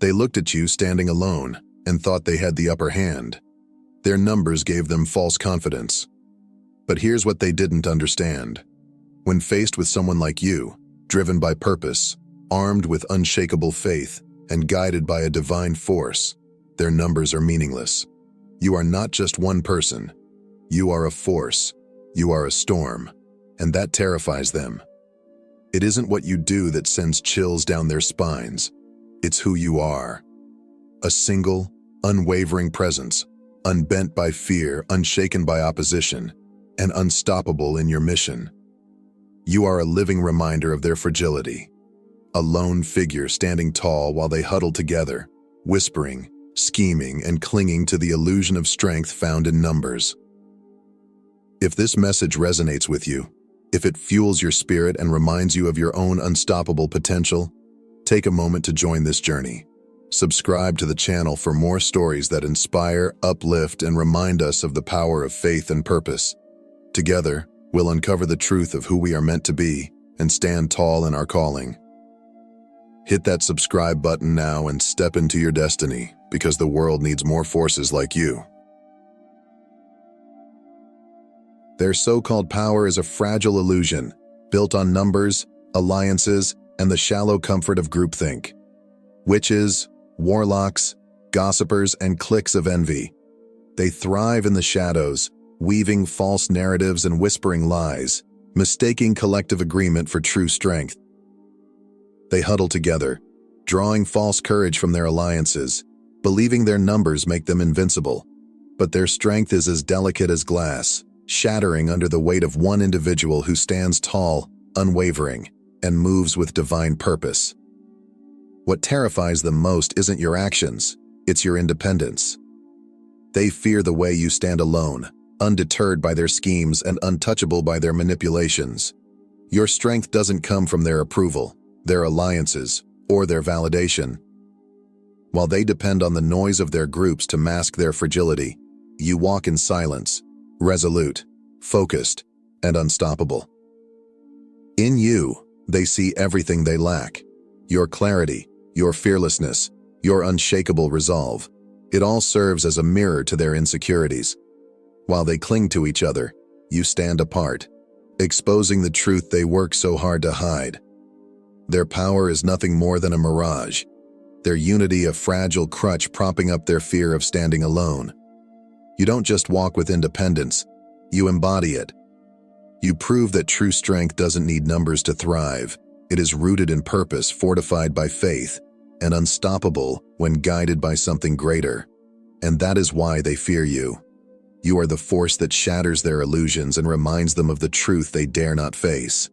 They looked at you standing alone and thought they had the upper hand. Their numbers gave them false confidence. But here's what they didn't understand. When faced with someone like you, driven by purpose, armed with unshakable faith, and guided by a divine force, their numbers are meaningless. You are not just one person. You are a force. You are a storm. And that terrifies them. It isn't what you do that sends chills down their spines. It's who you are. A single, unwavering presence, unbent by fear, unshaken by opposition, and unstoppable in your mission. You are a living reminder of their fragility. A lone figure standing tall while they huddle together, whispering, scheming, and clinging to the illusion of strength found in numbers. If this message resonates with you, if it fuels your spirit and reminds you of your own unstoppable potential, take a moment to join this journey. Subscribe to the channel for more stories that inspire, uplift, and remind us of the power of faith and purpose. Together, we'll uncover the truth of who we are meant to be and stand tall in our calling. Hit that subscribe button now and step into your destiny, because the world needs more forces like you. Their so-called power is a fragile illusion, built on numbers, alliances, and the shallow comfort of groupthink. Witches, warlocks, gossipers, and cliques of envy. They thrive in the shadows, weaving false narratives and whispering lies, mistaking collective agreement for true strength. They huddle together, drawing false courage from their alliances, believing their numbers make them invincible. But their strength is as delicate as glass, shattering under the weight of one individual who stands tall, unwavering, and moves with divine purpose. What terrifies them most isn't your actions, it's your independence. They fear the way you stand alone, undeterred by their schemes and untouchable by their manipulations. Your strength doesn't come from their approval, their alliances, or their validation. While they depend on the noise of their groups to mask their fragility, you walk in silence, resolute, focused, and unstoppable. In you, they see everything they lack. Your clarity, your fearlessness, your unshakable resolve. It all serves as a mirror to their insecurities. While they cling to each other, you stand apart, exposing the truth they work so hard to hide. Their power is nothing more than a mirage, their unity a fragile crutch propping up their fear of standing alone. You don't just walk with independence, you embody it. You prove that true strength doesn't need numbers to thrive. It is rooted in purpose, fortified by faith, and unstoppable when guided by something greater. And that is why they fear you. You are the force that shatters their illusions and reminds them of the truth they dare not face.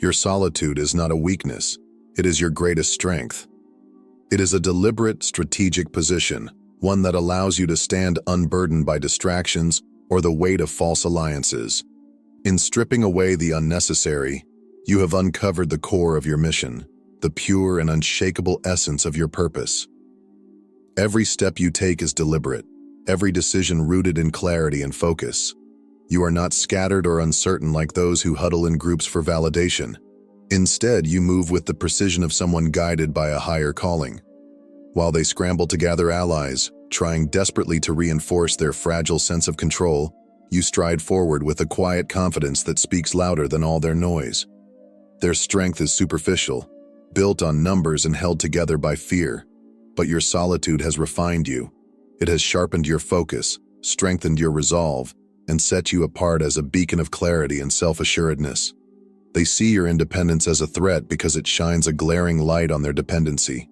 Your solitude is not a weakness, it is your greatest strength. It is a deliberate, strategic position, one that allows you to stand unburdened by distractions or the weight of false alliances. In stripping away the unnecessary, you have uncovered the core of your mission, the pure and unshakable essence of your purpose. Every step you take is deliberate, every decision rooted in clarity and focus. You are not scattered or uncertain like those who huddle in groups for validation. Instead, you move with the precision of someone guided by a higher calling. While they scramble to gather allies, trying desperately to reinforce their fragile sense of control, you stride forward with a quiet confidence that speaks louder than all their noise. Their strength is superficial, built on numbers and held together by fear. But your solitude has refined you. It has sharpened your focus, strengthened your resolve, and set you apart as a beacon of clarity and self-assuredness. They see your independence as a threat because it shines a glaring light on their dependency.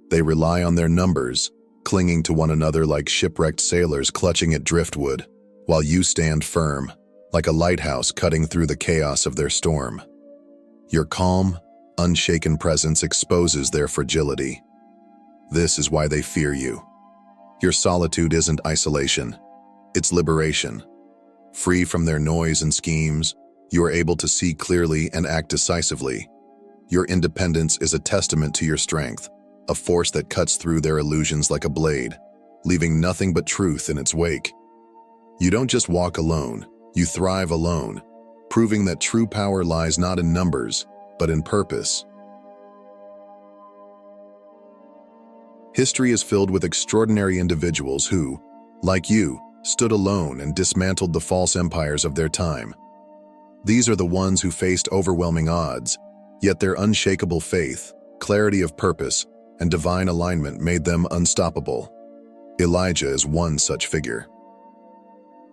They rely on their numbers, clinging to one another like shipwrecked sailors clutching at driftwood, while you stand firm, like a lighthouse cutting through the chaos of their storm. Your calm, unshaken presence exposes their fragility. This is why they fear you. Your solitude isn't isolation, it's liberation. Free from their noise and schemes, you are able to see clearly and act decisively. Your independence is a testament to your strength, a force that cuts through their illusions like a blade, leaving nothing but truth in its wake. You don't just walk alone, you thrive alone, proving that true power lies not in numbers, but in purpose. History is filled with extraordinary individuals who, like you, stood alone and dismantled the false empires of their time. These are the ones who faced overwhelming odds, yet their unshakable faith, clarity of purpose, and divine alignment made them unstoppable. Elijah is one such figure.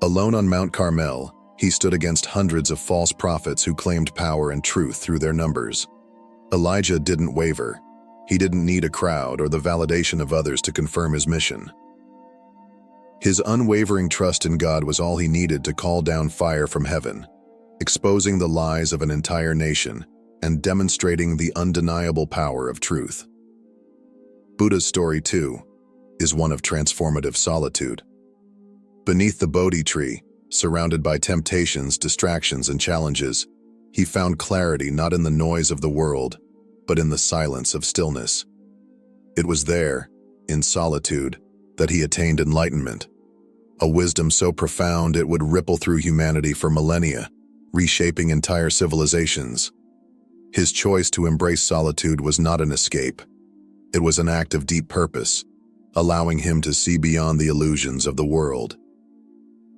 Alone on Mount Carmel, he stood against hundreds of false prophets who claimed power and truth through their numbers. Elijah didn't waver. He didn't need a crowd or the validation of others to confirm his mission. His unwavering trust in God was all he needed to call down fire from heaven, exposing the lies of an entire nation and demonstrating the undeniable power of truth. Buddha's story, too, is one of transformative solitude. Beneath the Bodhi tree, surrounded by temptations, distractions, and challenges, he found clarity not in the noise of the world, but in the silence of stillness. It was there, in solitude, that he attained enlightenment, a wisdom so profound it would ripple through humanity for millennia, reshaping entire civilizations. His choice to embrace solitude was not an escape. It was an act of deep purpose, allowing him to see beyond the illusions of the world.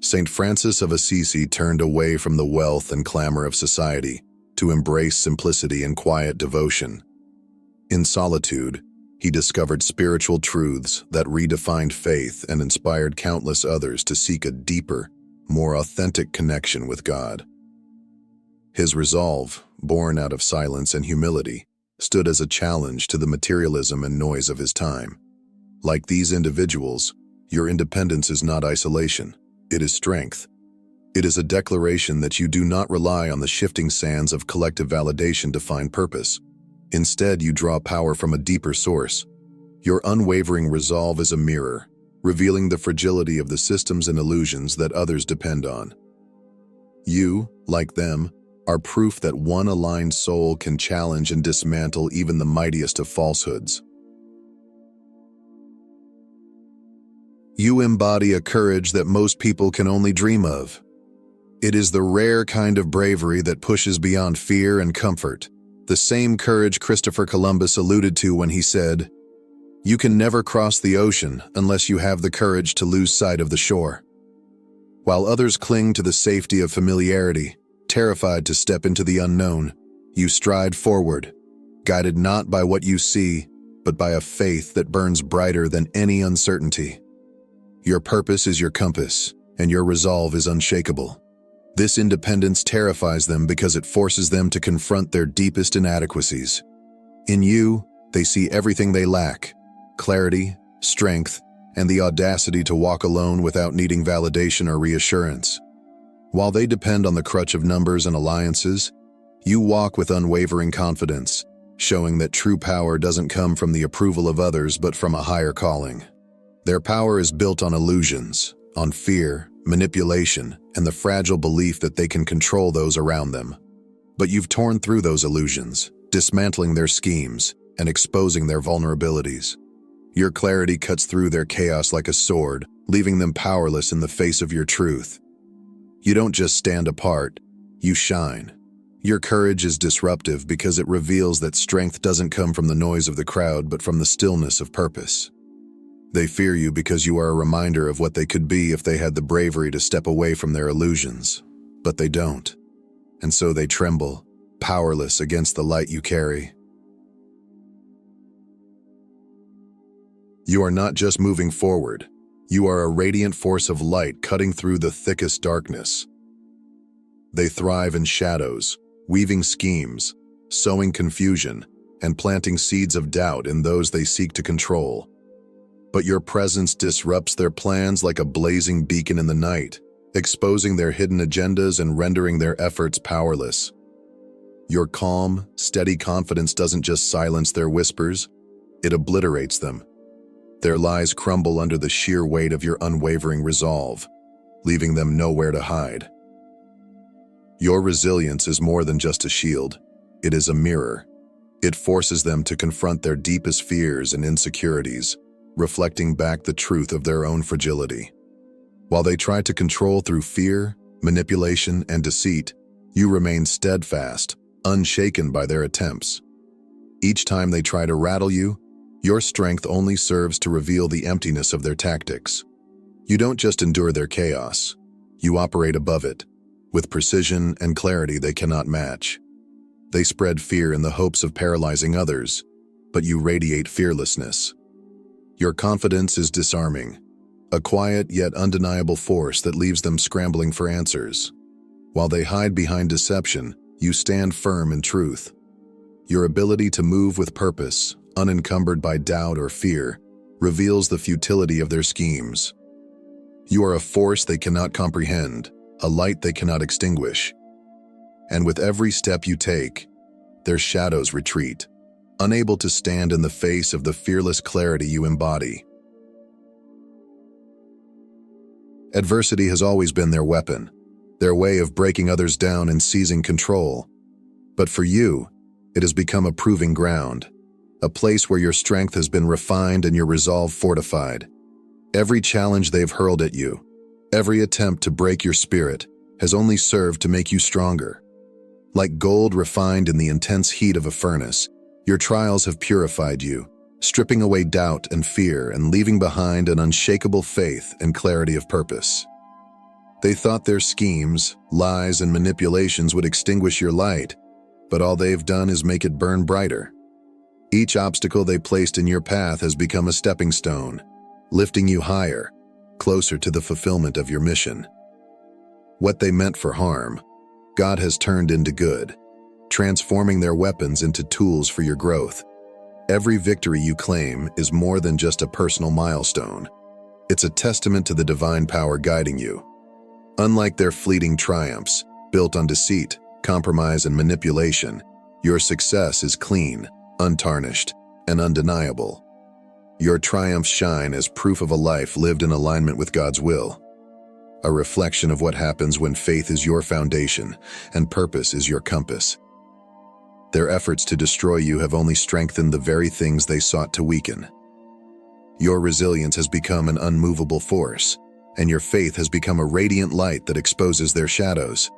St. Francis of Assisi turned away from the wealth and clamor of society to embrace simplicity and quiet devotion. In solitude, he discovered spiritual truths that redefined faith and inspired countless others to seek a deeper, more authentic connection with God. His resolve, born out of silence and humility, stood as a challenge to the materialism and noise of his time. Like these individuals, your independence is not isolation, it is strength. It is a declaration that you do not rely on the shifting sands of collective validation to find purpose. Instead, you draw power from a deeper source. Your unwavering resolve is a mirror, revealing the fragility of the systems and illusions that others depend on. You, like them, are proof that one aligned soul can challenge and dismantle even the mightiest of falsehoods. You embody a courage that most people can only dream of. It is the rare kind of bravery that pushes beyond fear and comfort, the same courage Christopher Columbus alluded to when he said, "You can never cross the ocean unless you have the courage to lose sight of the shore." While others cling to the safety of familiarity, terrified to step into the unknown, you stride forward, guided not by what you see, but by a faith that burns brighter than any uncertainty. Your purpose is your compass, and your resolve is unshakable. This independence terrifies them because it forces them to confront their deepest inadequacies. In you, they see everything they lack: clarity, strength, and the audacity to walk alone without needing validation or reassurance. While they depend on the crutch of numbers and alliances, you walk with unwavering confidence, showing that true power doesn't come from the approval of others but from a higher calling. Their power is built on illusions, on fear, manipulation, and the fragile belief that they can control those around them. But you've torn through those illusions, dismantling their schemes and exposing their vulnerabilities. Your clarity cuts through their chaos like a sword, leaving them powerless in the face of your truth. You don't just stand apart, you shine. Your courage is disruptive because it reveals that strength doesn't come from the noise of the crowd but from the stillness of purpose. They fear you because you are a reminder of what they could be if they had the bravery to step away from their illusions. But they don't. And so they tremble, powerless against the light you carry. You are not just moving forward. You are a radiant force of light cutting through the thickest darkness. They thrive in shadows, weaving schemes, sowing confusion, and planting seeds of doubt in those they seek to control. But your presence disrupts their plans like a blazing beacon in the night, exposing their hidden agendas and rendering their efforts powerless. Your calm, steady confidence doesn't just silence their whispers, it obliterates them. Their lies crumble under the sheer weight of your unwavering resolve, leaving them nowhere to hide. Your resilience is more than just a shield, it is a mirror. It forces them to confront their deepest fears and insecurities, reflecting back the truth of their own fragility. While they try to control through fear, manipulation, and deceit, you remain steadfast, unshaken by their attempts. Each time they try to rattle you, Your strength only serves to reveal the emptiness of their tactics. You don't just endure their chaos. You operate above it, with precision and clarity they cannot match. They spread fear in the hopes of paralyzing others, but you radiate fearlessness. Your confidence is disarming, a quiet yet undeniable force that leaves them scrambling for answers. While they hide behind deception, you stand firm in truth. Your ability to move with purpose, unencumbered by doubt or fear, reveals the futility of their schemes. You are a force they cannot comprehend, a light they cannot extinguish. And with every step you take, their shadows retreat, unable to stand in the face of the fearless clarity you embody. Adversity has always been their weapon, their way of breaking others down and seizing control. But for you, it has become a proving ground, a place where your strength has been refined and your resolve fortified. Every challenge they've hurled at you, every attempt to break your spirit, has only served to make you stronger. Like gold refined in the intense heat of a furnace, your trials have purified you, stripping away doubt and fear and leaving behind an unshakable faith and clarity of purpose. They thought their schemes, lies, and manipulations would extinguish your light, but all they've done is make it burn brighter. Each obstacle they placed in your path has become a stepping stone, lifting you higher, closer to the fulfillment of your mission. What they meant for harm, God has turned into good, transforming their weapons into tools for your growth. Every victory you claim is more than just a personal milestone. It's a testament to the divine power guiding you. Unlike their fleeting triumphs, built on deceit, compromise, and manipulation, your success is clean, untarnished, and undeniable. Your triumphs shine as proof of a life lived in alignment with God's will, a reflection of what happens when faith is your foundation and purpose is your compass. Their efforts to destroy you have only strengthened the very things they sought to weaken. Your resilience has become an unmovable force, and your faith has become a radiant light that exposes their shadows.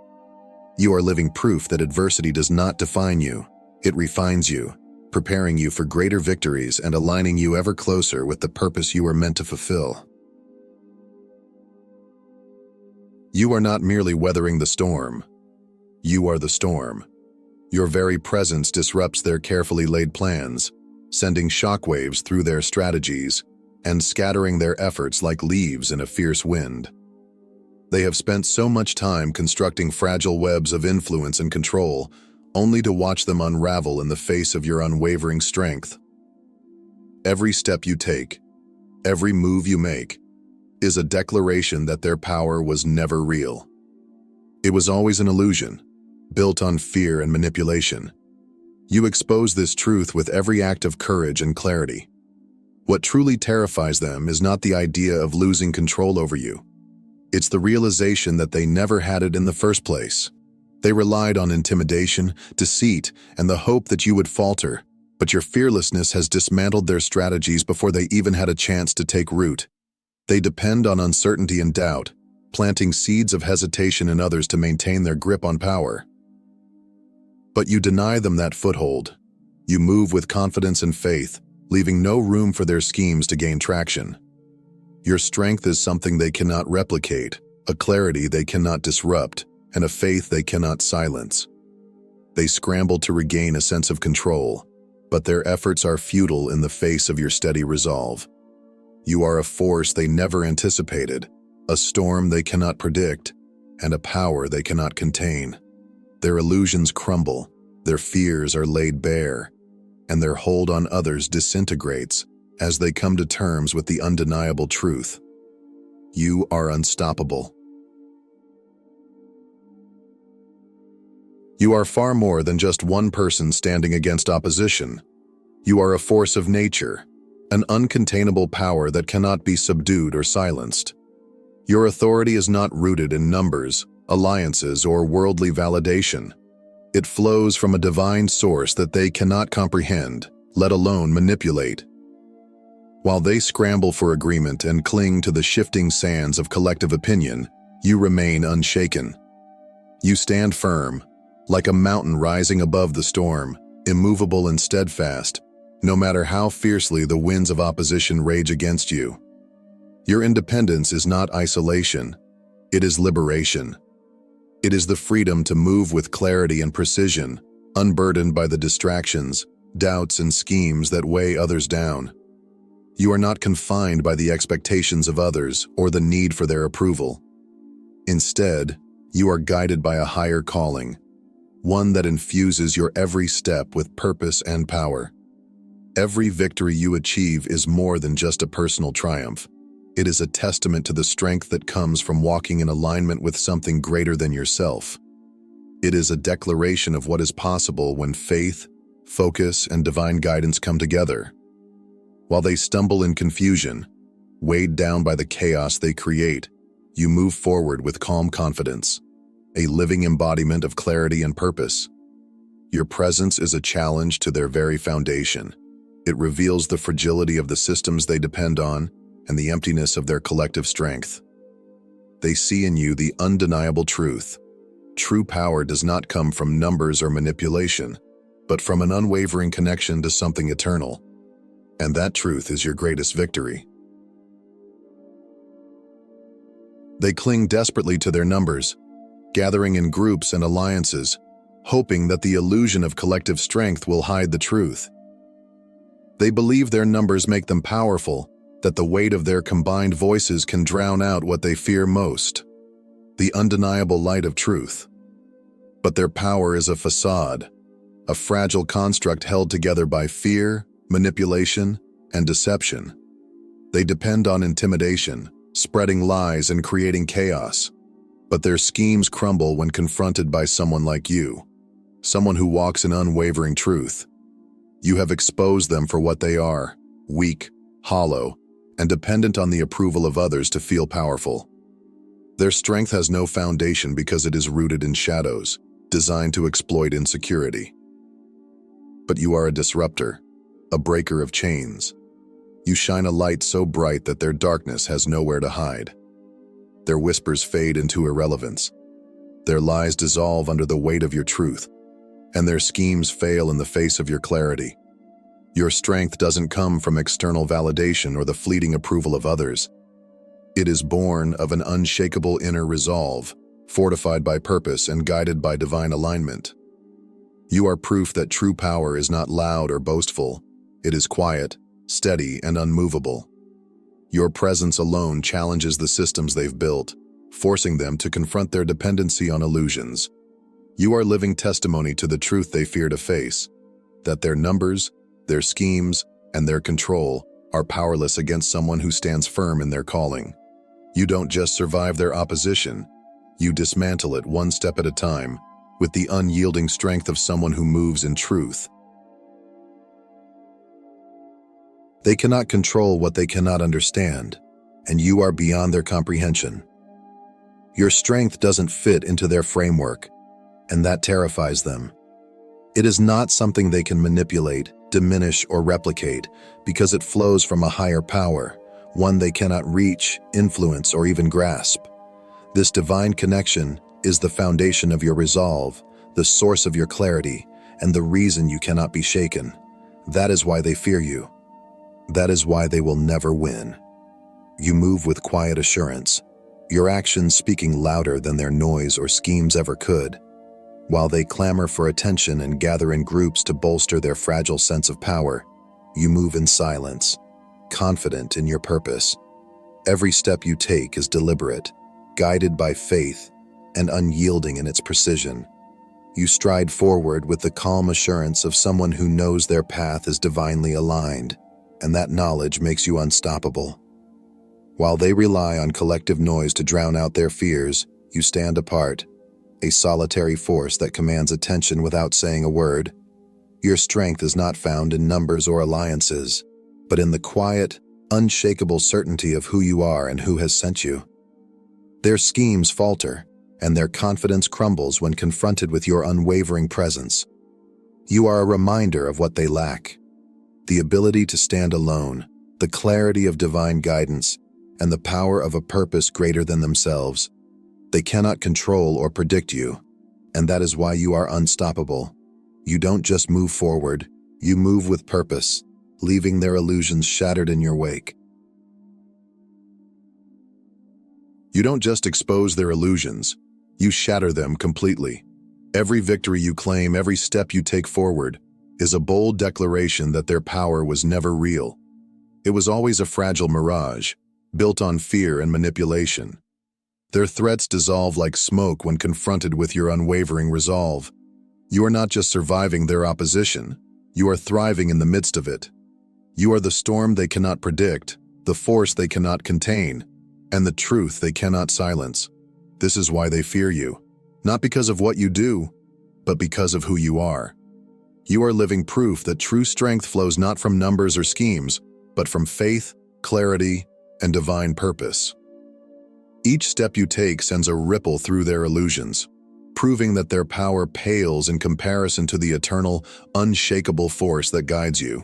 You are living proof that adversity does not define you, it refines you, preparing you for greater victories and aligning you ever closer with the purpose you are meant to fulfill. You are not merely weathering the storm. You are the storm. Your very presence disrupts their carefully laid plans, sending shockwaves through their strategies and scattering their efforts like leaves in a fierce wind. They have spent so much time constructing fragile webs of influence and control, only to watch them unravel in the face of your unwavering strength. Every step you take, every move you make, is a declaration that their power was never real. It was always an illusion, built on fear and manipulation. You expose this truth with every act of courage and clarity. What truly terrifies them is not the idea of losing control over you. It's the realization that they never had it in the first place. They relied on intimidation, deceit, and the hope that you would falter, but your fearlessness has dismantled their strategies before they even had a chance to take root. They depend on uncertainty and doubt, planting seeds of hesitation in others to maintain their grip on power. But you deny them that foothold. You move with confidence and faith, leaving no room for their schemes to gain traction. Your strength is something they cannot replicate, a clarity they cannot disrupt, and a faith they cannot silence. They scramble to regain a sense of control, but their efforts are futile in the face of your steady resolve. You are a force they never anticipated, a storm they cannot predict, and a power they cannot contain. Their illusions crumble, their fears are laid bare, and their hold on others disintegrates as they come to terms with the undeniable truth. You are unstoppable. You are far more than just one person standing against opposition. You are a force of nature, an uncontainable power that cannot be subdued or silenced. Your authority is not rooted in numbers, alliances, or worldly validation. It flows from a divine source that they cannot comprehend, let alone manipulate. While they scramble for agreement and cling to the shifting sands of collective opinion, you remain unshaken. You stand firm, like a mountain rising above the storm, immovable and steadfast, no matter how fiercely the winds of opposition rage against you. Your independence is not isolation, it is liberation. It is the freedom to move with clarity and precision, unburdened by the distractions, doubts, and schemes that weigh others down. You are not confined by the expectations of others or the need for their approval. Instead, you are guided by a higher calling, one that infuses your every step with purpose and power. Every victory you achieve is more than just a personal triumph. It is a testament to the strength that comes from walking in alignment with something greater than yourself. It is a declaration of what is possible when faith, focus, and divine guidance come together. While they stumble in confusion, weighed down by the chaos they create, you move forward with calm confidence, a living embodiment of clarity and purpose. Your presence is a challenge to their very foundation. It reveals the fragility of the systems they depend on and the emptiness of their collective strength. They see in you the undeniable truth. True power does not come from numbers or manipulation, but from an unwavering connection to something eternal. And that truth is your greatest victory. They cling desperately to their numbers, gathering in groups and alliances, hoping that the illusion of collective strength will hide the truth. They believe their numbers make them powerful, that the weight of their combined voices can drown out what they fear most, the undeniable light of truth. But their power is a facade, a fragile construct held together by fear, manipulation, and deception. They depend on intimidation, spreading lies and creating chaos. But their schemes crumble when confronted by someone like you, someone who walks in unwavering truth. You have exposed them for what they are, weak, hollow, and dependent on the approval of others to feel powerful. Their strength has no foundation because it is rooted in shadows, designed to exploit insecurity. But you are a disruptor, a breaker of chains. You shine a light so bright that their darkness has nowhere to hide. Their whispers fade into irrelevance. Their lies dissolve under the weight of your truth, and their schemes fail in the face of your clarity. Your strength doesn't come from external validation or the fleeting approval of others. It is born of an unshakable inner resolve, fortified by purpose and guided by divine alignment. You are proof that true power is not loud or boastful. It is quiet, steady, and unmovable. Your presence alone challenges the systems they've built, forcing them to confront their dependency on illusions. You are living testimony to the truth they fear to face, that their numbers, their schemes, and their control are powerless against someone who stands firm in their calling. You don't just survive their opposition, you dismantle it one step at a time, with the unyielding strength of someone who moves in truth. They cannot control what they cannot understand, and you are beyond their comprehension. Your strength doesn't fit into their framework, and that terrifies them. It is not something they can manipulate, diminish, or replicate, because it flows from a higher power, one they cannot reach, influence, or even grasp. This divine connection is the foundation of your resolve, the source of your clarity, and the reason you cannot be shaken. That is why they fear you. That is why they will never win. You move with quiet assurance, your actions speaking louder than their noise or schemes ever could. While they clamor for attention and gather in groups to bolster their fragile sense of power, you move in silence, confident in your purpose. Every step you take is deliberate, guided by faith, and unyielding in its precision. You stride forward with the calm assurance of someone who knows their path is divinely aligned, and that knowledge makes you unstoppable. While they rely on collective noise to drown out their fears, you stand apart, a solitary force that commands attention without saying a word. Your strength is not found in numbers or alliances, but in the quiet, unshakable certainty of who you are and who has sent you. Their schemes falter, and their confidence crumbles when confronted with your unwavering presence. You are a reminder of what they lack: the ability to stand alone, the clarity of divine guidance, and the power of a purpose greater than themselves. They cannot control or predict you, and that is why you are unstoppable. You don't just move forward, you move with purpose, leaving their illusions shattered in your wake. You don't just expose their illusions, you shatter them completely. Every victory you claim, every step you take forward, is a bold declaration that their power was never real. It was always a fragile mirage, built on fear and manipulation. Their threats dissolve like smoke when confronted with your unwavering resolve. You are not just surviving their opposition, you are thriving in the midst of it. You are the storm they cannot predict, the force they cannot contain, and the truth they cannot silence. This is why they fear you, not because of what you do, but because of who you are. You are living proof that true strength flows not from numbers or schemes, but from faith, clarity, and divine purpose. Each step you take sends a ripple through their illusions, proving that their power pales in comparison to the eternal, unshakable force that guides you.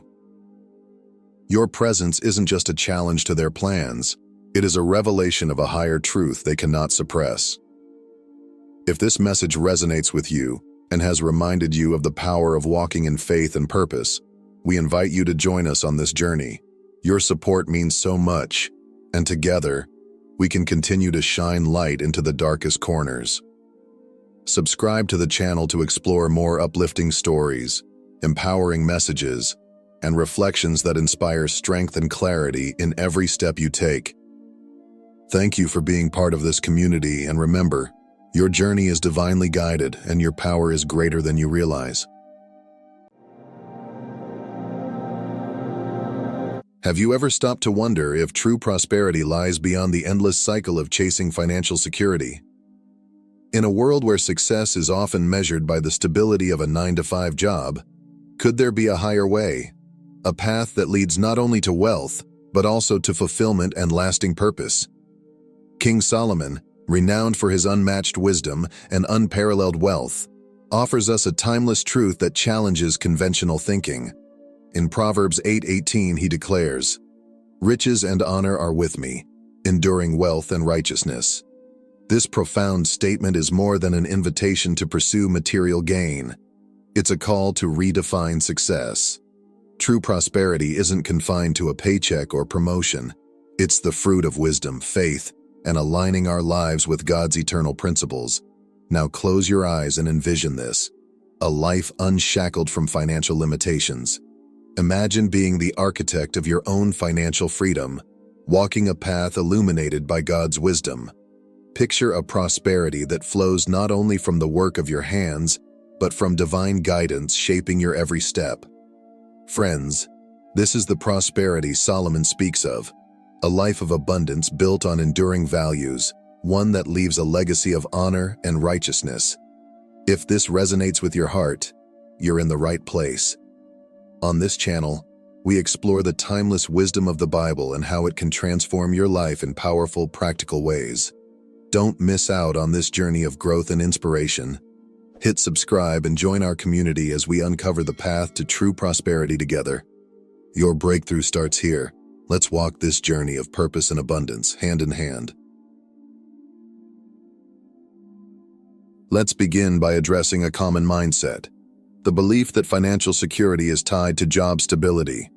Your presence isn't just a challenge to their plans, it is a revelation of a higher truth they cannot suppress. If this message resonates with you and has reminded you of the power of walking in faith and purpose, we invite you to join us on this journey. Your support means so much, and together, we can continue to shine light into the darkest corners. Subscribe to the channel to explore more uplifting stories, empowering messages, and reflections that inspire strength and clarity in every step you take. Thank you for being part of this community, and remember, your journey is divinely guided and your power is greater than you realize. Have you ever stopped to wonder if true prosperity lies beyond the endless cycle of chasing financial security? In a world where success is often measured by the stability of a 9-to-5 job, could there be a higher way? A path that leads not only to wealth, but also to fulfillment and lasting purpose. King Solomon, renowned for his unmatched wisdom and unparalleled wealth, offers us a timeless truth that challenges conventional thinking. In Proverbs 8:18, he declares, "Riches and honor are with me, enduring wealth and righteousness." This profound statement is more than an invitation to pursue material gain. It's a call to redefine success. True prosperity isn't confined to a paycheck or promotion. It's the fruit of wisdom, faith, and aligning our lives with God's eternal principles. Now close your eyes and envision this: a life unshackled from financial limitations. Imagine being the architect of your own financial freedom, walking a path illuminated by God's wisdom. Picture a prosperity that flows not only from the work of your hands, but from divine guidance shaping your every step. Friends, this is the prosperity Solomon speaks of, a life of abundance built on enduring values, one that leaves a legacy of honor and righteousness. If this resonates with your heart, you're in the right place. On this channel, we explore the timeless wisdom of the Bible and how it can transform your life in powerful, practical ways. Don't miss out on this journey of growth and inspiration. Hit subscribe and join our community as we uncover the path to true prosperity together. Your breakthrough starts here. Let's walk this journey of purpose and abundance, hand in hand. Let's begin by addressing a common mindset: the belief that financial security is tied to job stability.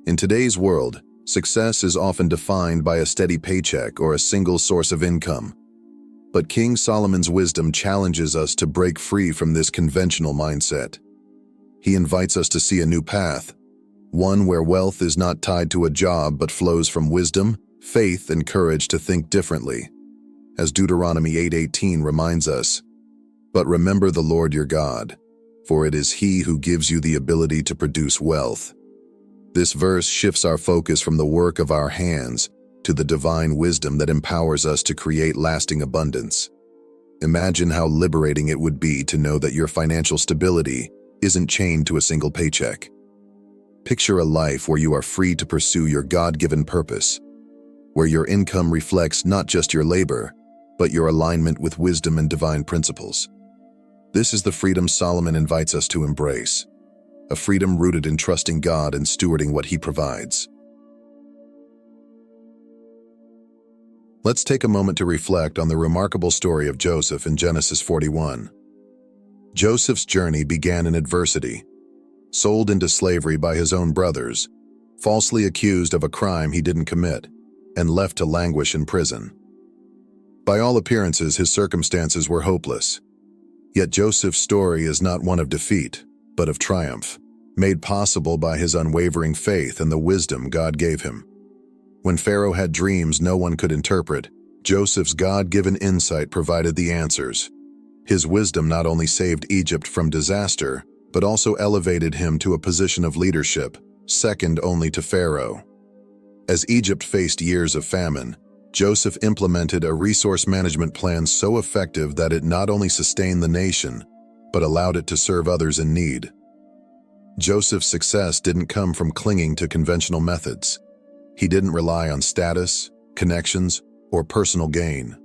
In today's world, success is often defined by a steady paycheck or a single source of income. But King Solomon's wisdom challenges us to break free from this conventional mindset. He invites us to see a new path, one where wealth is not tied to a job but flows from wisdom, faith, and courage to think differently. As Deuteronomy 8:18 reminds us, "But remember the Lord your God, for it is He who gives you the ability to produce wealth." This verse shifts our focus from the work of our hands to the divine wisdom that empowers us to create lasting abundance. Imagine how liberating it would be to know that your financial stability isn't chained to a single paycheck. Picture a life where you are free to pursue your God-given purpose, where your income reflects not just your labor, but your alignment with wisdom and divine principles. This is the freedom Solomon invites us to embrace, a freedom rooted in trusting God and stewarding what He provides. Let's take a moment to reflect on the remarkable story of Joseph in Genesis 41. Joseph's journey began in adversity. Sold into slavery by his own brothers, falsely accused of a crime he didn't commit, and left to languish in prison. By all appearances, his circumstances were hopeless. Yet Joseph's story is not one of defeat, but of triumph, made possible by his unwavering faith and the wisdom God gave him. When Pharaoh had dreams no one could interpret, Joseph's God-given insight provided the answers. His wisdom not only saved Egypt from disaster, but also elevated him to a position of leadership, second only to Pharaoh. As Egypt faced years of famine, Joseph implemented a resource management plan so effective that it not only sustained the nation, but allowed it to serve others in need. Joseph's success didn't come from clinging to conventional methods. He didn't rely on status, connections, or personal gain.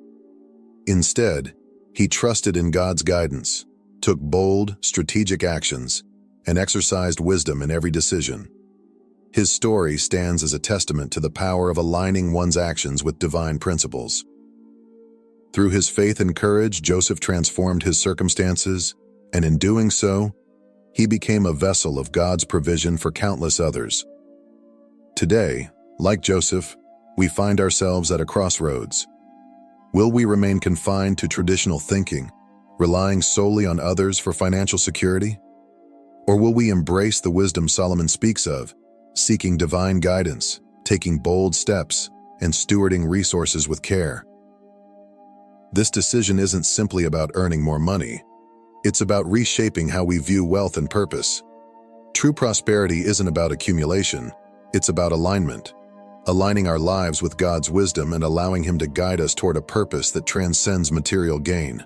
Instead, he trusted in God's guidance, took bold, strategic actions, and exercised wisdom in every decision. His story stands as a testament to the power of aligning one's actions with divine principles. Through his faith and courage, Joseph transformed his circumstances, and in doing so, he became a vessel of God's provision for countless others. Today, like Joseph, we find ourselves at a crossroads. Will we remain confined to traditional thinking, relying solely on others for financial security? Or will we embrace the wisdom Solomon speaks of, seeking divine guidance, taking bold steps, and stewarding resources with care? This decision isn't simply about earning more money. It's about reshaping how we view wealth and purpose. True prosperity isn't about accumulation, it's about alignment. Aligning our lives with God's wisdom and allowing Him to guide us toward a purpose that transcends material gain.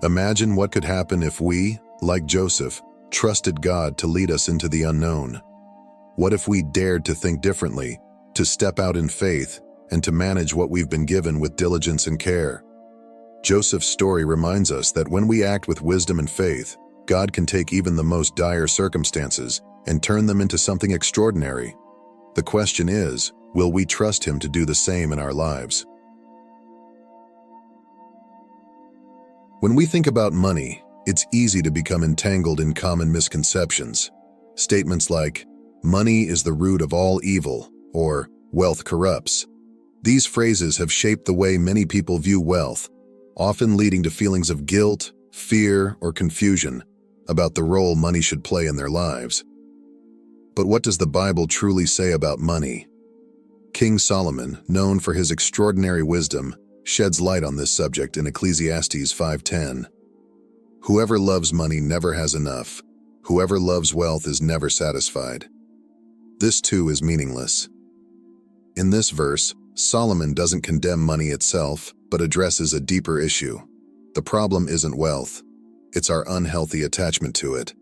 Imagine what could happen if we, like Joseph, trusted God to lead us into the unknown. What if we dared to think differently, to step out in faith, and to manage what we've been given with diligence and care? Joseph's story reminds us that when we act with wisdom and faith, God can take even the most dire circumstances and turn them into something extraordinary. The question is, will we trust Him to do the same in our lives? When we think about money, it's easy to become entangled in common misconceptions. Statements like, "Money is the root of all evil," or "wealth corrupts." These phrases have shaped the way many people view wealth, often leading to feelings of guilt, fear, or confusion about the role money should play in their lives. But what does the Bible truly say about money? King Solomon, known for his extraordinary wisdom, sheds light on this subject in Ecclesiastes 5:10. "Whoever loves money never has enough. Whoever loves wealth is never satisfied." This too is meaningless. In this verse, Solomon doesn't condemn money itself, but addresses a deeper issue. The problem isn't wealth, it's our unhealthy attachment to it.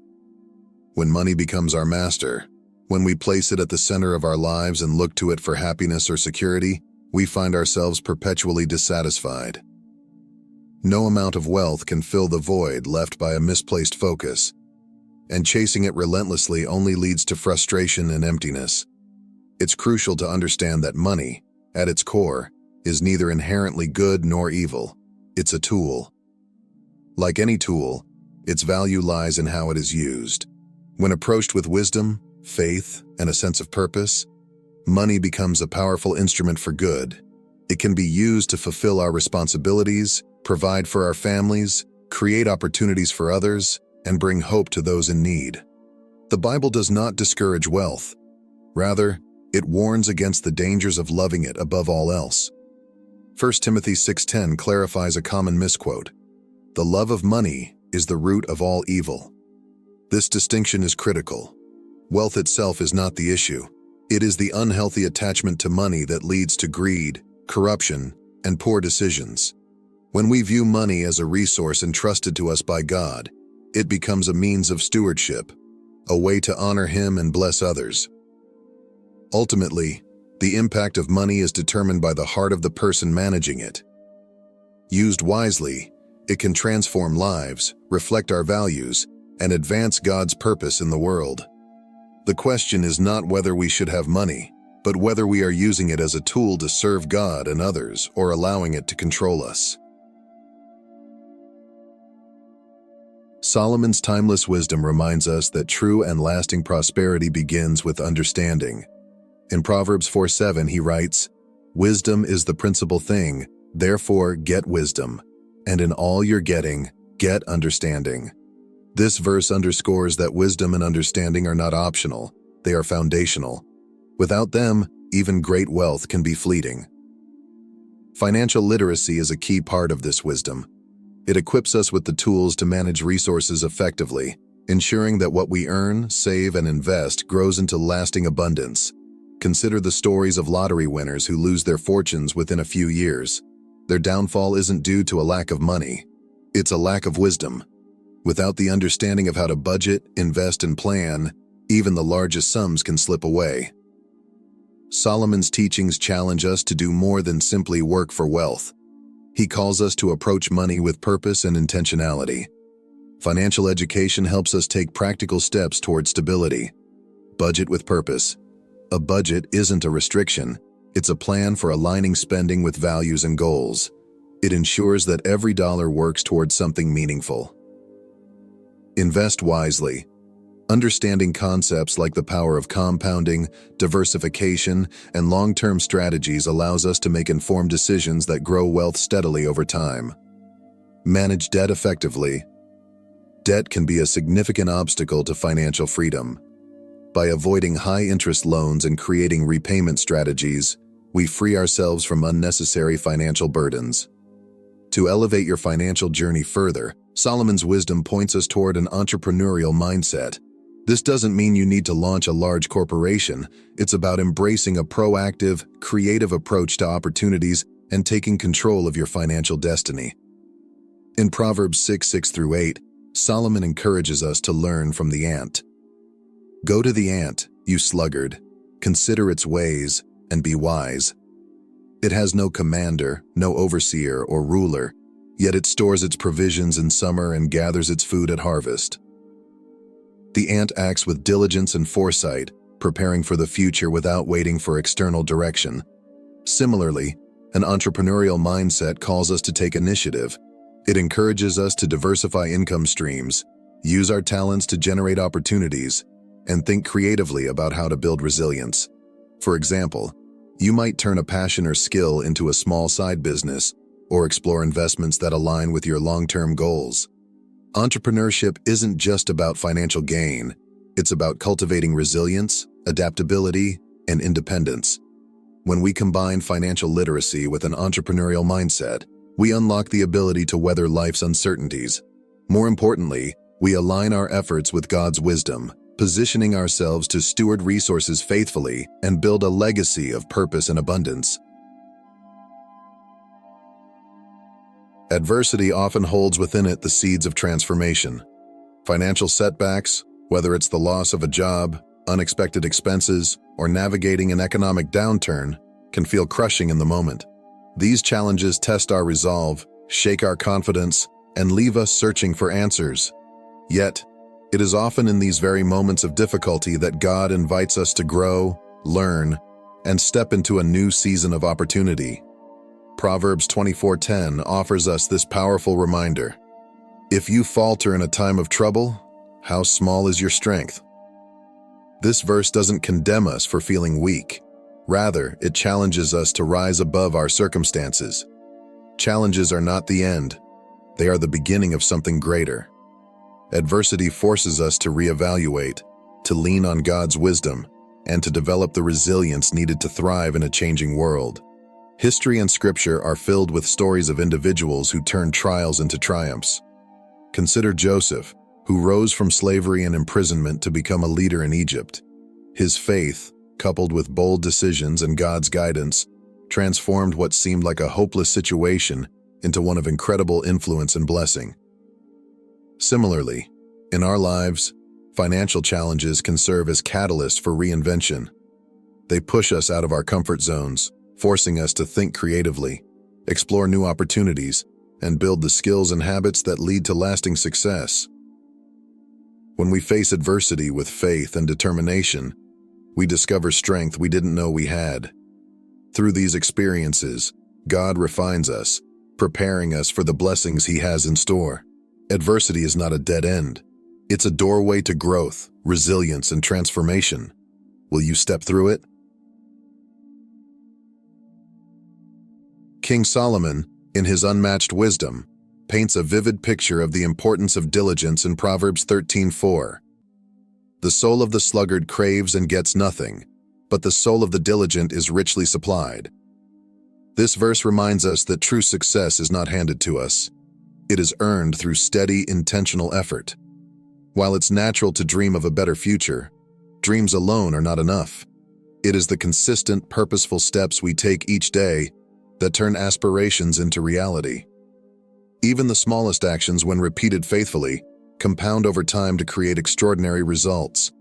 When money becomes our master, when we place it at the center of our lives and look to it for happiness or security, we find ourselves perpetually dissatisfied. No amount of wealth can fill the void left by a misplaced focus, and chasing it relentlessly only leads to frustration and emptiness. It's crucial to understand that money, at its core, is neither inherently good nor evil. It's a tool. Like any tool, its value lies in how it is used. When approached with wisdom, faith, and a sense of purpose, money becomes a powerful instrument for good. It can be used to fulfill our responsibilities, provide for our families, create opportunities for others, and bring hope to those in need. The Bible does not discourage wealth. Rather, it warns against the dangers of loving it above all else. 1 Timothy 6:10 clarifies a common misquote: "The love of money is the root of all evil." This distinction is critical. Wealth itself is not the issue. It is the unhealthy attachment to money that leads to greed, corruption, and poor decisions. When we view money as a resource entrusted to us by God, it becomes a means of stewardship, a way to honor Him and bless others. Ultimately, the impact of money is determined by the heart of the person managing it. Used wisely, it can transform lives, reflect our values, and advance God's purpose in the world. The question is not whether we should have money, but whether we are using it as a tool to serve God and others or allowing it to control us. Solomon's timeless wisdom reminds us that true and lasting prosperity begins with understanding. In Proverbs 4:7, he writes, "Wisdom is the principal thing, therefore get wisdom, and in all you're getting, get understanding." This verse underscores that wisdom and understanding are not optional, they are foundational. Without them, even great wealth can be fleeting. Financial literacy is a key part of this wisdom. It equips us with the tools to manage resources effectively, ensuring that what we earn, save, and invest grows into lasting abundance. Consider the stories of lottery winners who lose their fortunes within a few years. Their downfall isn't due to a lack of money. It's a lack of wisdom. Without the understanding of how to budget, invest, and plan, even the largest sums can slip away. Solomon's teachings challenge us to do more than simply work for wealth. He calls us to approach money with purpose and intentionality. Financial education helps us take practical steps toward stability. Budget with purpose. A budget isn't a restriction. It's a plan for aligning spending with values and goals. It ensures that every dollar works towards something meaningful. Invest wisely. Understanding concepts like the power of compounding, diversification, and long-term strategies allows us to make informed decisions that grow wealth steadily over time. Manage debt effectively. Debt can be a significant obstacle to financial freedom. By avoiding high-interest loans and creating repayment strategies, we free ourselves from unnecessary financial burdens. To elevate your financial journey further, Solomon's wisdom points us toward an entrepreneurial mindset. This doesn't mean you need to launch a large corporation. It's about embracing a proactive, creative approach to opportunities and taking control of your financial destiny. In Proverbs 6:6-8, Solomon encourages us to learn from the ant. "Go to the ant, you sluggard, consider its ways, and be wise. It has no commander, no overseer or ruler, yet it stores its provisions in summer and gathers its food at harvest." The ant acts with diligence and foresight, preparing for the future without waiting for external direction. Similarly, an entrepreneurial mindset calls us to take initiative. It encourages us to diversify income streams, use our talents to generate opportunities, and think creatively about how to build resilience. For example, you might turn a passion or skill into a small side business or explore investments that align with your long-term goals. Entrepreneurship isn't just about financial gain. It's about cultivating resilience, adaptability, and independence. When we combine financial literacy with an entrepreneurial mindset, we unlock the ability to weather life's uncertainties. More importantly, we align our efforts with God's wisdom, positioning ourselves to steward resources faithfully and build a legacy of purpose and abundance. Adversity often holds within it the seeds of transformation. Financial setbacks, whether it's the loss of a job, unexpected expenses, or navigating an economic downturn, can feel crushing in the moment. These challenges test our resolve, shake our confidence, and leave us searching for answers. Yet, it is often in these very moments of difficulty that God invites us to grow, learn, and step into a new season of opportunity. Proverbs 24:10 offers us this powerful reminder. "If you falter in a time of trouble, how small is your strength?" This verse doesn't condemn us for feeling weak. Rather, it challenges us to rise above our circumstances. Challenges are not the end. They are the beginning of something greater. Adversity forces us to reevaluate, to lean on God's wisdom, and to develop the resilience needed to thrive in a changing world. History and scripture are filled with stories of individuals who turned trials into triumphs. Consider Joseph, who rose from slavery and imprisonment to become a leader in Egypt. His faith, coupled with bold decisions and God's guidance, transformed what seemed like a hopeless situation into one of incredible influence and blessing. Similarly, in our lives, financial challenges can serve as catalysts for reinvention. They push us out of our comfort zones, forcing us to think creatively, explore new opportunities, and build the skills and habits that lead to lasting success. When we face adversity with faith and determination, we discover strength we didn't know we had. Through these experiences, God refines us, preparing us for the blessings He has in store. Adversity is not a dead end. It's a doorway to growth, resilience, and transformation. Will you step through it? King Solomon, in his unmatched wisdom, paints a vivid picture of the importance of diligence in Proverbs 13:4. The soul of the sluggard craves and gets nothing, but the soul of the diligent is richly supplied. This verse reminds us that true success is not handed to us. It is earned through steady, intentional effort. While it's natural to dream of a better future, dreams alone are not enough. It is the consistent, purposeful steps we take each day that turn aspirations into reality. Even the smallest actions, when repeated faithfully, compound over time to create extraordinary results.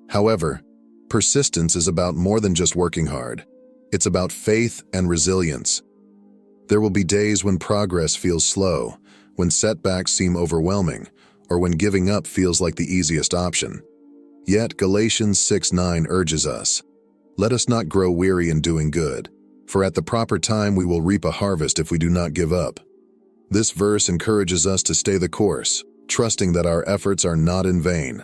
However, persistence is about more than just working hard. It's about faith and resilience. There will be days when progress feels slow, when setbacks seem overwhelming, or when giving up feels like the easiest option. Yet Galatians 6:9 urges us, "Let us not grow weary in doing good, for at the proper time we will reap a harvest if we do not give up." This verse encourages us to stay the course, trusting that our efforts are not in vain.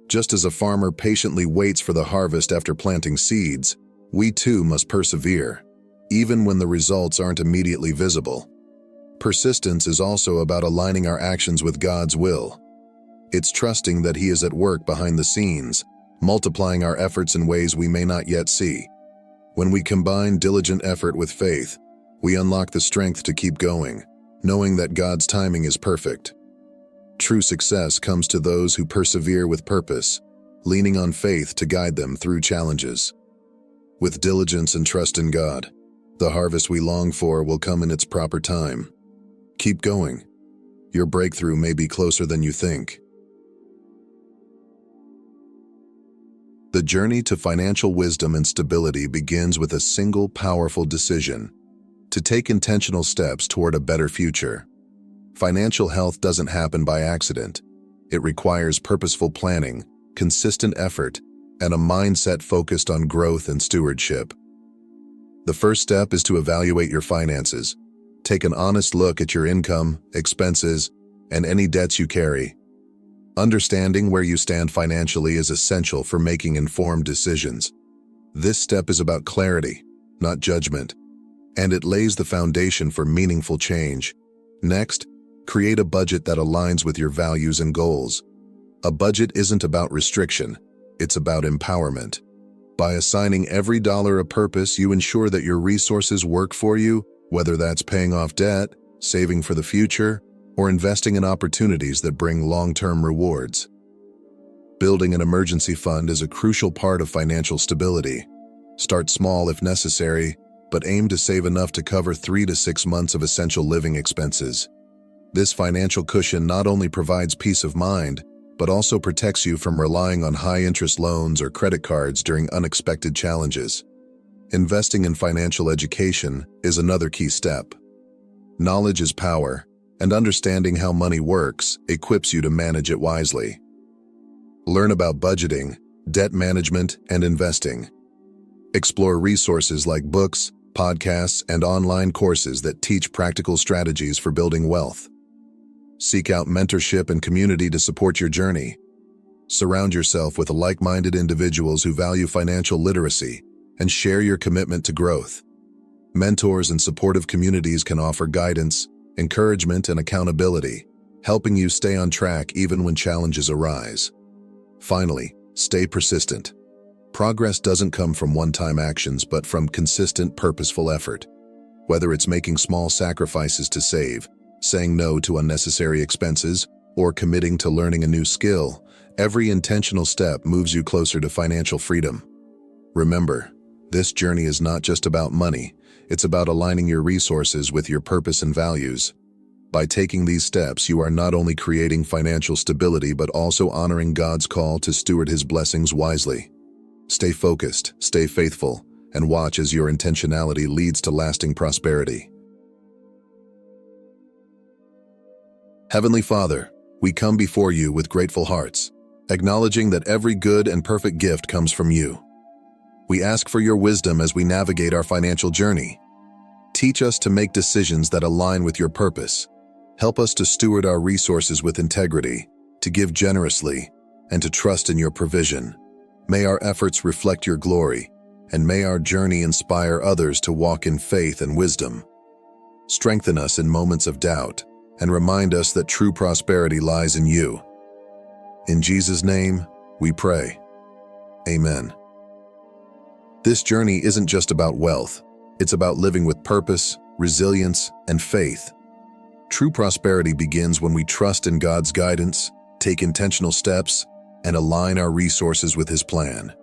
Just as a farmer patiently waits for the harvest after planting seeds, we too must persevere, even when the results aren't immediately visible. Persistence is also about aligning our actions with God's will. It's trusting that He is at work behind the scenes, multiplying our efforts in ways we may not yet see. When we combine diligent effort with faith, we unlock the strength to keep going, knowing that God's timing is perfect. True success comes to those who persevere with purpose, leaning on faith to guide them through challenges. With diligence and trust in God, the harvest we long for will come in its proper time. Keep going. Your breakthrough may be closer than you think. The journey to financial wisdom and stability begins with a single powerful decision: to take intentional steps toward a better future. Financial health doesn't happen by accident. It requires purposeful planning, consistent effort, and a mindset focused on growth and stewardship. The first step is to evaluate your finances. Take an honest look at your income, expenses, and any debts you carry. Understanding where you stand financially is essential for making informed decisions. This step is about clarity, not judgment, and it lays the foundation for meaningful change. Next, create a budget that aligns with your values and goals. A budget isn't about restriction, it's about empowerment. By assigning every dollar a purpose, you ensure that your resources work for you, whether that's paying off debt, saving for the future, or investing in opportunities that bring long-term rewards. Building an emergency fund is a crucial part of financial stability. Start small if necessary, but aim to save enough to cover 3 to 6 months of essential living expenses. This financial cushion not only provides peace of mind, but also protects you from relying on high-interest loans or credit cards during unexpected challenges. Investing in financial education is another key step. Knowledge is power, and understanding how money works equips you to manage it wisely. Learn about budgeting, debt management, and investing. Explore resources like books, podcasts, and online courses that teach practical strategies for building wealth. Seek out mentorship and community to support your journey. Surround yourself with like-minded individuals who value financial literacy and share your commitment to growth. Mentors and supportive communities can offer guidance, encouragement, and accountability, helping you stay on track even when challenges arise. Finally, stay persistent. Progress doesn't come from one-time actions, but from consistent, purposeful effort. Whether it's making small sacrifices to save, saying no to unnecessary expenses, or committing to learning a new skill, every intentional step moves you closer to financial freedom. Remember, this journey is not just about money, it's about aligning your resources with your purpose and values. By taking these steps, you are not only creating financial stability, but also honoring God's call to steward His blessings wisely. Stay focused, stay faithful, and watch as your intentionality leads to lasting prosperity. Heavenly Father, we come before you with grateful hearts, acknowledging that every good and perfect gift comes from you. We ask for your wisdom as we navigate our financial journey. Teach us to make decisions that align with your purpose. Help us to steward our resources with integrity, to give generously, and to trust in your provision. May our efforts reflect your glory, and may our journey inspire others to walk in faith and wisdom. strengthen us in moments of doubt, and remind us that true prosperity lies in you. In Jesus' name, we pray. Amen. This journey isn't just about wealth. It's about living with purpose, resilience, and faith. True prosperity begins when we trust in God's guidance, take intentional steps, and align our resources with His plan.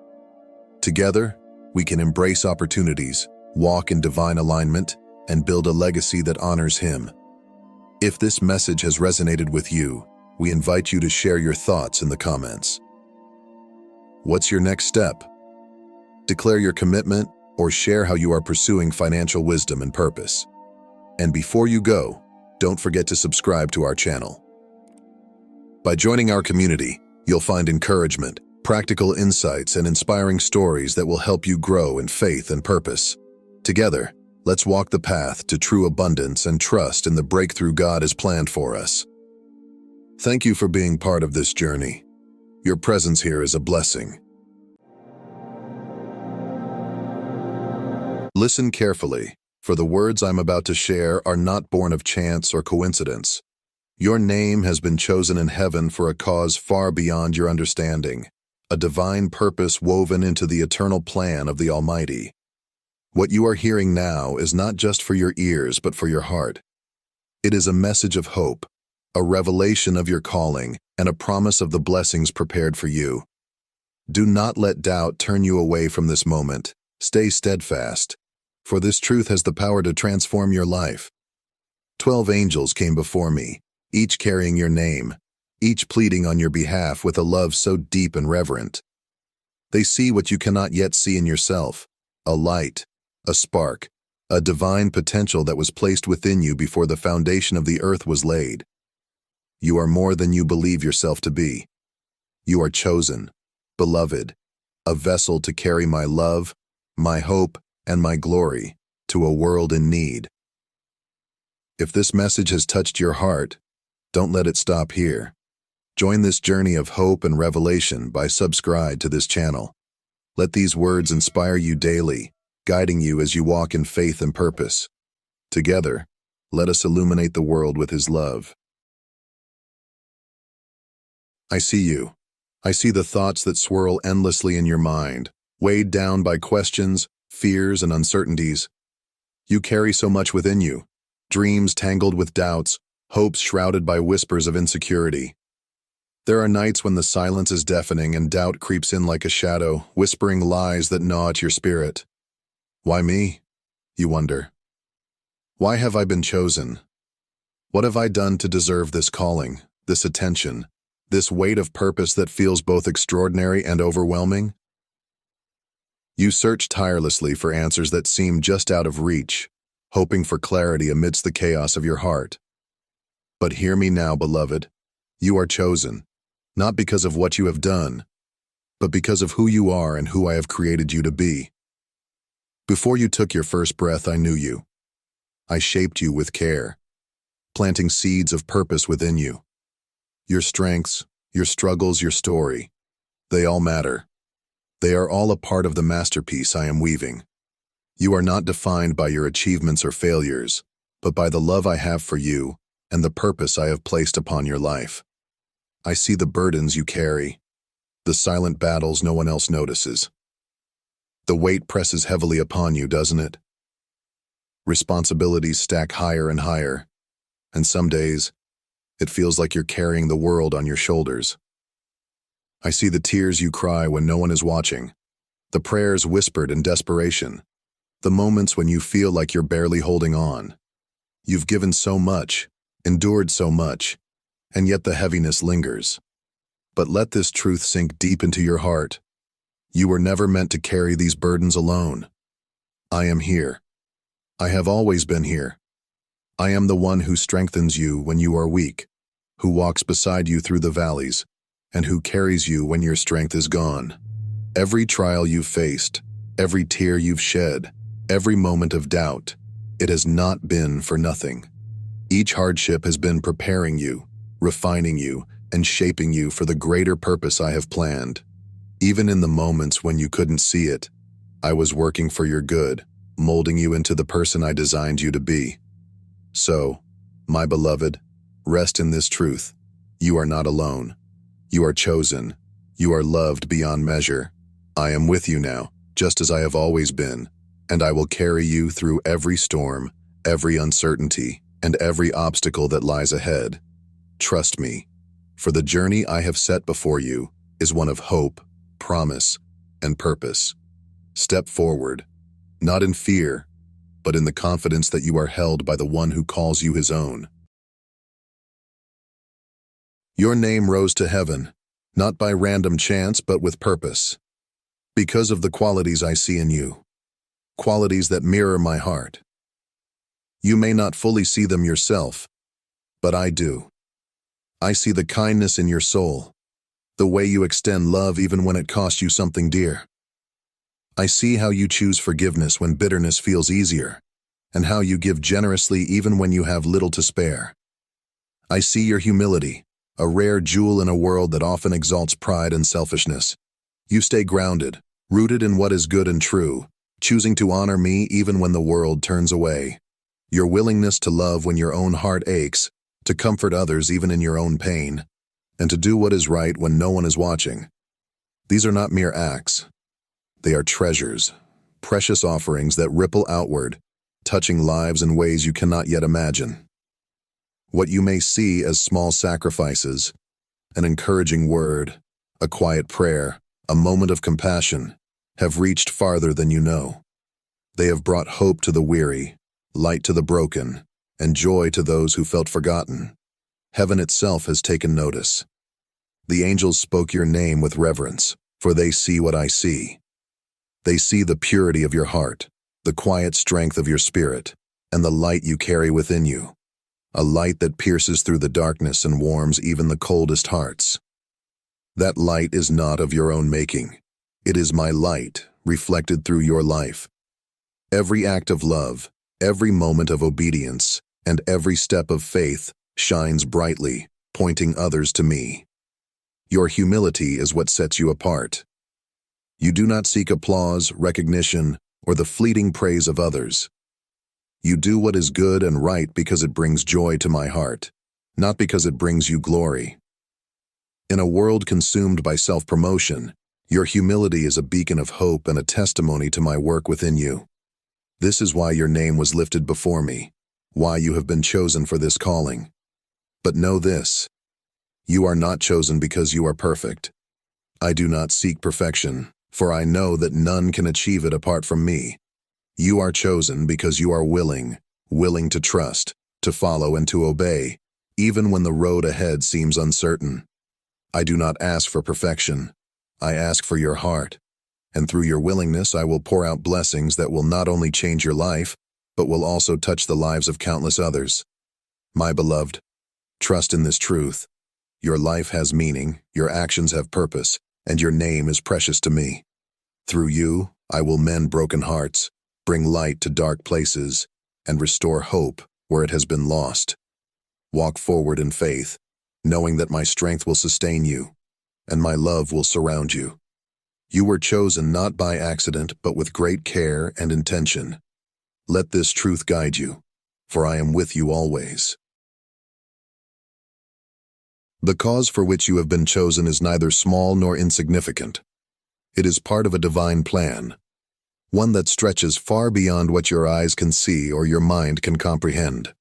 Together, we can embrace opportunities, walk in divine alignment, and build a legacy that honors Him. If this message has resonated with you, we invite you to share your thoughts in the comments. What's your next step? Declare your commitment or share how you are pursuing financial wisdom and purpose. And before you go, don't forget to subscribe to our channel. By joining our community, you'll find encouragement, practical insights, and inspiring stories that will help you grow in faith and purpose. Together, let's walk the path to true abundance and trust in the breakthrough God has planned for us. Thank you for being part of this journey. Your presence here is a blessing. Listen carefully, for the words I'm about to share are not born of chance or coincidence. Your name has been chosen in heaven for a cause far beyond your understanding, a divine purpose woven into the eternal plan of the Almighty. What you are hearing now is not just for your ears, but for your heart. It is a message of hope, a revelation of your calling, and a promise of the blessings prepared for you. Do not let doubt turn you away from this moment. Stay steadfast, for this truth has the power to transform your life. 12 angels came before me, each carrying your name, each pleading on your behalf with a love so deep and reverent. They see what you cannot yet see in yourself, a light, a spark, a divine potential that was placed within you before the foundation of the earth was laid. You are more than you believe yourself to be. You are chosen, beloved, a vessel to carry my love, my hope, and my glory to a world in need. If this message has touched your heart, don't let it stop here. Join this journey of hope and revelation by subscribing to this channel. Let these words inspire you daily, guiding you as you walk in faith and purpose. Together, let us illuminate the world with His love. I see you. I see the thoughts that swirl endlessly in your mind, weighed down by questions, fears, and uncertainties. You carry so much within you, dreams tangled with doubts, hopes shrouded by whispers of insecurity. There are nights when the silence is deafening and doubt creeps in like a shadow, whispering lies that gnaw at your spirit. Why me? You wonder. Why have I been chosen? What have I done to deserve this calling, this attention, this weight of purpose that feels both extraordinary and overwhelming? You search tirelessly for answers that seem just out of reach, hoping for clarity amidst the chaos of your heart. But hear me now, beloved. You are chosen, not because of what you have done, but because of who you are and who I have created you to be. Before you took your first breath, I knew you. I shaped you with care, planting seeds of purpose within you. Your strengths, your struggles, your story, they all matter. They are all a part of the masterpiece I am weaving. You are not defined by your achievements or failures, but by the love I have for you and the purpose I have placed upon your life. I see the burdens you carry, the silent battles no one else notices. The weight presses heavily upon you, doesn't it? Responsibilities stack higher and higher, and some days, it feels like you're carrying the world on your shoulders. I see the tears you cry when no one is watching, the prayers whispered in desperation, the moments when you feel like you're barely holding on. You've given so much, endured so much, and yet the heaviness lingers. But let this truth sink deep into your heart. You were never meant to carry these burdens alone. I am here. I have always been here. I am the one who strengthens you when you are weak, who walks beside you through the valleys, and who carries you when your strength is gone. Every trial you've faced, every tear you've shed, every moment of doubt, it has not been for nothing. Each hardship has been preparing you, refining you, and shaping you for the greater purpose I have planned. Even in the moments when you couldn't see it, I was working for your good, molding you into the person I designed you to be. So, my beloved, rest in this truth. You are not alone. You are chosen. You are loved beyond measure. I am with you now, just as I have always been, and I will carry you through every storm, every uncertainty, and every obstacle that lies ahead. Trust me, for the journey I have set before you is one of hope, promise, and purpose. Step forward, not in fear, but in the confidence that you are held by the one who calls you his own. Your name rose to heaven, not by random chance but with purpose, because of the qualities I see in you, qualities that mirror my heart. You may not fully see them yourself, but I do. I see the kindness in your soul, the way you extend love even when it costs you something dear. I see how you choose forgiveness when bitterness feels easier, and how you give generously even when you have little to spare. I see your humility, a rare jewel in a world that often exalts pride and selfishness. You stay grounded, rooted in what is good and true, choosing to honor me even when the world turns away. Your willingness to love when your own heart aches, to comfort others even in your own pain, and to do what is right when no one is watching. These are not mere acts. They are treasures, precious offerings that ripple outward, touching lives in ways you cannot yet imagine. What you may see as small sacrifices, an encouraging word, a quiet prayer, a moment of compassion, have reached farther than you know. They have brought hope to the weary, light to the broken, and joy to those who felt forgotten. Heaven itself has taken notice. The angels spoke your name with reverence, for they see what I see. They see the purity of your heart, the quiet strength of your spirit, and the light you carry within you, a light that pierces through the darkness and warms even the coldest hearts. That light is not of your own making. It is my light, reflected through your life. Every act of love, every moment of obedience, and every step of faith shines brightly, pointing others to me. Your humility is what sets you apart. You do not seek applause, recognition, or the fleeting praise of others. You do what is good and right because it brings joy to my heart, not because it brings you glory. In a world consumed by self-promotion, your humility is a beacon of hope and a testimony to my work within you. This is why your name was lifted before me, why you have been chosen for this calling. But know this: you are not chosen because you are perfect. I do not seek perfection, for I know that none can achieve it apart from me. You are chosen because you are willing to trust, to follow and to obey, even when the road ahead seems uncertain. I do not ask for perfection. I ask for your heart, and through your willingness I will pour out blessings that will not only change your life, but will also touch the lives of countless others. My beloved, trust in this truth. Your life has meaning, your actions have purpose, and your name is precious to me. Through you, I will mend broken hearts, bring light to dark places, and restore hope where it has been lost. Walk forward in faith, knowing that my strength will sustain you, and my love will surround you. You were chosen not by accident, but with great care and intention. Let this truth guide you, for I am with you always. The cause for which you have been chosen is neither small nor insignificant. It is part of a divine plan, one that stretches far beyond what your eyes can see or your mind can comprehend.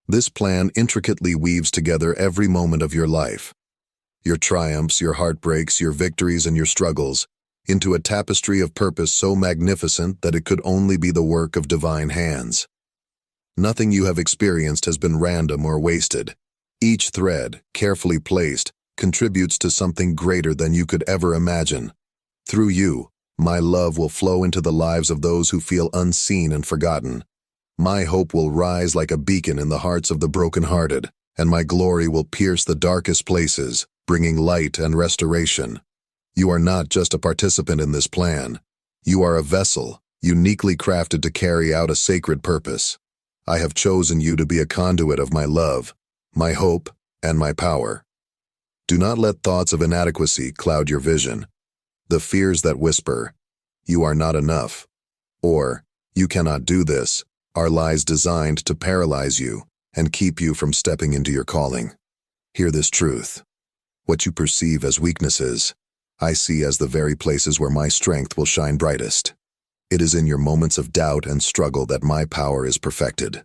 This plan intricately weaves together every moment of your life, your triumphs, your heartbreaks, your victories, and your struggles, into a tapestry of purpose so magnificent that it could only be the work of divine hands. Nothing you have experienced has been random or wasted. Each thread, carefully placed, contributes to something greater than you could ever imagine. Through you, my love will flow into the lives of those who feel unseen and forgotten. My hope will rise like a beacon in the hearts of the brokenhearted, and my glory will pierce the darkest places, bringing light and restoration. You are not just a participant in this plan. You are a vessel, uniquely crafted to carry out a sacred purpose. I have chosen you to be a conduit of my love, my hope, and my power. Do not let thoughts of inadequacy cloud your vision. The fears that whisper, "You are not enough," or "You cannot do this," are lies designed to paralyze you and keep you from stepping into your calling. Hear this truth. What you perceive as weaknesses, I see as the very places where my strength will shine brightest. It is in your moments of doubt and struggle that my power is perfected.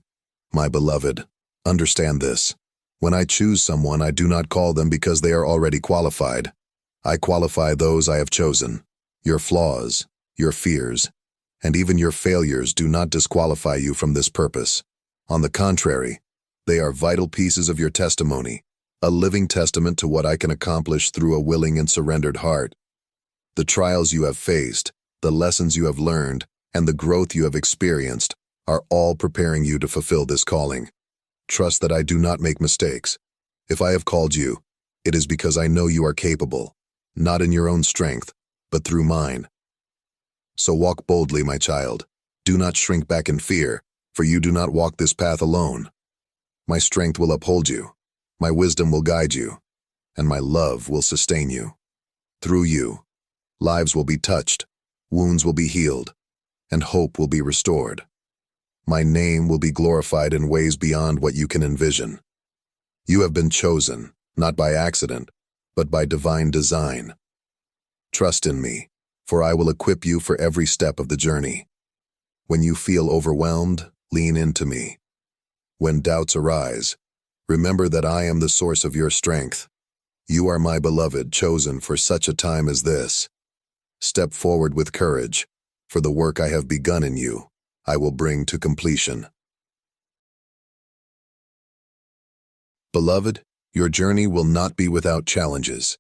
My beloved, understand this. When I choose someone, I do not call them because they are already qualified. I qualify those I have chosen. Your flaws, your fears, and even your failures do not disqualify you from this purpose. On the contrary, they are vital pieces of your testimony, a living testament to what I can accomplish through a willing and surrendered heart. The trials you have faced, the lessons you have learned, and the growth you have experienced are all preparing you to fulfill this calling. Trust that I do not make mistakes. If I have called you, it is because I know you are capable, not in your own strength, but through mine. So walk boldly, my child. Do not shrink back in fear, for you do not walk this path alone. My strength will uphold you, my wisdom will guide you, and my love will sustain you. Through you, lives will be touched, wounds will be healed, and hope will be restored. My name will be glorified in ways beyond what you can envision. You have been chosen, not by accident, but by divine design. Trust in me, for I will equip you for every step of the journey. When you feel overwhelmed, lean into me. When doubts arise, remember that I am the source of your strength. You are my beloved, chosen for such a time as this. Step forward with courage, for the work I have begun in you, I will bring to completion. Beloved, your journey will not be without challenges.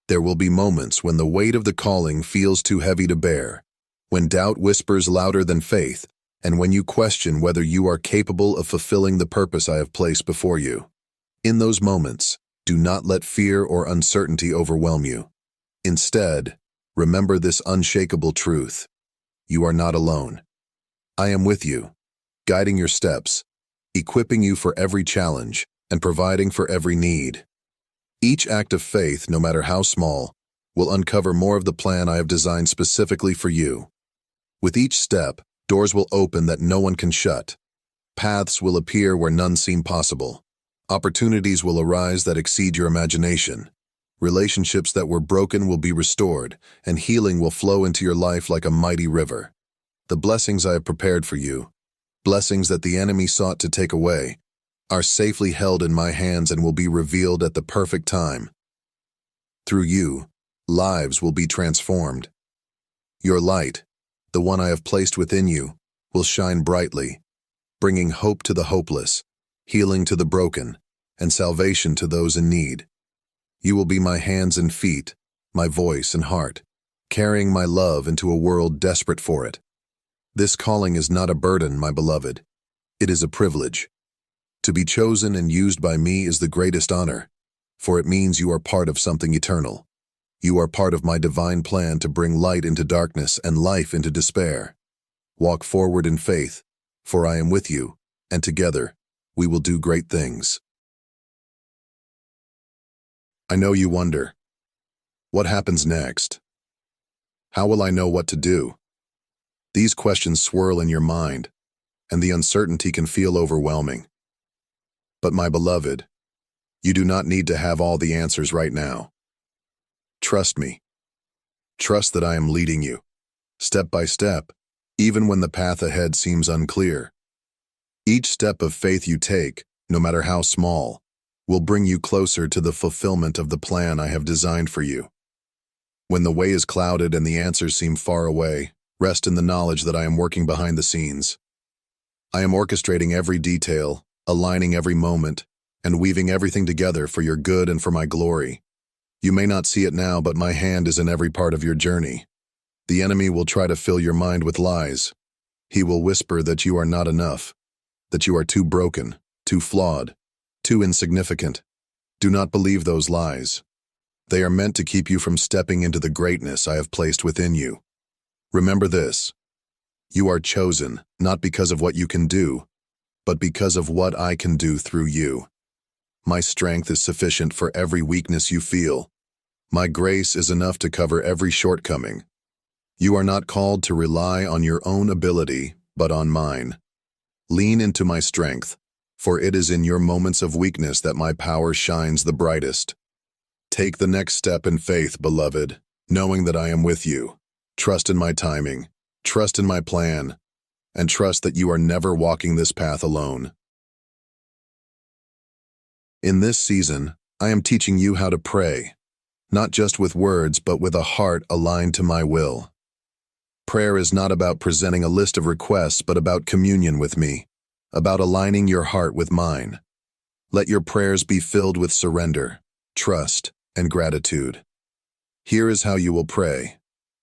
There will be moments when the weight of the calling feels too heavy to bear, when doubt whispers louder than faith, and when you question whether you are capable of fulfilling the purpose I have placed before you. In those moments, do not let fear or uncertainty overwhelm you. Instead, remember this unshakable truth. You are not alone. I am with you, guiding your steps, equipping you for every challenge, and providing for every need. Each act of faith, no matter how small, will uncover more of the plan I have designed specifically for you. With each step, doors will open that no one can shut. Paths will appear where none seem possible. Opportunities will arise that exceed your imagination. Relationships that were broken will be restored, and healing will flow into your life like a mighty river. The blessings I have prepared for you, blessings that the enemy sought to take away, are safely held in my hands and will be revealed at the perfect time. Through you, lives will be transformed. Your light, the one I have placed within you, will shine brightly, bringing hope to the hopeless, healing to the broken, and salvation to those in need. You will be my hands and feet, my voice and heart, carrying my love into a world desperate for it. This calling is not a burden, my beloved. It is a privilege. To be chosen and used by me is the greatest honor, for it means you are part of something eternal. You are part of my divine plan to bring light into darkness and life into despair. Walk forward in faith, for I am with you, and together we will do great things. I know you wonder, what happens next? How will I know what to do? These questions swirl in your mind, and the uncertainty can feel overwhelming. But my beloved, you do not need to have all the answers right now. Trust me. Trust that I am leading you, step by step, even when the path ahead seems unclear. Each step of faith you take, no matter how small, will bring you closer to the fulfillment of the plan I have designed for you. When the way is clouded and the answers seem far away, rest in the knowledge that I am working behind the scenes. I am orchestrating every detail, aligning every moment, and weaving everything together for your good and for my glory. You may not see it now, but my hand is in every part of your journey. The enemy will try to fill your mind with lies. He will whisper that you are not enough, that you are too broken, too flawed, too insignificant. Do not believe those lies. They are meant to keep you from stepping into the greatness I have placed within you. Remember this. You are chosen, not because of what you can do, but because of what I can do through you. My strength is sufficient for every weakness you feel. My grace is enough to cover every shortcoming. You are not called to rely on your own ability, but on mine. Lean into my strength, for it is in your moments of weakness that my power shines the brightest. Take the next step in faith, beloved, knowing that I am with you. Trust in my timing, trust in my plan, and trust that you are never walking this path alone. In this season, I am teaching you how to pray, not just with words, but with a heart aligned to my will. Prayer is not about presenting a list of requests, but about communion with me, about aligning your heart with mine. Let your prayers be filled with surrender, trust, and gratitude. Here is how you will pray.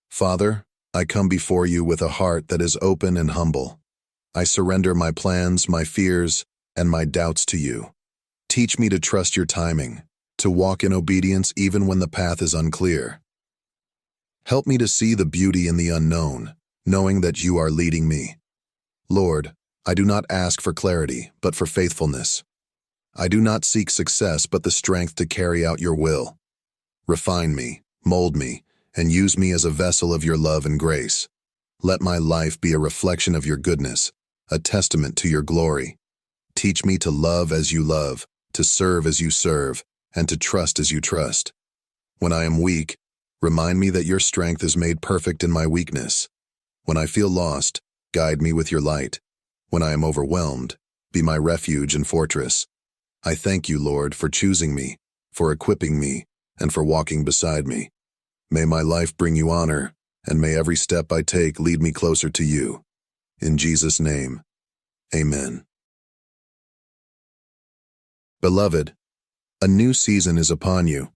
Father, I come before you with a heart that is open and humble. I surrender my plans, my fears, and my doubts to you. Teach me to trust your timing, to walk in obedience even when the path is unclear. Help me to see the beauty in the unknown, knowing that you are leading me. Lord, I do not ask for clarity, but for faithfulness. I do not seek success, but the strength to carry out your will. Refine me, mold me, and use me as a vessel of your love and grace. Let my life be a reflection of your goodness, a testament to your glory. Teach me to love as you love, to serve as you serve, and to trust as you trust. When I am weak, remind me that your strength is made perfect in my weakness. When I feel lost, guide me with your light. When I am overwhelmed, be my refuge and fortress. I thank you, Lord, for choosing me, for equipping me, and for walking beside me. May my life bring you honor, and may every step I take lead me closer to you. In Jesus' name, amen. Beloved, a new season is upon you,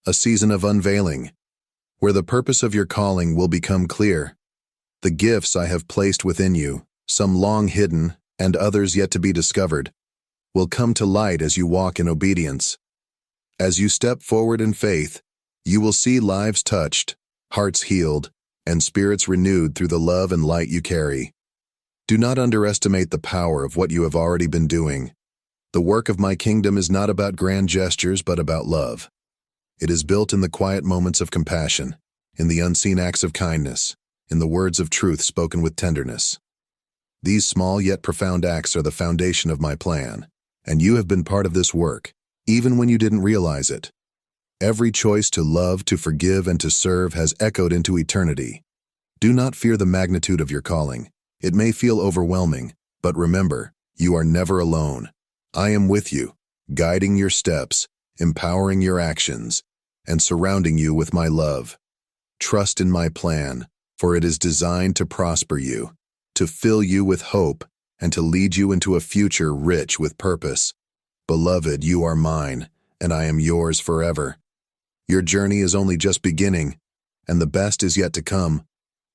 a season of unveiling, where the purpose of your calling will become clear. The gifts I have placed within you, some long hidden and others yet to be discovered, will come to light as you walk in obedience. As you step forward in faith, you will see lives touched, hearts healed, and spirits renewed through the love and light you carry. Do not underestimate the power of what you have already been doing. The work of my kingdom is not about grand gestures, but about love. It is built in the quiet moments of compassion, in the unseen acts of kindness, in the words of truth spoken with tenderness. These small yet profound acts are the foundation of my plan, and you have been part of this work, even when you didn't realize it. Every choice to love, to forgive, and to serve has echoed into eternity. Do not fear the magnitude of your calling. It may feel overwhelming, but remember, you are never alone. I am with you, guiding your steps, empowering your actions, and surrounding you with my love. Trust in my plan, for it is designed to prosper you, to fill you with hope, and to lead you into a future rich with purpose. Beloved, you are mine, and I am yours forever. Your journey is only just beginning, and the best is yet to come.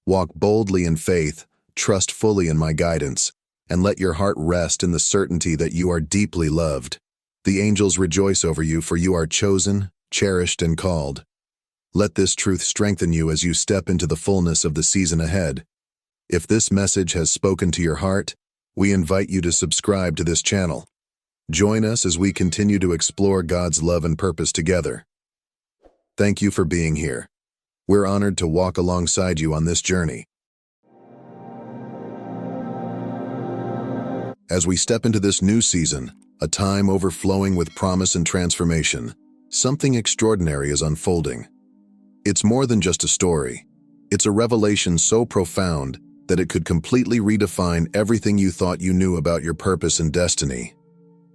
Walk boldly in faith, trust fully in my guidance, and let your heart rest in the certainty that you are deeply loved. The angels rejoice over you, for you are chosen, cherished, and called. Let this truth strengthen you as you step into the fullness of the season ahead. If this message has spoken to your heart, we invite you to subscribe to this channel. Join us as we continue to explore God's love and purpose together. Thank you for being here. We're honored to walk alongside you on this journey. As we step into this new season, a time overflowing with promise and transformation, something extraordinary is unfolding. It's more than just a story. It's a revelation so profound that it could completely redefine everything you thought you knew about your purpose and destiny.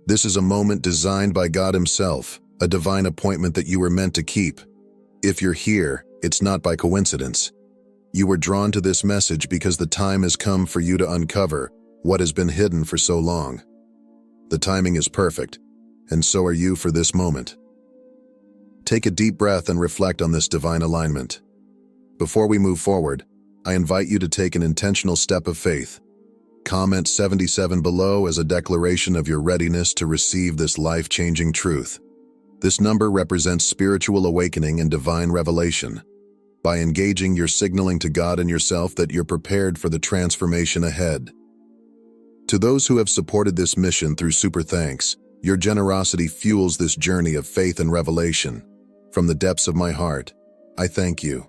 This is a moment designed by God Himself, a divine appointment that you were meant to keep. If you're here, it's not by coincidence. You were drawn to this message because the time has come for you to uncover what has been hidden for so long. The timing is perfect, and so are you for this moment. Take a deep breath and reflect on this divine alignment. Before we move forward, I invite you to take an intentional step of faith. Comment 77 below as a declaration of your readiness to receive this life-changing truth. This number represents spiritual awakening and divine revelation. By engaging, you're signaling to God and yourself that you're prepared for the transformation ahead. To those who have supported this mission through super thanks, your generosity fuels this journey of faith and revelation. From the depths of my heart, I thank you.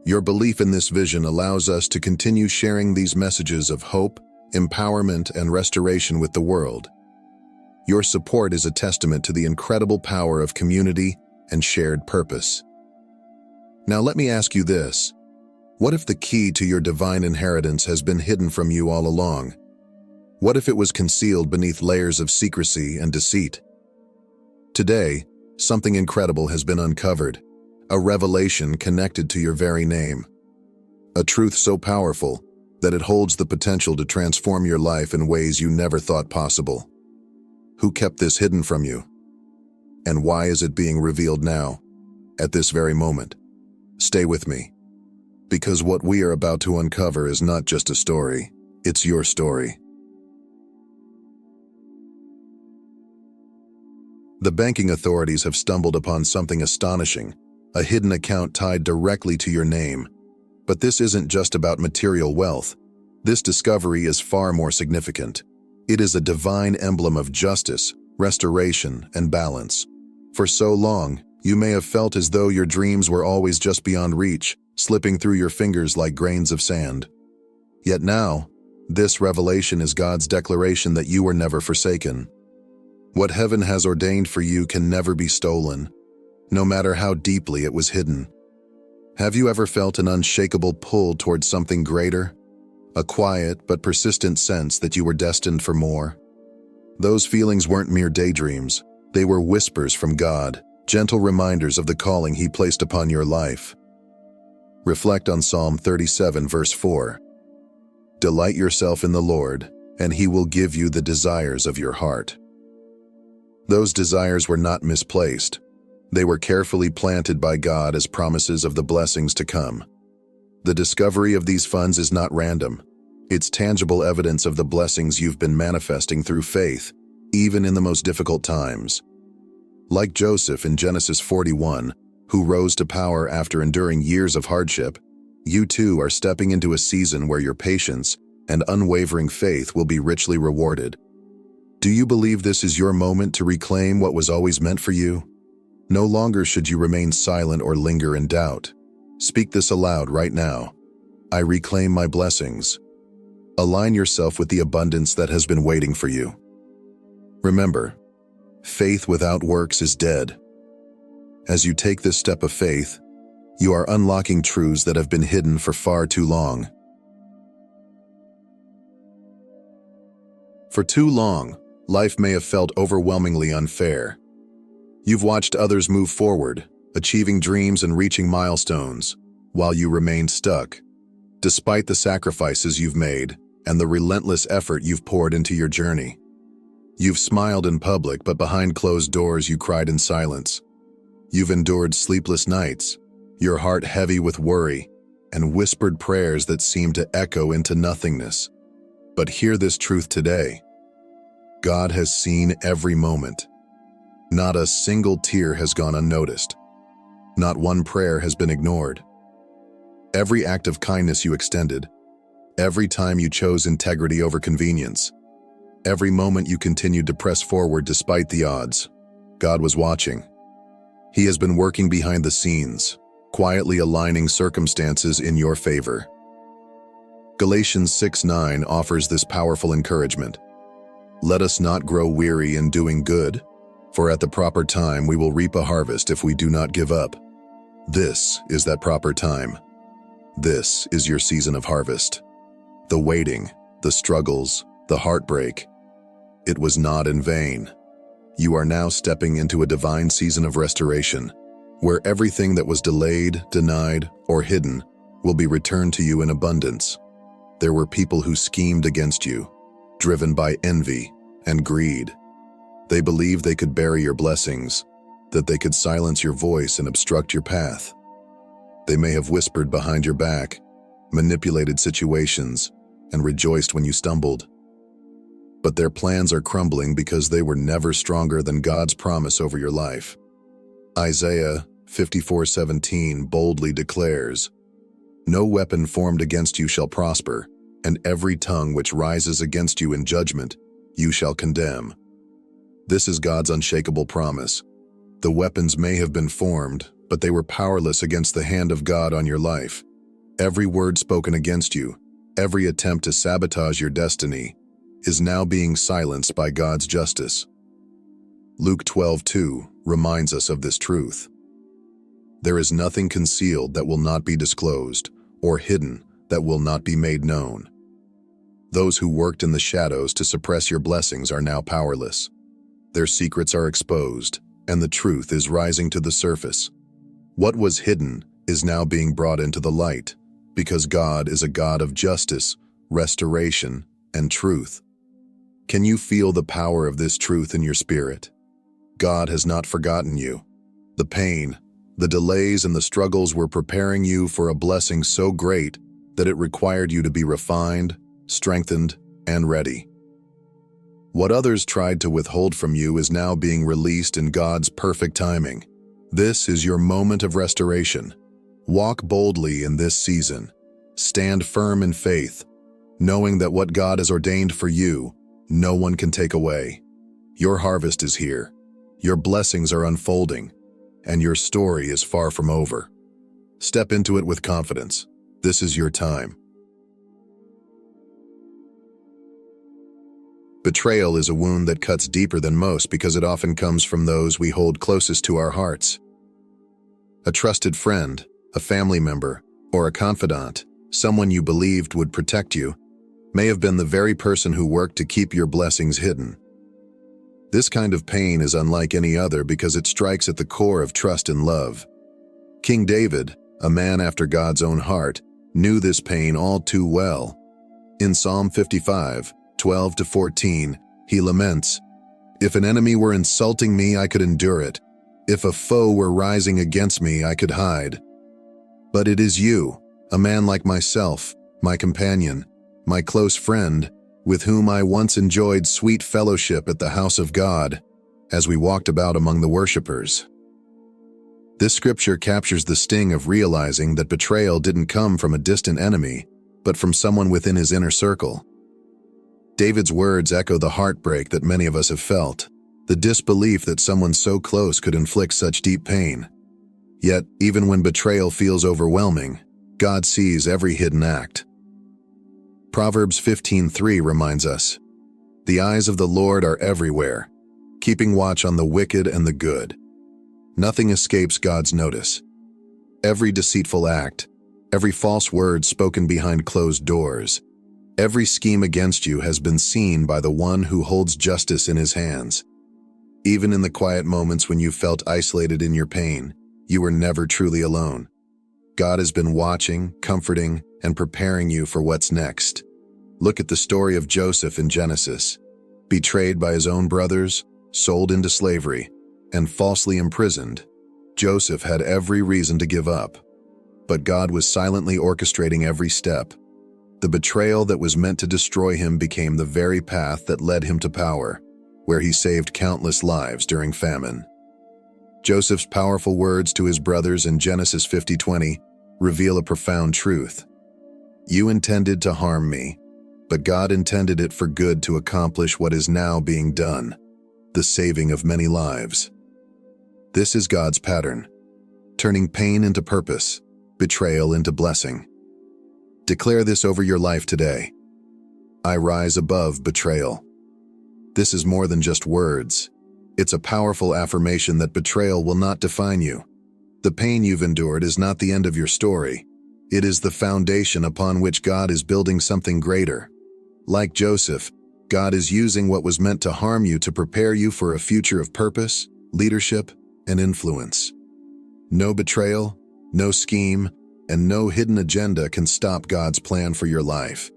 Your belief in this vision allows us to continue sharing these messages of hope, empowerment, and restoration with the world. Your support is a testament to the incredible power of community and shared purpose. Now let me ask you this. What if the key to your divine inheritance has been hidden from you all along? What if it was concealed beneath layers of secrecy and deceit? Today, something incredible has been uncovered, a revelation connected to your very name. A truth so powerful that it holds the potential to transform your life in ways you never thought possible. Who kept this hidden from you? And why is it being revealed now, at this very moment? Stay with me, because what we are about to uncover is not just a story, it's your story. The banking authorities have stumbled upon something astonishing, a hidden account tied directly to your name. But this isn't just about material wealth. This discovery is far more significant. It is a divine emblem of justice, restoration, and balance. For so long, you may have felt as though your dreams were always just beyond reach, slipping through your fingers like grains of sand. Yet now, this revelation is God's declaration that you were never forsaken. What heaven has ordained for you can never be stolen, no matter how deeply it was hidden. Have you ever felt an unshakable pull towards something greater? A quiet but persistent sense that you were destined for more? Those feelings weren't mere daydreams. They were whispers from God, gentle reminders of the calling He placed upon your life. Reflect on Psalm 37, verse 4. Delight yourself in the Lord, and He will give you the desires of your heart. Those desires were not misplaced. They were carefully planted by God as promises of the blessings to come. The discovery of these funds is not random. It's tangible evidence of the blessings you've been manifesting through faith, even in the most difficult times. Like Joseph in Genesis 41, who rose to power after enduring years of hardship, you too are stepping into a season where your patience and unwavering faith will be richly rewarded. Do you believe this is your moment to reclaim what was always meant for you? No longer should you remain silent or linger in doubt. Speak this aloud right now. I reclaim my blessings. Align yourself with the abundance that has been waiting for you. Remember, faith without works is dead. As you take this step of faith, you are unlocking truths that have been hidden for far too long. For too long, life may have felt overwhelmingly unfair. You've watched others move forward, achieving dreams and reaching milestones, while you remained stuck. Despite the sacrifices you've made and the relentless effort you've poured into your journey. You've smiled in public, but behind closed doors you cried in silence. You've endured sleepless nights, your heart heavy with worry, and whispered prayers that seemed to echo into nothingness. But hear this truth today. God has seen every moment. Not a single tear has gone unnoticed. Not one prayer has been ignored. Every act of kindness you extended, every time you chose integrity over convenience, every moment you continued to press forward despite the odds, God was watching. He has been working behind the scenes, quietly aligning circumstances in your favor. Galatians 6:9 offers this powerful encouragement. Let us not grow weary in doing good, for at the proper time we will reap a harvest if we do not give up. This is that proper time. This is your season of harvest. The waiting, the struggles, the heartbreak. It was not in vain. You are now stepping into a divine season of restoration, where everything that was delayed, denied, or hidden will be returned to you in abundance. There were people who schemed against you, driven by envy and greed. They believed they could bury your blessings, that they could silence your voice and obstruct your path. They may have whispered behind your back, manipulated situations, and rejoiced when you stumbled. But their plans are crumbling because they were never stronger than God's promise over your life. Isaiah 54:17 boldly declares, "No weapon formed against you shall prosper, and every tongue which rises against you in judgment, you shall condemn." This is God's unshakable promise. The weapons may have been formed, but they were powerless against the hand of God on your life. Every word spoken against you, Every attempt to sabotage your destiny is now being silenced by God's justice. Luke 12:2 reminds us of this truth. There is nothing concealed that will not be disclosed, or hidden that will not be made known. Those who worked in the shadows to suppress your blessings are now powerless. Their secrets are exposed, and the truth is rising to the surface. What was hidden is now being brought into the light, because God is a God of justice, restoration, and truth. Can you feel the power of this truth in your spirit? God has not forgotten you. The pain, the delays, and the struggles were preparing you for a blessing so great that it required you to be refined, strengthened, and ready. What others tried to withhold from you is now being released in God's perfect timing. This is your moment of restoration. Walk boldly in this season. Stand firm in faith, knowing that what God has ordained for you, no one can take away. Your harvest is here. Your blessings are unfolding, and your story is far from over. Step into it with confidence. This is your time. Betrayal is a wound that cuts deeper than most because it often comes from those we hold closest to our hearts. A trusted friend, a family member, or a confidant, someone you believed would protect you, may have been the very person who worked to keep your blessings hidden. This kind of pain is unlike any other because it strikes at the core of trust and love. King David, a man after God's own heart, knew this pain all too well. In Psalm 55:12-14, he laments, "If an enemy were insulting me, I could endure it. If a foe were rising against me, I could hide. But it is you, a man like myself, my companion, my close friend, with whom I once enjoyed sweet fellowship at the house of God, as we walked about among the worshipers." This scripture captures the sting of realizing that betrayal didn't come from a distant enemy, but from someone within his inner circle. David's words echo the heartbreak that many of us have felt, the disbelief that someone so close could inflict such deep pain. Yet, even when betrayal feels overwhelming, God sees every hidden act. Proverbs 15:3 reminds us, "The eyes of the Lord are everywhere, keeping watch on the wicked and the good." Nothing escapes God's notice. Every deceitful act, every false word spoken behind closed doors, every scheme against you has been seen by the one who holds justice in his hands. Even in the quiet moments when you felt isolated in your pain, you were never truly alone. God has been watching, comforting, and preparing you for what's next. Look at the story of Joseph in Genesis. Betrayed by his own brothers, sold into slavery, and falsely imprisoned, Joseph had every reason to give up. But God was silently orchestrating every step. The betrayal that was meant to destroy him became the very path that led him to power, where he saved countless lives during famine. Joseph's powerful words to his brothers in Genesis 50:20 reveal a profound truth. "You intended to harm me, but God intended it for good to accomplish what is now being done, the saving of many lives." This is God's pattern, turning pain into purpose, betrayal into blessing. Declare this over your life today. I rise above betrayal. This is more than just words. It's a powerful affirmation that betrayal will not define you. The pain you've endured is not the end of your story. It is the foundation upon which God is building something greater. Like Joseph, God is using what was meant to harm you to prepare you for a future of purpose, leadership, and influence. No betrayal, no scheme, and no hidden agenda can stop God's plan for your life.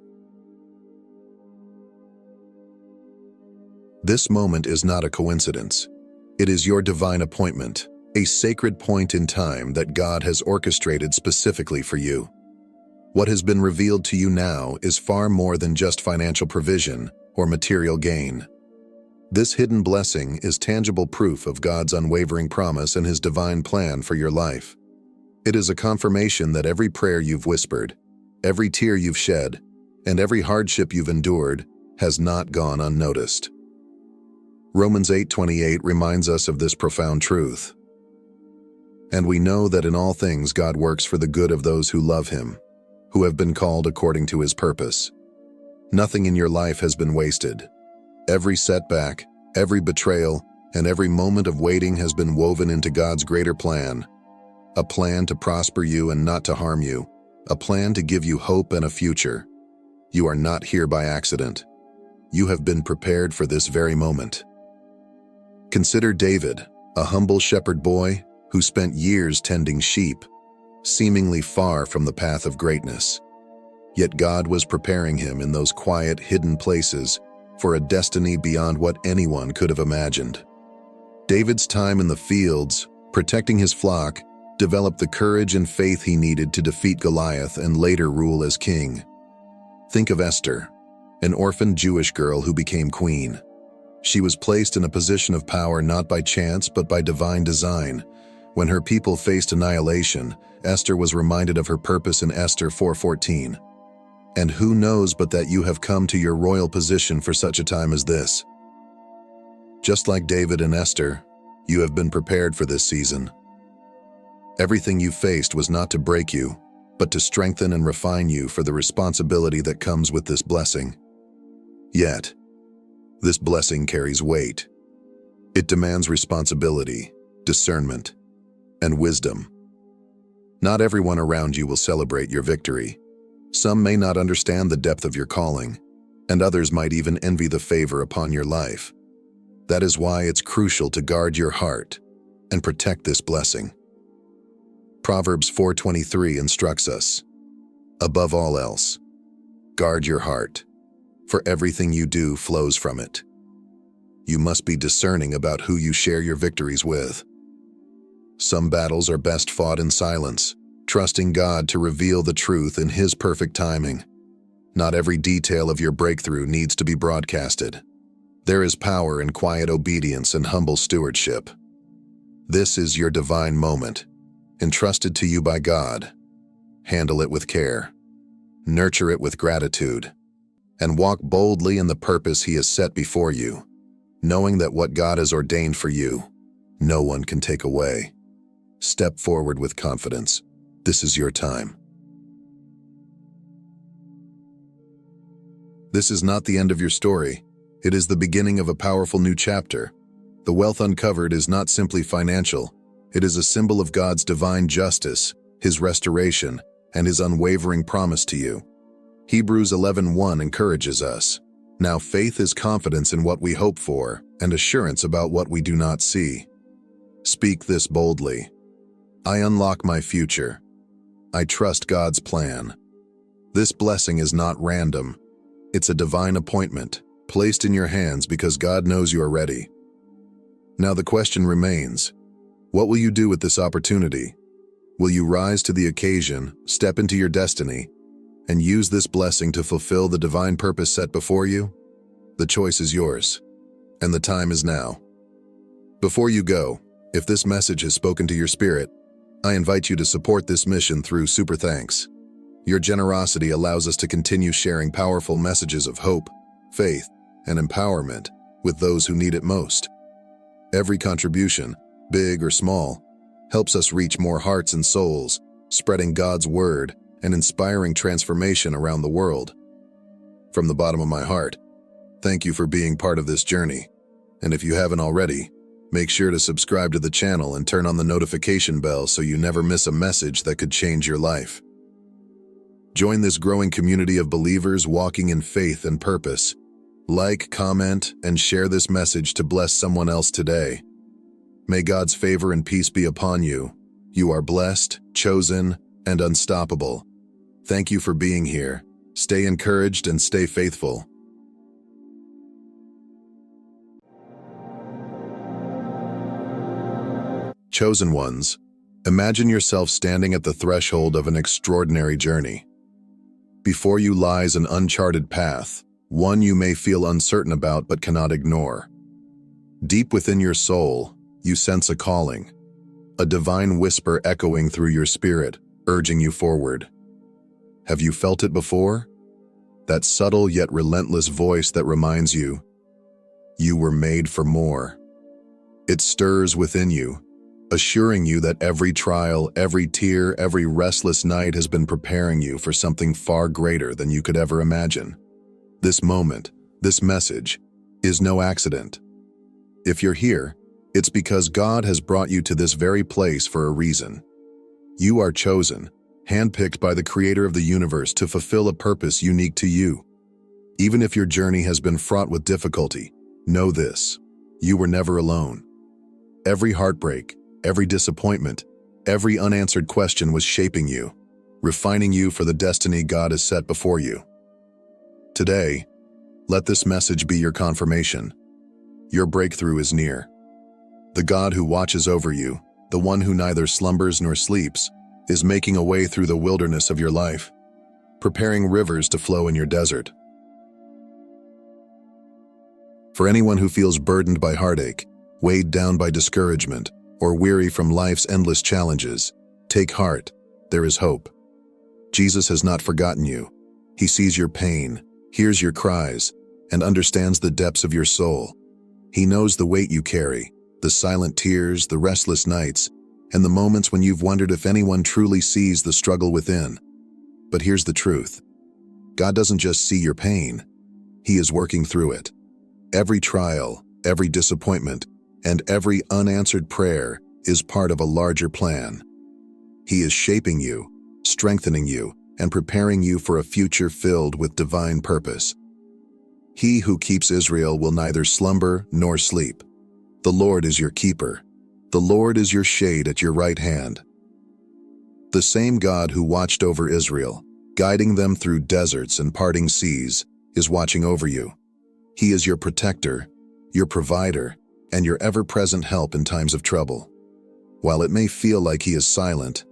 This moment is not a coincidence. It is your divine appointment, a sacred point in time that God has orchestrated specifically for you. What has been revealed to you now is far more than just financial provision or material gain. This hidden blessing is tangible proof of God's unwavering promise and his divine plan for your life. It is a confirmation that every prayer you've whispered, every tear you've shed, and every hardship you've endured has not gone unnoticed. Romans 8:28 reminds us of this profound truth. "And we know that in all things God works for the good of those who love him, who have been called according to his purpose. Nothing in your life has been wasted. Every setback, every betrayal, and every moment of waiting has been woven into God's greater plan. A plan to prosper you and not to harm you. A plan to give you hope and a future. You are not here by accident. You have been prepared for this very moment. Consider David, a humble shepherd boy who spent years tending sheep, seemingly far from the path of greatness. Yet God was preparing him in those quiet, hidden places for a destiny beyond what anyone could have imagined. David's time in the fields, protecting his flock, developed the courage and faith he needed to defeat Goliath and later rule as king. Think of Esther, an orphaned Jewish girl who became queen. She was placed in a position of power not by chance but by divine design. When her people faced annihilation, Esther was reminded of her purpose in Esther 4:14. And who knows but that you have come to your royal position for such a time as this? Just like David and Esther, you have been prepared for this season. Everything you faced was not to break you, but to strengthen and refine you for the responsibility that comes with this blessing. Yet, this blessing carries weight. It demands responsibility, discernment, and wisdom. Not everyone around you will celebrate your victory. Some may not understand the depth of your calling, and others might even envy the favor upon your life. That is why it's crucial to guard your heart and protect this blessing. Proverbs 4:23 instructs us, above all else, guard your heart, for everything you do flows from it. You must be discerning about who you share your victories with. Some battles are best fought in silence, trusting God to reveal the truth in His perfect timing. Not every detail of your breakthrough needs to be broadcasted. There is power in quiet obedience and humble stewardship. This is your divine moment, entrusted to you by God. Handle it with care, nurture it with gratitude, and walk boldly in the purpose He has set before you, knowing that what God has ordained for you, no one can take away. Step forward with confidence. This is your time. This is not the end of your story. It is the beginning of a powerful new chapter. The wealth uncovered is not simply financial. It is a symbol of God's divine justice, His restoration, and His unwavering promise to you. Hebrews 11:1 encourages us. Now faith is confidence in what we hope for and assurance about what we do not see. Speak this boldly. I unlock my future. I trust God's plan. This blessing is not random. It's a divine appointment, placed in your hands because God knows you are ready. Now the question remains, what will you do with this opportunity? Will you rise to the occasion, step into your destiny, and use this blessing to fulfill the divine purpose set before you? The choice is yours, and the time is now. Before you go, if this message has spoken to your spirit, I invite you to support this mission through Super Thanks. Your generosity allows us to continue sharing powerful messages of hope, faith, and empowerment with those who need it most. Every contribution, big or small, helps us reach more hearts and souls, spreading God's word and inspiring transformation around the world. From the bottom of my heart, thank you for being part of this journey. And if you haven't already, make sure to subscribe to the channel and turn on the notification bell so you never miss a message that could change your life. Join this growing community of believers walking in faith and purpose. Like, comment, and share this message to bless someone else today. May God's favor and peace be upon you. You are blessed, chosen, and unstoppable. Thank you for being here. Stay encouraged and stay faithful. Chosen ones, imagine yourself standing at the threshold of an extraordinary journey. Before you lies an uncharted path, one you may feel uncertain about but cannot ignore. Deep within your soul, you sense a calling, a divine whisper echoing through your spirit, urging you forward. Have you felt it before? That subtle yet relentless voice that reminds you, you were made for more. It stirs within you, assuring you that every trial, every tear, every restless night has been preparing you for something far greater than you could ever imagine. This moment, this message, is no accident. If you're here, it's because God has brought you to this very place for a reason. You are chosen, handpicked by the Creator of the universe to fulfill a purpose unique to you. Even if your journey has been fraught with difficulty, know this: you were never alone. Every heartbreak, every disappointment, every unanswered question was shaping you, refining you for the destiny God has set before you. Today, let this message be your confirmation. Your breakthrough is near. The God who watches over you, the one who neither slumbers nor sleeps, is making a way through the wilderness of your life, preparing rivers to flow in your desert. For anyone who feels burdened by heartache, weighed down by discouragement, or weary from life's endless challenges, take heart, there is hope. Jesus has not forgotten you. He sees your pain, hears your cries, and understands the depths of your soul. He knows the weight you carry, the silent tears, the restless nights, and the moments when you've wondered if anyone truly sees the struggle within. But here's the truth: God doesn't just see your pain, He is working through it. Every trial, every disappointment, and every unanswered prayer is part of a larger plan. He is shaping you, strengthening you, and preparing you for a future filled with divine purpose. He who keeps Israel will neither slumber nor sleep. The Lord is your keeper. The Lord is your shade at your right hand. The same God who watched over Israel, guiding them through deserts and parting seas, is watching over you. He is your protector, your provider, and your ever-present help in times of trouble. While it may feel like He is silent,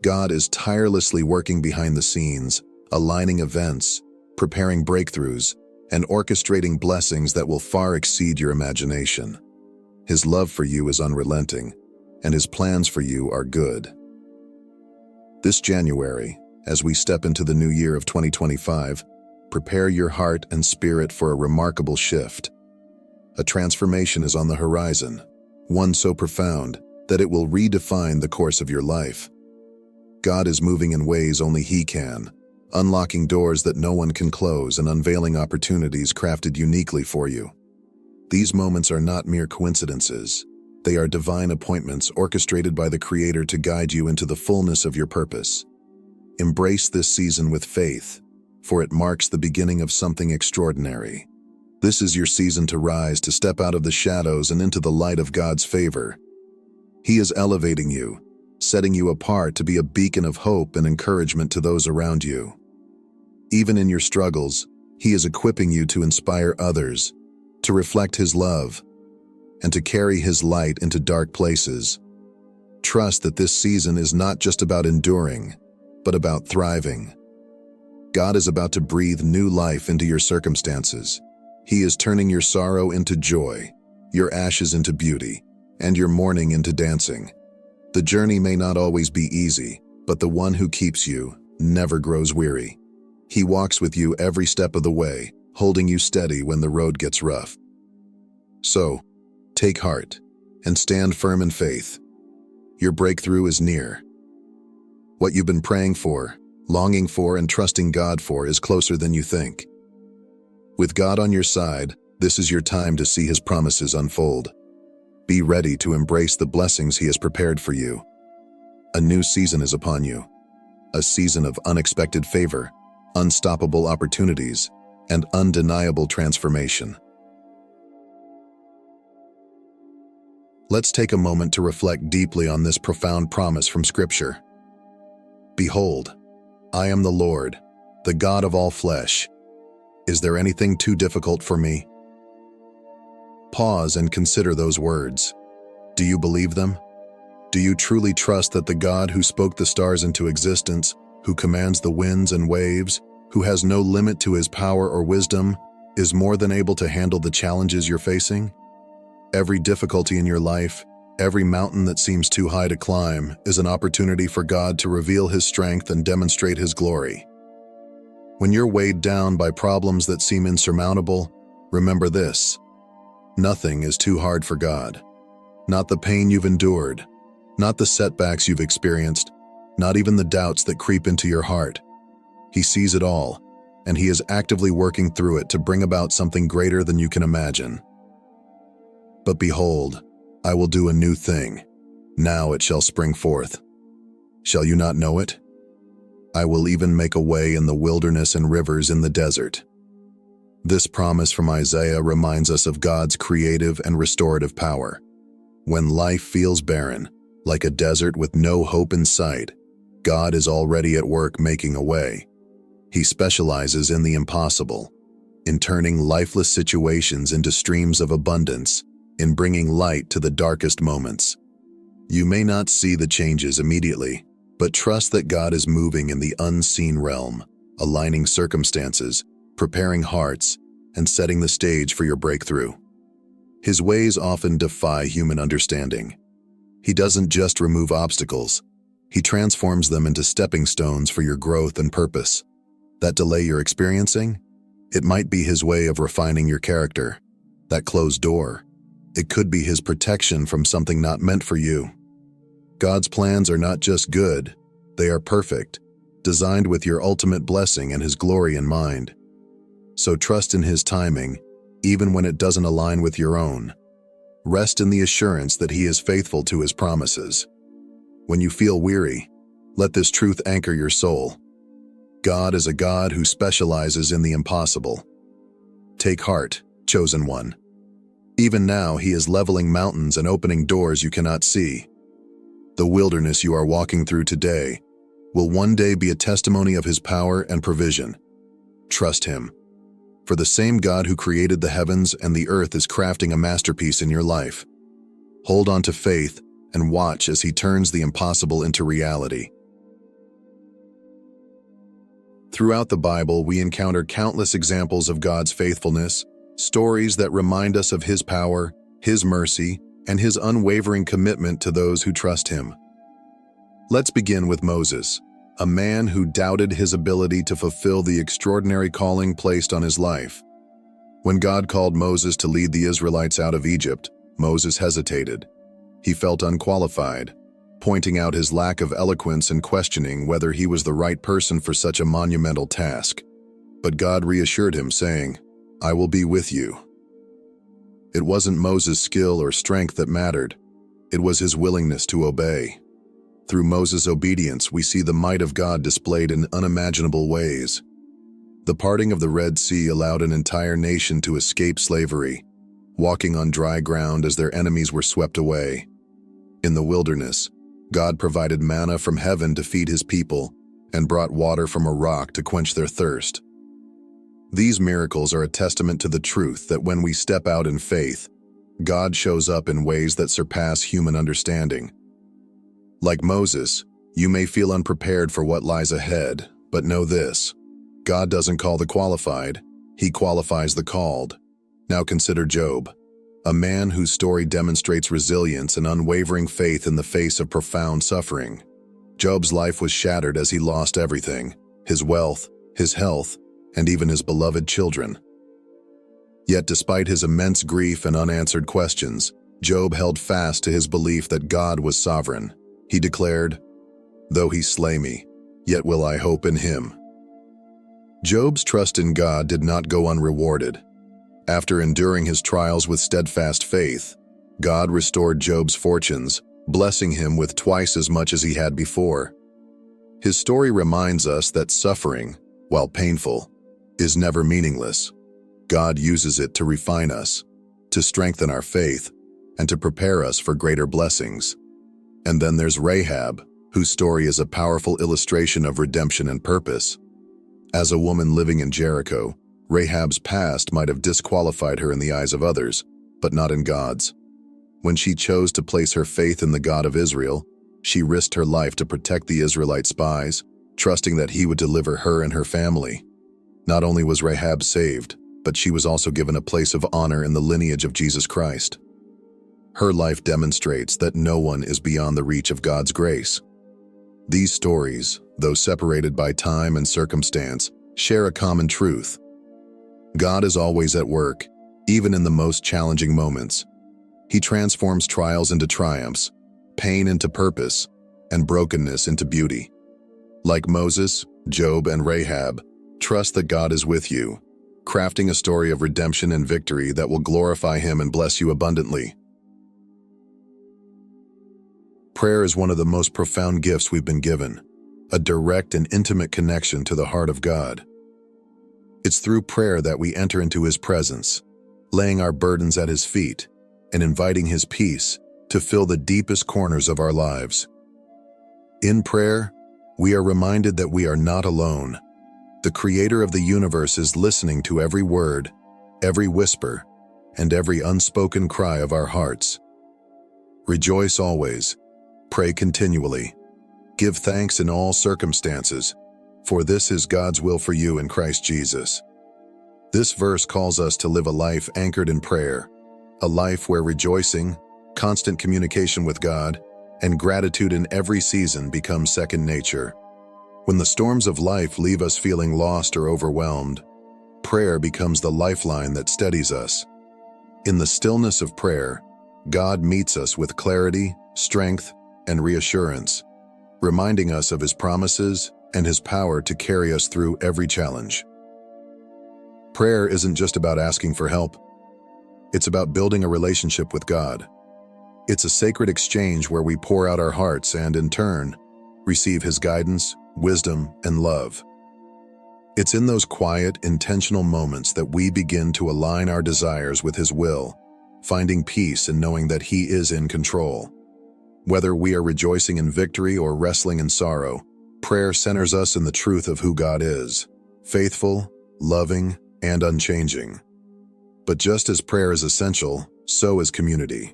God is tirelessly working behind the scenes, aligning events, preparing breakthroughs, and orchestrating blessings that will far exceed your imagination. His love for you is unrelenting, and His plans for you are good. This January, as we step into the new year of 2025, prepare your heart and spirit for a remarkable shift. A transformation is on the horizon, one so profound that it will redefine the course of your life. God is moving in ways only He can, unlocking doors that no one can close and unveiling opportunities crafted uniquely for you. These moments are not mere coincidences. They are divine appointments orchestrated by the Creator to guide you into the fullness of your purpose. Embrace this season with faith, for it marks the beginning of something extraordinary. This is your season to rise, to step out of the shadows and into the light of God's favor. He is elevating you, setting you apart to be a beacon of hope and encouragement to those around you. Even in your struggles, He is equipping you to inspire others, to reflect His love, and to carry His light into dark places. Trust that this season is not just about enduring, but about thriving. God is about to breathe new life into your circumstances. He is turning your sorrow into joy, your ashes into beauty, and your mourning into dancing. The journey may not always be easy, but the one who keeps you never grows weary. He walks with you every step of the way, holding you steady when the road gets rough. So, take heart and stand firm in faith. Your breakthrough is near. What you've been praying for, longing for, and trusting God for is closer than you think. With God on your side, this is your time to see His promises unfold. Be ready to embrace the blessings He has prepared for you. A new season is upon you, a season of unexpected favor, unstoppable opportunities, and undeniable transformation. Let's take a moment to reflect deeply on this profound promise from Scripture. Behold, I am the Lord, the God of all flesh. Is there anything too difficult for me? Pause and consider those words. Do you believe them? Do you truly trust that the God who spoke the stars into existence, who commands the winds and waves, who has no limit to His power or wisdom, is more than able to handle the challenges you're facing? Every difficulty in your life, every mountain that seems too high to climb, is an opportunity for God to reveal His strength and demonstrate His glory. When you're weighed down by problems that seem insurmountable, remember this: nothing is too hard for God. Not the pain you've endured, Not the setbacks you've experienced, not even the doubts that creep into your heart. He sees it all, and he is actively working through it to bring about something greater than you can imagine. But behold, I will do a new thing. Now it shall spring forth. Shall you not know it? I will even make a way in the wilderness and rivers in the desert. This promise from Isaiah reminds us of God's creative and restorative power. When life feels barren, like a desert with no hope in sight, God is already at work making a way. He specializes in the impossible, in turning lifeless situations into streams of abundance, in bringing light to the darkest moments. You may not see the changes immediately, but trust that God is moving in the unseen realm, aligning circumstances, preparing hearts, and setting the stage for your breakthrough. His ways often defy human understanding. He doesn't just remove obstacles, he transforms them into stepping stones for your growth and purpose. That delay you're experiencing? It might be his way of refining your character. That closed door? It could be his protection from something not meant for you. God's plans are not just good, they are perfect, designed with your ultimate blessing and his glory in mind. So trust in his timing, even when it doesn't align with your own. Rest in the assurance that he is faithful to his promises. When you feel weary, let this truth anchor your soul. God is a God who specializes in the impossible. Take heart, chosen one. Even now, he is leveling mountains and opening doors you cannot see. The wilderness you are walking through today will one day be a testimony of his power and provision. Trust him. For the same God who created the heavens and the earth is crafting a masterpiece in your life. Hold on to faith and watch as he turns the impossible into reality. Throughout the Bible, we encounter countless examples of God's faithfulness, stories that remind us of his power, his mercy, and his unwavering commitment to those who trust him. Let's begin with Moses, a man who doubted his ability to fulfill the extraordinary calling placed on his life. When God called Moses to lead the Israelites out of Egypt, Moses hesitated. He felt unqualified, pointing out his lack of eloquence and questioning whether he was the right person for such a monumental task. But God reassured him, saying, "I will be with you." It wasn't Moses' skill or strength that mattered. It was his willingness to obey. Through Moses' obedience, we see the might of God displayed in unimaginable ways. The parting of the Red Sea allowed an entire nation to escape slavery, walking on dry ground as their enemies were swept away. In the wilderness, God provided manna from heaven to feed his people and brought water from a rock to quench their thirst. These miracles are a testament to the truth that when we step out in faith, God shows up in ways that surpass human understanding. Like Moses, you may feel unprepared for what lies ahead, but know this: God doesn't call the qualified, he qualifies the called. Now consider Job, a man whose story demonstrates resilience and unwavering faith in the face of profound suffering. Job's life was shattered as he lost everything: his wealth, his health, and even his beloved children. Yet despite his immense grief and unanswered questions, Job held fast to his belief that God was sovereign. He declared, "Though he slay me, yet will I hope in him." Job's trust in God did not go unrewarded. After enduring his trials with steadfast faith, God restored Job's fortunes, blessing him with twice as much as he had before. His story reminds us that suffering, while painful, is never meaningless. God uses it to refine us, to strengthen our faith, and to prepare us for greater blessings. And then there's Rahab, whose story is a powerful illustration of redemption and purpose. As a woman living in Jericho, Rahab's past might have disqualified her in the eyes of others, but not in God's. When she chose to place her faith in the God of Israel, she risked her life to protect the Israelite spies, trusting that he would deliver her and her family. Not only was Rahab saved, but she was also given a place of honor in the lineage of Jesus Christ. Her life demonstrates that no one is beyond the reach of God's grace. These stories, though separated by time and circumstance, share a common truth. God is always at work, even in the most challenging moments. He transforms trials into triumphs, pain into purpose, and brokenness into beauty. Like Moses, Job, and Rahab, trust that God is with you, crafting a story of redemption and victory that will glorify Him and bless you abundantly. Prayer is one of the most profound gifts we've been given, a direct and intimate connection to the heart of God. It's through prayer that we enter into His presence, laying our burdens at His feet and inviting His peace to fill the deepest corners of our lives. In prayer, we are reminded that we are not alone. The Creator of the universe is listening to every word, every whisper, and every unspoken cry of our hearts. Rejoice always. Pray continually. Give thanks in all circumstances, for this is God's will for you in Christ Jesus. This verse calls us to live a life anchored in prayer, a life where rejoicing, constant communication with God, and gratitude in every season becomes second nature. When the storms of life leave us feeling lost or overwhelmed, prayer becomes the lifeline that steadies us. In the stillness of prayer, God meets us with clarity, strength, and reassurance, reminding us of His promises and His power to carry us through every challenge. Prayer isn't just about asking for help. It's about building a relationship with God. It's a sacred exchange where we pour out our hearts and, in turn, receive His guidance, wisdom, and love. It's in those quiet, intentional moments that we begin to align our desires with His will, finding peace in knowing that He is in control. Whether we are rejoicing in victory or wrestling in sorrow, prayer centers us in the truth of who God is, faithful, loving, and unchanging. But just as prayer is essential, so is community.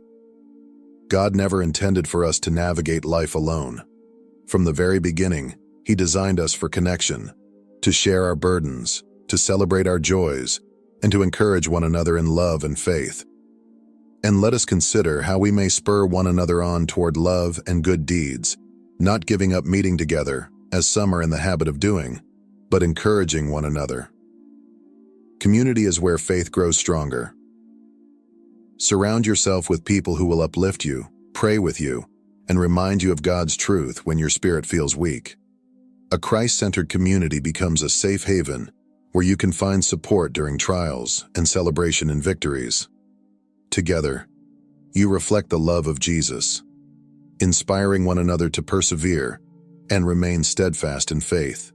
God never intended for us to navigate life alone. From the very beginning, He designed us for connection, to share our burdens, to celebrate our joys, and to encourage one another in love and faith. And let us consider how we may spur one another on toward love and good deeds, not giving up meeting together, as some are in the habit of doing, but encouraging one another. Community is where faith grows stronger. Surround yourself with people who will uplift you, pray with you, and remind you of God's truth when your spirit feels weak. A Christ-centered community becomes a safe haven where you can find support during trials and celebration in victories. Together, you reflect the love of Jesus, inspiring one another to persevere and remain steadfast in faith.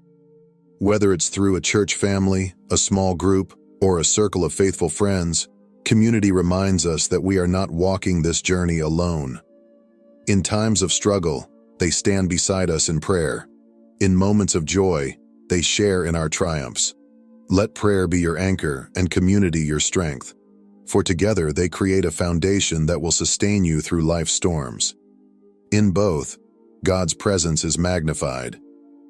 Whether it's through a church family, a small group, or a circle of faithful friends, community reminds us that we are not walking this journey alone. In times of struggle, they stand beside us in prayer. In moments of joy, they share in our triumphs. Let prayer be your anchor and community your strength, for together they create a foundation that will sustain you through life's storms. In both, God's presence is magnified,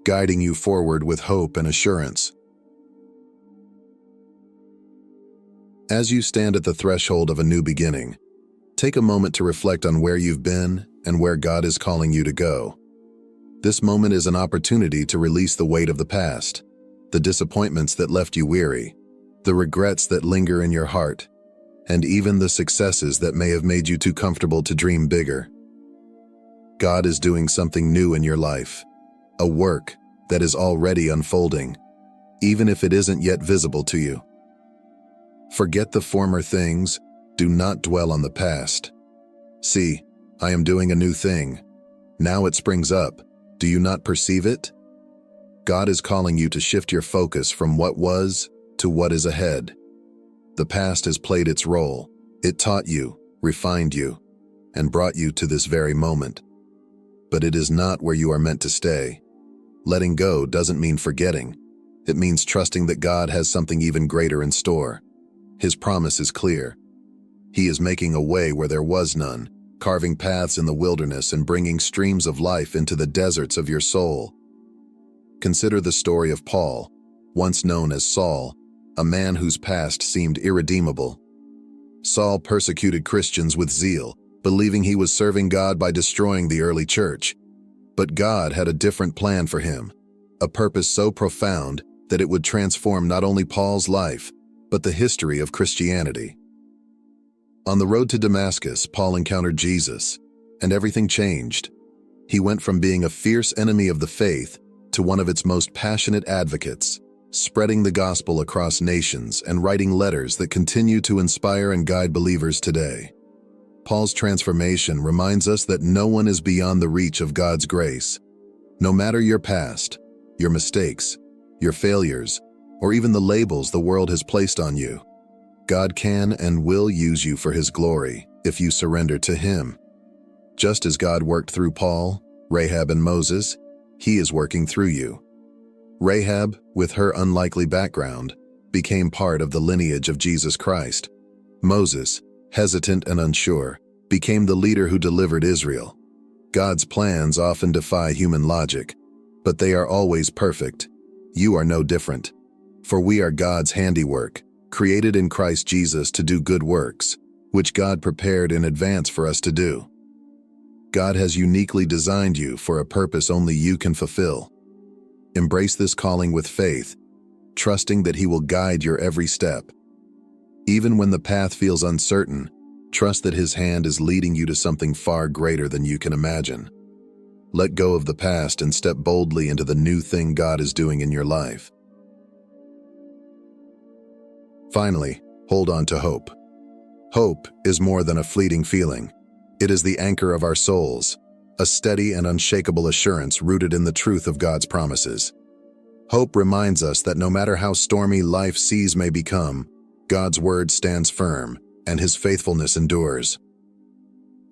guiding you forward with hope and assurance. As you stand at the threshold of a new beginning, take a moment to reflect on where you've been and where God is calling you to go. This moment is an opportunity to release the weight of the past, the disappointments that left you weary, the regrets that linger in your heart, and even the successes that may have made you too comfortable to dream bigger. God is doing something new in your life, a work that is already unfolding, even if it isn't yet visible to you. Forget the former things, do not dwell on the past. See, I am doing a new thing. Now it springs up. Do you not perceive it? God is calling you to shift your focus from what was to what is ahead. The past has played its role. It taught you, refined you, and brought you to this very moment. But it is not where you are meant to stay. Letting go doesn't mean forgetting. It means trusting that God has something even greater in store. His promise is clear. He is making a way where there was none, carving paths in the wilderness and bringing streams of life into the deserts of your soul. Consider the story of Paul, once known as Saul, a man whose past seemed irredeemable. Saul persecuted Christians with zeal, believing he was serving God by destroying the early church. But God had a different plan for him, a purpose so profound that it would transform not only Paul's life, but the history of Christianity. On the road to Damascus, Paul encountered Jesus, and everything changed. He went from being a fierce enemy of the faith to one of its most passionate advocates, spreading the gospel across nations and writing letters that continue to inspire and guide believers today. Paul's transformation reminds us that no one is beyond the reach of God's grace. No matter your past, your mistakes, your failures, or even the labels the world has placed on you, God can and will use you for His glory if you surrender to Him. Just as God worked through Paul, Rahab, and Moses, He is working through you. Rahab, with her unlikely background, became part of the lineage of Jesus Christ. Moses, hesitant and unsure, became the leader who delivered Israel. God's plans often defy human logic, but they are always perfect. You are no different. For we are God's handiwork, created in Christ Jesus to do good works, which God prepared in advance for us to do. God has uniquely designed you for a purpose only you can fulfill. Embrace this calling with faith, trusting that He will guide your every step. Even when the path feels uncertain, trust that His hand is leading you to something far greater than you can imagine. Let go of the past and step boldly into the new thing God is doing in your life. Finally, hold on to hope. Hope is more than a fleeting feeling. It is the anchor of our souls, a steady and unshakable assurance rooted in the truth of God's promises. Hope reminds us that no matter how stormy life's seas may become, God's word stands firm, and His faithfulness endures.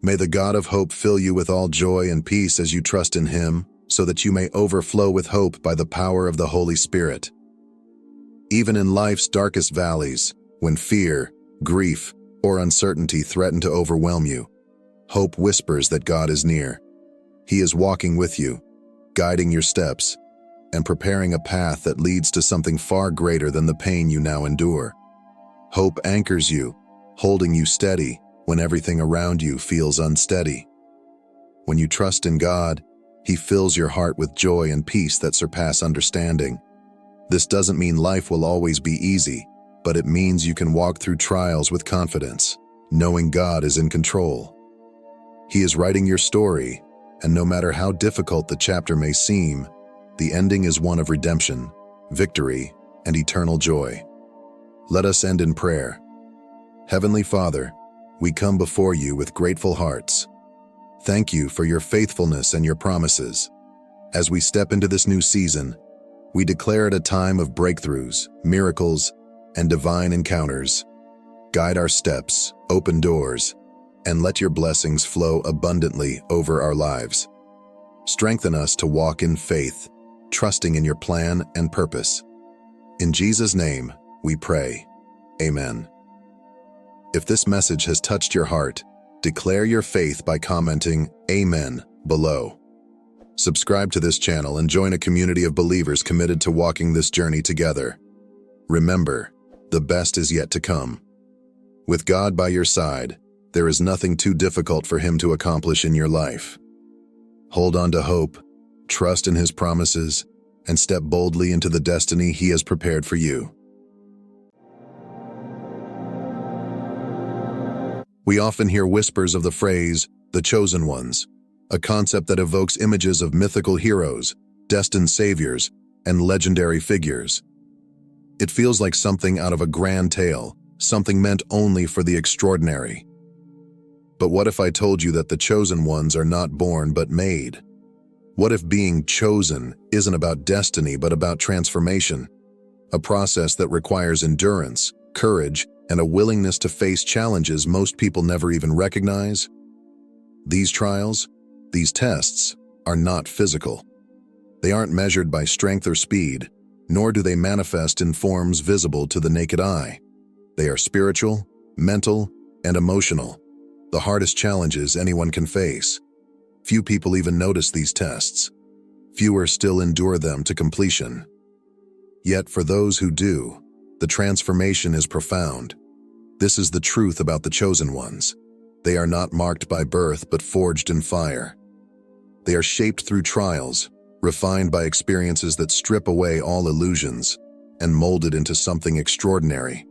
May the God of hope fill you with all joy and peace as you trust in Him, so that you may overflow with hope by the power of the Holy Spirit. Even in life's darkest valleys, when fear, grief, or uncertainty threaten to overwhelm you, hope whispers that God is near. He is walking with you, guiding your steps, and preparing a path that leads to something far greater than the pain you now endure. Hope anchors you, holding you steady when everything around you feels unsteady. When you trust in God, He fills your heart with joy and peace that surpass understanding. This doesn't mean life will always be easy, but it means you can walk through trials with confidence, knowing God is in control. He is writing your story, and no matter how difficult the chapter may seem, the ending is one of redemption, victory, and eternal joy. Let us end in prayer. Heavenly Father, we come before You with grateful hearts. Thank You for Your faithfulness and Your promises. As we step into this new season, we declare it a time of breakthroughs, miracles, and divine encounters. Guide our steps, open doors, and let Your blessings flow abundantly over our lives. Strengthen us to walk in faith, trusting in Your plan and purpose. In Jesus' name, we pray. Amen. If this message has touched your heart, declare your faith by commenting Amen below. Subscribe to this channel and join a community of believers committed to walking this journey together. Remember, the best is yet to come. With God by your side, there is nothing too difficult for Him to accomplish in your life. Hold on to hope, trust in His promises, and step boldly into the destiny He has prepared for you. We often hear whispers of the phrase, the chosen ones, a concept that evokes images of mythical heroes, destined saviors, and legendary figures. It feels like something out of a grand tale, something meant only for the extraordinary. But what if I told you that the chosen ones are not born but made? What if being chosen isn't about destiny but about transformation? A process that requires endurance, courage, and a willingness to face challenges most people never even recognize? These trials, these tests, are not physical. They aren't measured by strength or speed, nor do they manifest in forms visible to the naked eye. They are spiritual, mental, and emotional, the hardest challenges anyone can face. Few people even notice these tests. Fewer still endure them to completion. Yet for those who do, the transformation is profound. This is the truth about the chosen ones. They are not marked by birth but forged in fire. They are shaped through trials, refined by experiences that strip away all illusions, and molded into something extraordinary.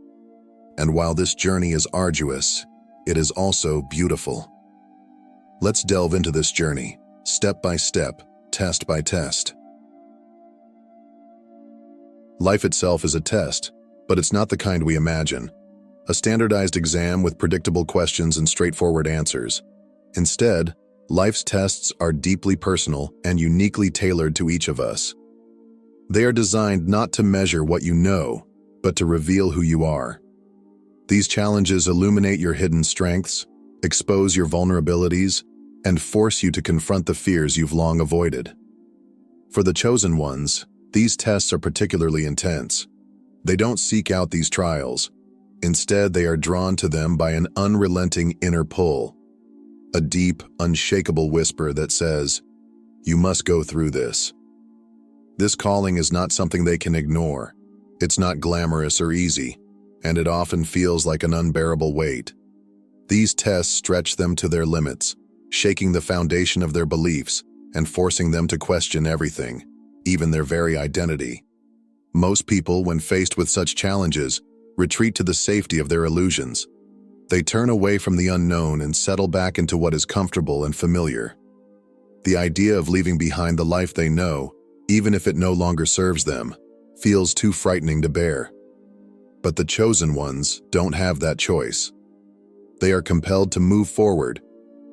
And while this journey is arduous, it is also beautiful. Let's delve into this journey, step by step, test by test. Life itself is a test, but it's not the kind we imagine. A standardized exam with predictable questions and straightforward answers. Instead, life's tests are deeply personal and uniquely tailored to each of us. They are designed not to measure what you know, but to reveal who you are. These challenges illuminate your hidden strengths, expose your vulnerabilities, and force you to confront the fears you've long avoided. For the chosen ones, these tests are particularly intense. They don't seek out these trials. Instead, they are drawn to them by an unrelenting inner pull. A deep, unshakable whisper that says, "You must go through this." This calling is not something they can ignore. It's not glamorous or easy, and it often feels like an unbearable weight. These tests stretch them to their limits, shaking the foundation of their beliefs and forcing them to question everything, even their very identity. Most people, when faced with such challenges, retreat to the safety of their illusions. They turn away from the unknown and settle back into what is comfortable and familiar. The idea of leaving behind the life they know, even if it no longer serves them, feels too frightening to bear. But the chosen ones don't have that choice. They are compelled to move forward,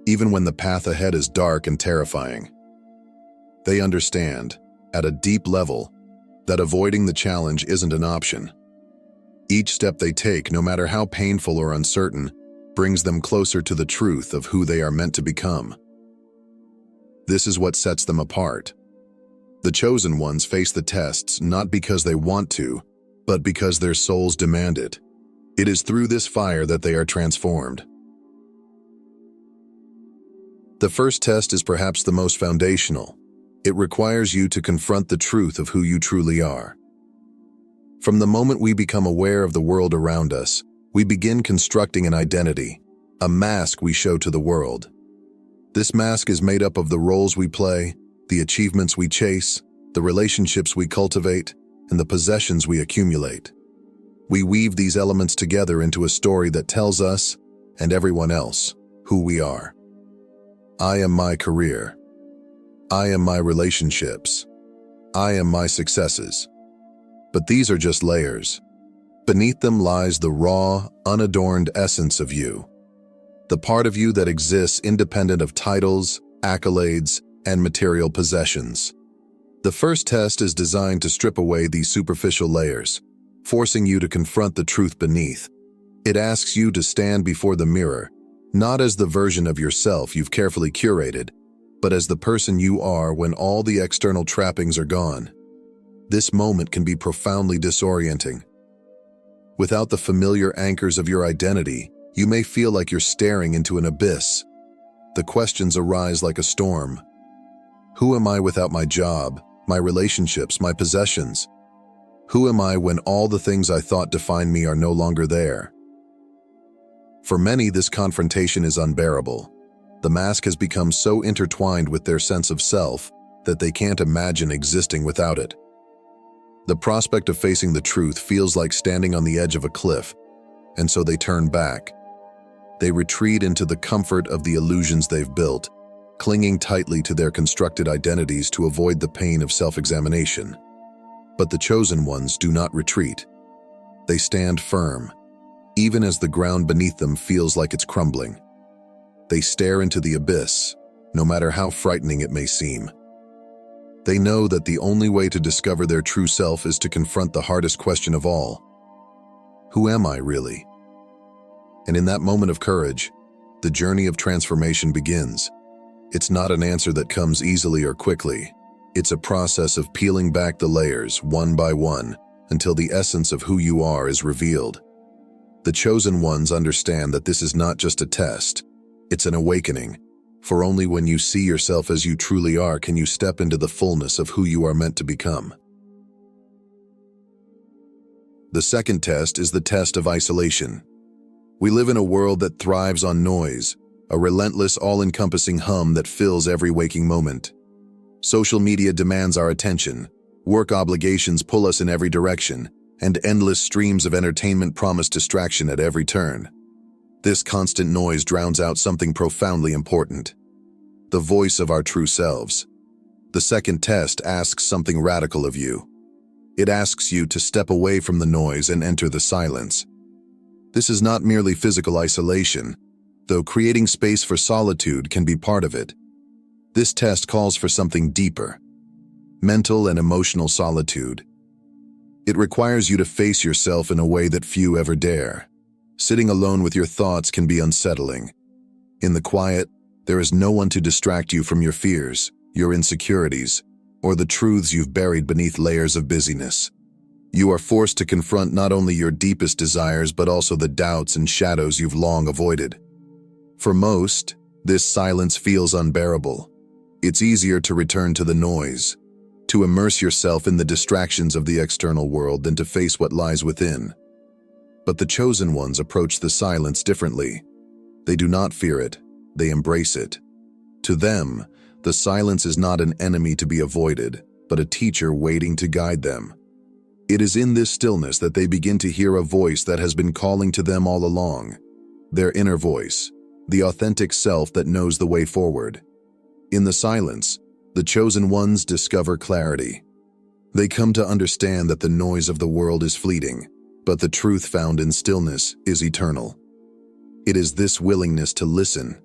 even when the path ahead is dark and terrifying. They understand, at a deep level, that avoiding the challenge isn't an option. Each step they take, no matter how painful or uncertain, brings them closer to the truth of who they are meant to become. This is what sets them apart. The chosen ones face the tests not because they want to, but because their souls demand it. It is through this fire that they are transformed. The first test is perhaps the most foundational. It requires you to confront the truth of who you truly are. From the moment we become aware of the world around us, we begin constructing an identity, a mask we show to the world. This mask is made up of the roles we play, the achievements we chase, the relationships we cultivate, and the possessions we accumulate. We weave these elements together into a story that tells us, and everyone else, who we are. I am my career. I am my relationships. I am my successes. But these are just layers. Beneath them lies the raw, unadorned essence of you. The part of you that exists independent of titles, accolades, and material possessions. The first test is designed to strip away these superficial layers, forcing you to confront the truth beneath. It asks you to stand before the mirror, not as the version of yourself you've carefully curated, but as the person you are when all the external trappings are gone. This moment can be profoundly disorienting. Without the familiar anchors of your identity, you may feel like you're staring into an abyss. The questions arise like a storm. Who am I without my job, my relationships, my possessions? Who am I when all the things I thought defined me are no longer there? For many, this confrontation is unbearable. The mask has become so intertwined with their sense of self that they can't imagine existing without it. The prospect of facing the truth feels like standing on the edge of a cliff, and so they turn back. They retreat into the comfort of the illusions they've built, clinging tightly to their constructed identities to avoid the pain of self-examination. But the chosen ones do not retreat. They stand firm, even as the ground beneath them feels like it's crumbling. They stare into the abyss, no matter how frightening it may seem. They know that the only way to discover their true self is to confront the hardest question of all. Who am I really? And in that moment of courage, the journey of transformation begins. It's not an answer that comes easily or quickly. It's a process of peeling back the layers, one by one, until the essence of who you are is revealed. The chosen ones understand that this is not just a test, it's an awakening. For only when you see yourself as you truly are can you step into the fullness of who you are meant to become. The second test is the test of isolation. We live in a world that thrives on noise, a relentless, all-encompassing hum that fills every waking moment. Social media demands our attention, work obligations pull us in every direction, and endless streams of entertainment promise distraction at every turn. This constant noise drowns out something profoundly important: the voice of our true selves. The second test asks something radical of you. It asks you to step away from the noise and enter the silence. This is not merely physical isolation, though creating space for solitude can be part of it. This test calls for something deeper: mental and emotional solitude. It requires you to face yourself in a way that few ever dare. Sitting alone with your thoughts can be unsettling. In the quiet, there is no one to distract you from your fears, your insecurities, or the truths you've buried beneath layers of busyness. You are forced to confront not only your deepest desires but also the doubts and shadows you've long avoided. For most, this silence feels unbearable. It's easier to return to the noise, to immerse yourself in the distractions of the external world than to face what lies within. But the chosen ones approach the silence differently. They do not fear it, they embrace it. To them, the silence is not an enemy to be avoided, but a teacher waiting to guide them. It is in this stillness that they begin to hear a voice that has been calling to them all along. Their inner voice, the authentic self that knows the way forward. In the silence, the chosen ones discover clarity. They come to understand that the noise of the world is fleeting, but the truth found in stillness is eternal. It is this willingness to listen,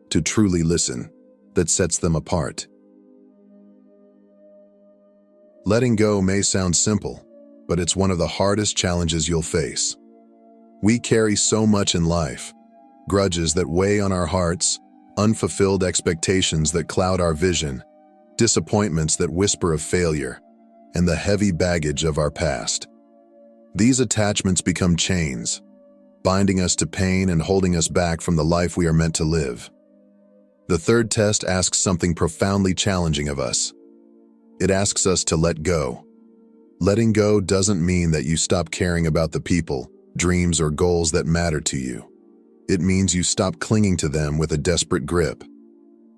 to truly listen, that sets them apart. Letting go may sound simple, but it's one of the hardest challenges you'll face. We carry so much in life: grudges that weigh on our hearts, unfulfilled expectations that cloud our vision, disappointments that whisper of failure, and the heavy baggage of our past. These attachments become chains, binding us to pain and holding us back from the life we are meant to live. The third test asks something profoundly challenging of us. It asks us to let go. Letting go doesn't mean that you stop caring about the people, dreams, or goals that matter to you. It means you stop clinging to them with a desperate grip.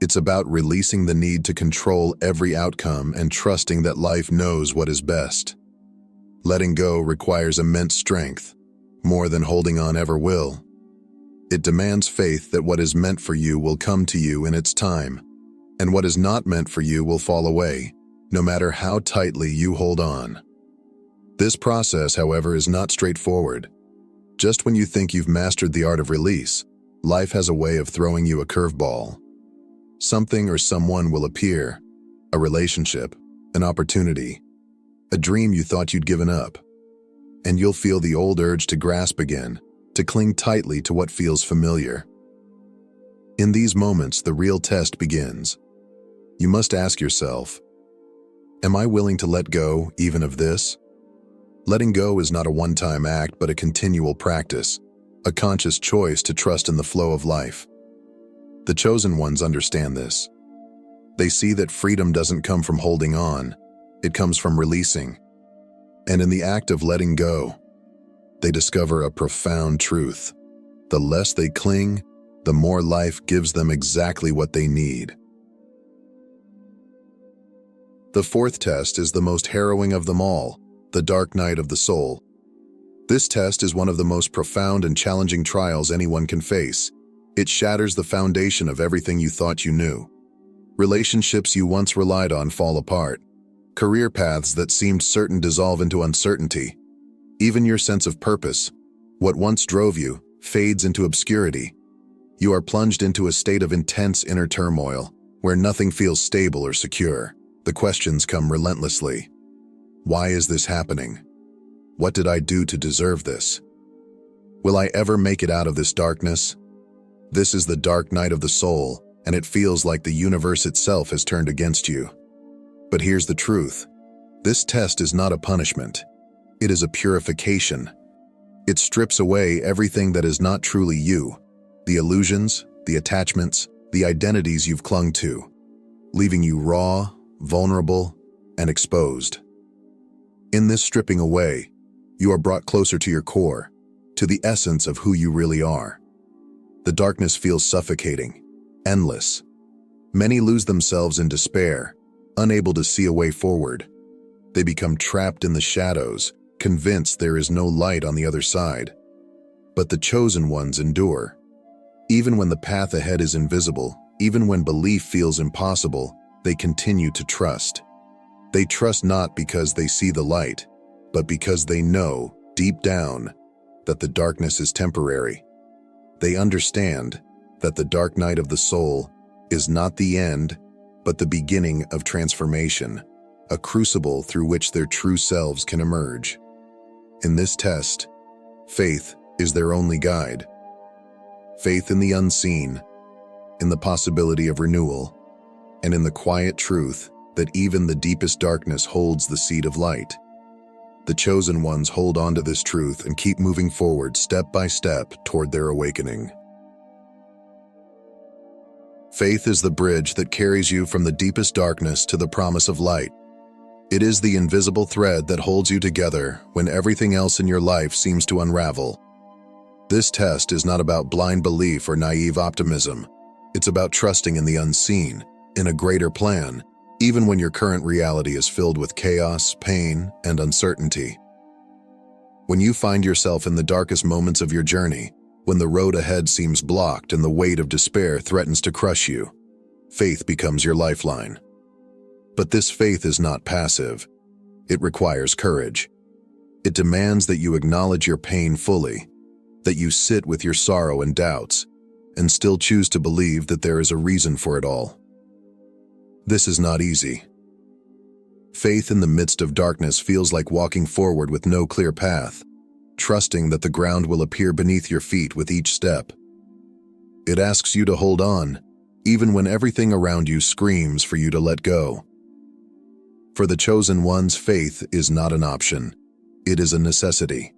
It's about releasing the need to control every outcome and trusting that life knows what is best. Letting go requires immense strength, more than holding on ever will. It demands faith that what is meant for you will come to you in its time, and what is not meant for you will fall away, no matter how tightly you hold on. This process, however, is not straightforward. Just when you think you've mastered the art of release, life has a way of throwing you a curveball. Something or someone will appear: a relationship, an opportunity, a dream you thought you'd given up. And you'll feel the old urge to grasp again, to cling tightly to what feels familiar. In these moments, the real test begins. You must ask yourself, am I willing to let go even of this? Letting go is not a one-time act, but a continual practice, a conscious choice to trust in the flow of life. The chosen ones understand this. They see that freedom doesn't come from holding on, it comes from releasing. And in the act of letting go, they discover a profound truth. The less they cling, the more life gives them exactly what they need. The fourth test is the most harrowing of them all: the dark night of the soul. This test is one of the most profound and challenging trials anyone can face. It shatters the foundation of everything you thought you knew. Relationships you once relied on fall apart. Career paths that seemed certain dissolve into uncertainty. Even your sense of purpose, what once drove you, fades into obscurity. You are plunged into a state of intense inner turmoil, where nothing feels stable or secure. The questions come relentlessly. Why is this happening? What did I do to deserve this? Will I ever make it out of this darkness? This is the dark night of the soul, and it feels like the universe itself has turned against you. But here's the truth. This test is not a punishment. It is a purification. It strips away everything that is not truly you, the illusions, the attachments, the identities you've clung to, leaving you raw, vulnerable, and exposed. In this stripping away, you are brought closer to your core, to the essence of who you really are. The darkness feels suffocating, endless. Many lose themselves in despair, unable to see a way forward. They become trapped in the shadows, convinced there is no light on the other side. But the chosen ones endure. Even when the path ahead is invisible, Even when belief feels impossible, they continue to trust. They trust not because they see the light, but because they know, deep down, that the darkness is temporary. They understand that the dark night of the soul is not the end, but the beginning of transformation, a crucible through which their true selves can emerge. In this test, faith is their only guide. Faith in the unseen, in the possibility of renewal, and in the quiet truth that even the deepest darkness holds the seed of light. The chosen ones hold on to this truth and keep moving forward step by step toward their awakening. Faith is the bridge that carries you from the deepest darkness to the promise of light. It is the invisible thread that holds you together when everything else in your life seems to unravel. This test is not about blind belief or naive optimism. It's about trusting in the unseen, in a greater plan, even when your current reality is filled with chaos, pain, and uncertainty. When you find yourself in the darkest moments of your journey, when the road ahead seems blocked and the weight of despair threatens to crush you, faith becomes your lifeline. But this faith is not passive. It requires courage. It demands that you acknowledge your pain fully, that you sit with your sorrow and doubts, and still choose to believe that there is a reason for it all. This is not easy. Faith in the midst of darkness feels like walking forward with no clear path, trusting that the ground will appear beneath your feet with each step. It asks you to hold on, even when everything around you screams for you to let go. For the chosen ones, faith is not an option. It is a necessity.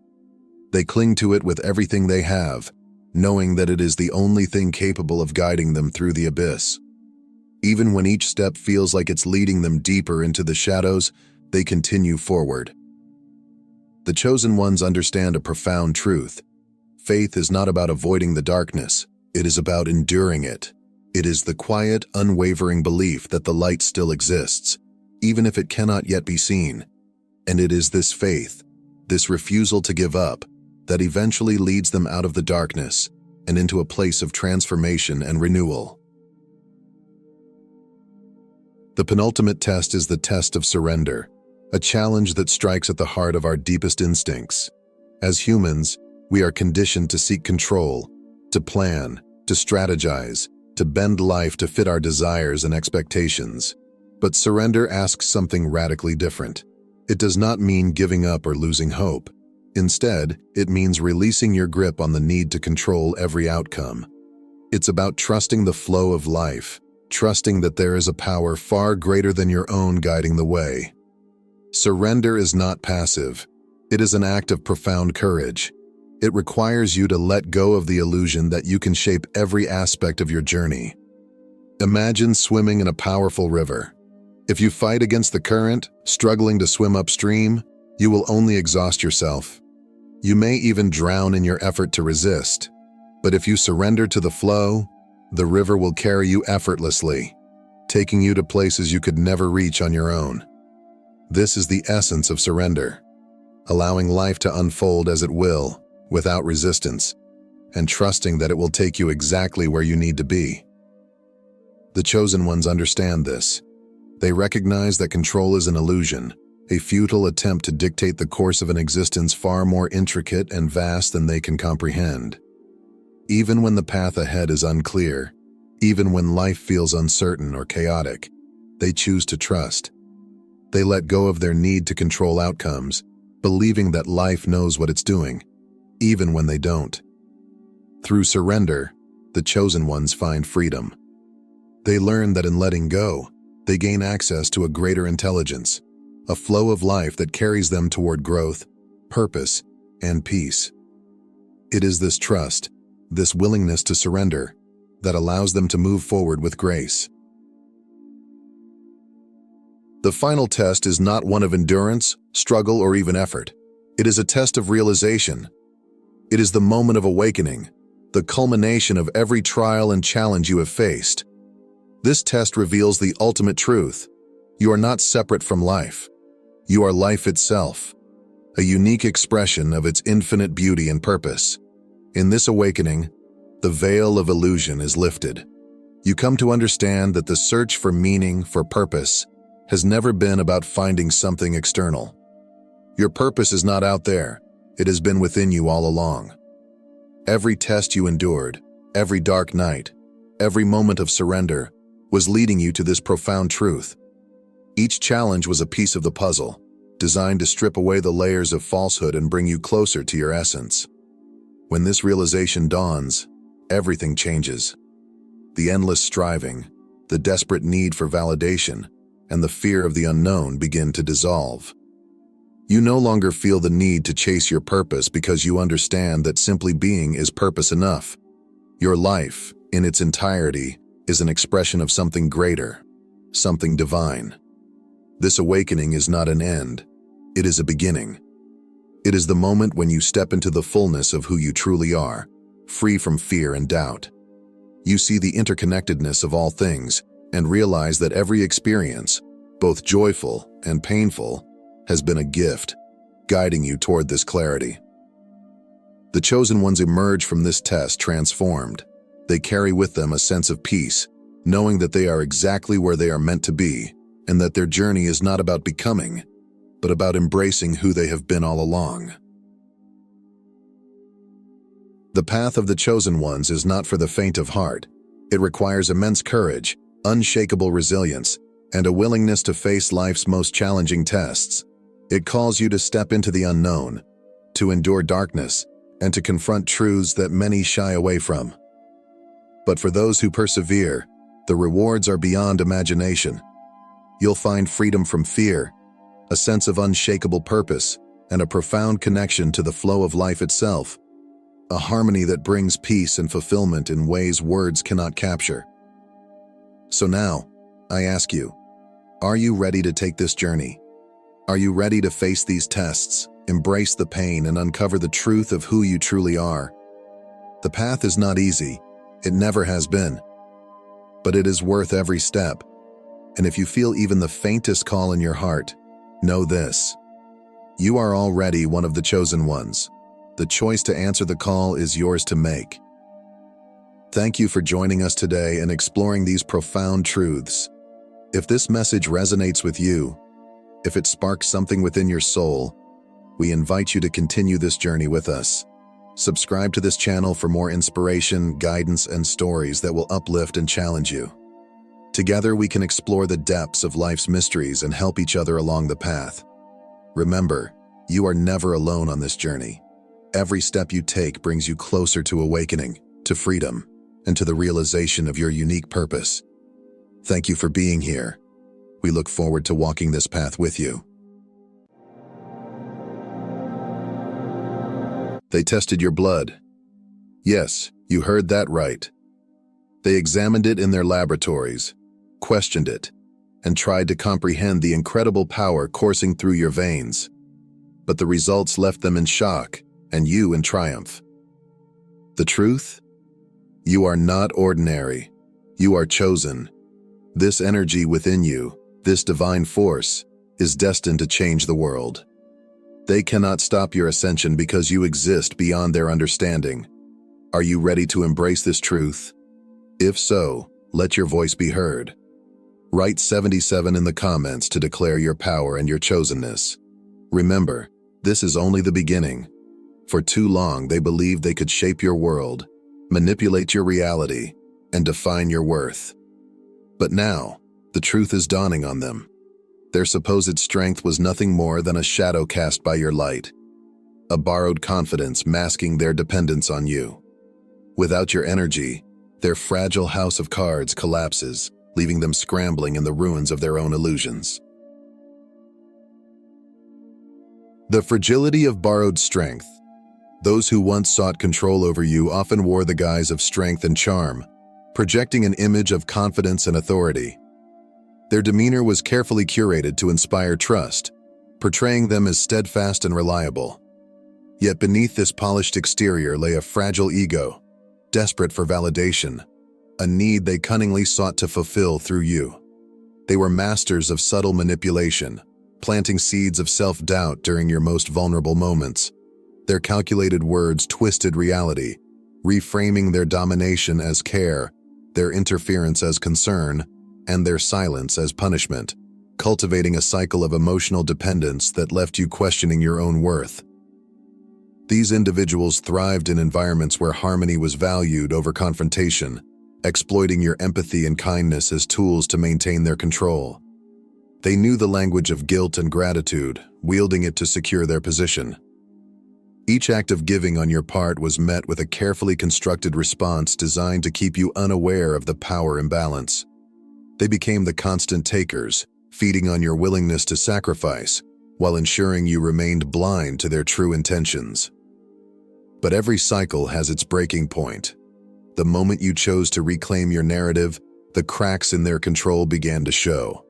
They cling to it with everything they have, knowing that it is the only thing capable of guiding them through the abyss. Even when each step feels like it's leading them deeper into the shadows, they continue forward. The chosen ones understand a profound truth. Faith is not about avoiding the darkness. It is about enduring it. It is the quiet, unwavering belief that the light still exists, even if it cannot yet be seen. And it is this faith, this refusal to give up, that eventually leads them out of the darkness and into a place of transformation and renewal. The penultimate test is the test of surrender, a challenge that strikes at the heart of our deepest instincts. As humans, we are conditioned to seek control, to plan, to strategize, to bend life to fit our desires and expectations. But surrender asks something radically different. It does not mean giving up or losing hope. Instead, it means releasing your grip on the need to control every outcome. It's about trusting the flow of life, trusting that there is a power far greater than your own guiding the way. Surrender is not passive. It is an act of profound courage. It requires you to let go of the illusion that you can shape every aspect of your journey. Imagine swimming in a powerful river. If you fight against the current, struggling to swim upstream, you will only exhaust yourself. You may even drown in your effort to resist. But if you surrender to the flow, the river will carry you effortlessly, taking you to places you could never reach on your own. This is the essence of surrender, allowing life to unfold as it will, without resistance, and trusting that it will take you exactly where you need to be. The chosen ones understand this. They recognize that control is an illusion, a futile attempt to dictate the course of an existence far more intricate and vast than they can comprehend. Even when the path ahead is unclear, even when life feels uncertain or chaotic, they choose to trust. They let go of their need to control outcomes, believing that life knows what it's doing, even when they don't. Through surrender, the chosen ones find freedom. They learn that in letting go, they gain access to a greater intelligence, a flow of life that carries them toward growth, purpose, and peace. It is this trust, this willingness to surrender, that allows them to move forward with grace. The final test is not one of endurance, struggle, or even effort. It is a test of realization. It is the moment of awakening, the culmination of every trial and challenge you have faced. This test reveals the ultimate truth. You are not separate from life. You are life itself, a unique expression of its infinite beauty and purpose. In this awakening, the veil of illusion is lifted. You come to understand that the search for meaning, for purpose, has never been about finding something external. Your purpose is not out there. It has been within you all along. Every test you endured, every dark night, every moment of surrender was leading you to this profound truth. Each challenge was a piece of the puzzle, designed to strip away the layers of falsehood and bring you closer to your essence. When this realization dawns, everything changes. The endless striving, the desperate need for validation, and the fear of the unknown begin to dissolve. You no longer feel the need to chase your purpose because you understand that simply being is purpose enough. Your life, in its entirety, is an expression of something greater, something divine. This awakening is not an end, it is a beginning. It is the moment when you step into the fullness of who you truly are, free from fear and doubt. You see the interconnectedness of all things and realize that every experience, both joyful and painful, has been a gift, guiding you toward this clarity. The chosen ones emerge from this test transformed. They carry with them a sense of peace, knowing that they are exactly where they are meant to be, and that their journey is not about becoming, but about embracing who they have been all along. The path of the chosen ones is not for the faint of heart. It requires immense courage, unshakable resilience, and a willingness to face life's most challenging tests. It calls you to step into the unknown, to endure darkness, and to confront truths that many shy away from. But for those who persevere, the rewards are beyond imagination. You'll find freedom from fear, a sense of unshakable purpose, and a profound connection to the flow of life itself, a harmony that brings peace and fulfillment in ways words cannot capture. So now, I ask you, are you ready to take this journey? Are you ready to face these tests, embrace the pain, and uncover the truth of who you truly are? The path is not easy. It never has been. But it is worth every step. And if you feel even the faintest call in your heart, know this: you are already one of the chosen ones. The choice to answer the call is yours to make. Thank you for joining us today and exploring these profound truths. If this message resonates with you, if it sparks something within your soul, we invite you to continue this journey with us. Subscribe to this channel for more inspiration, guidance, and stories that will uplift and challenge you. Together, we can explore the depths of life's mysteries and help each other along the path. Remember, you are never alone on this journey. Every step you take brings you closer to awakening, to freedom, and to the realization of your unique purpose. Thank you for being here. We look forward to walking this path with you. They tested your blood. Yes, you heard that right. They examined it in their laboratories, questioned it, and tried to comprehend the incredible power coursing through your veins. But the results left them in shock, and you in triumph. The truth? You are not ordinary. You are chosen. This energy within you, this divine force, is destined to change the world. They cannot stop your ascension because you exist beyond their understanding. Are you ready to embrace this truth? If so, let your voice be heard. Write 77 in the comments to declare your power and your chosenness. Remember, this is only the beginning. For too long, they believed they could shape your world, manipulate your reality, and define your worth. But now, the truth is dawning on them. Their supposed strength was nothing more than a shadow cast by your light, a borrowed confidence masking their dependence on you. Without your energy, their fragile house of cards collapses, leaving them scrambling in the ruins of their own illusions. The fragility of borrowed strength. Those who once sought control over you often wore the guise of strength and charm, projecting an image of confidence and authority. Their demeanor was carefully curated to inspire trust, portraying them as steadfast and reliable. Yet beneath this polished exterior lay a fragile ego, desperate for validation, a need they cunningly sought to fulfill through you. They were masters of subtle manipulation, planting seeds of self-doubt during your most vulnerable moments. Their calculated words twisted reality, reframing their domination as care, their interference as concern, and their silence as punishment, cultivating a cycle of emotional dependence that left you questioning your own worth. These individuals thrived in environments where harmony was valued over confrontation, exploiting your empathy and kindness as tools to maintain their control. They knew the language of guilt and gratitude, wielding it to secure their position. Each act of giving on your part was met with a carefully constructed response designed to keep you unaware of the power imbalance. They became the constant takers, feeding on your willingness to sacrifice, while ensuring you remained blind to their true intentions. But every cycle has its breaking point. The moment you chose to reclaim your narrative, the cracks in their control began to show.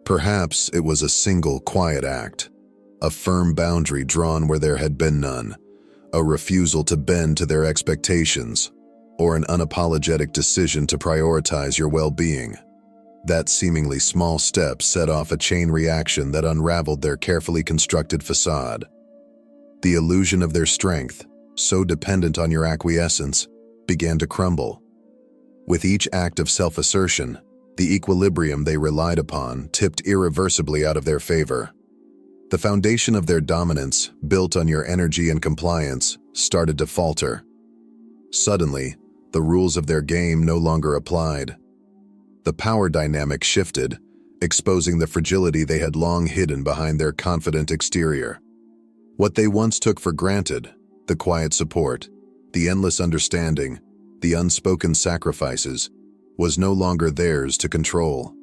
Perhaps it was a single quiet act, a firm boundary drawn where there had been none, a refusal to bend to their expectations, or an unapologetic decision to prioritize your well-being. That seemingly small step set off a chain reaction that unraveled their carefully constructed facade. The illusion of their strength, so dependent on your acquiescence, began to crumble. With each act of self-assertion, the equilibrium they relied upon tipped irreversibly out of their favor. The foundation of their dominance, built on your energy and compliance, started to falter. Suddenly, the rules of their game no longer applied. The power dynamic shifted, exposing the fragility they had long hidden behind their confident exterior. What they once took for granted, the quiet support, the endless understanding, the unspoken sacrifices, was no longer theirs to control.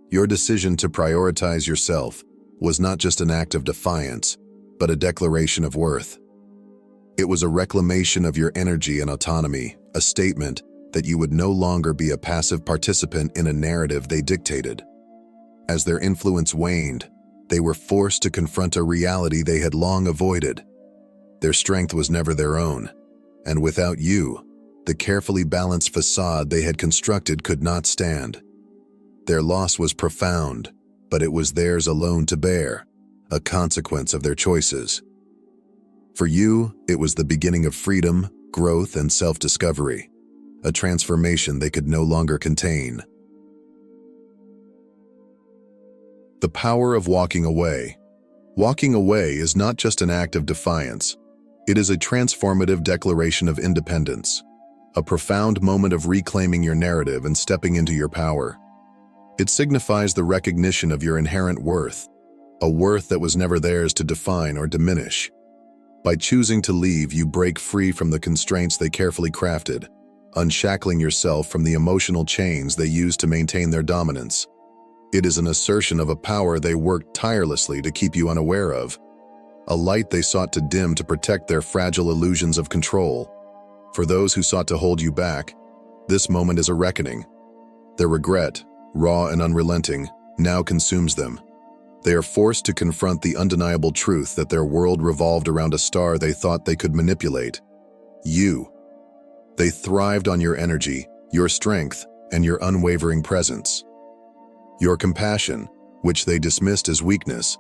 Your decision to prioritize yourself was not just an act of defiance, but a declaration of worth. It was a reclamation of your energy and autonomy, a statement that you would no longer be a passive participant in a narrative they dictated. As their influence waned, they were forced to confront a reality they had long avoided. Their strength was never their own, and without you, the carefully balanced facade they had constructed could not stand. Their loss was profound, but it was theirs alone to bear, a consequence of their choices. For you, it was the beginning of freedom, growth, and self-discovery, a transformation they could no longer contain. The power of walking away. Walking away is not just an act of defiance. It is a transformative declaration of independence, a profound moment of reclaiming your narrative and stepping into your power. It signifies the recognition of your inherent worth, a worth that was never theirs to define or diminish. By choosing to leave, you break free from the constraints they carefully crafted, unshackling yourself from the emotional chains they used to maintain their dominance. It is an assertion of a power they worked tirelessly to keep you unaware of, a light they sought to dim to protect their fragile illusions of control. For those who sought to hold you back, this moment is a reckoning. Their regret, raw and unrelenting, now consumes them. They are forced to confront the undeniable truth that their world revolved around a star they thought they could manipulate. You. They thrived on your energy, your strength, and your unwavering presence. Your compassion, which they dismissed as weakness,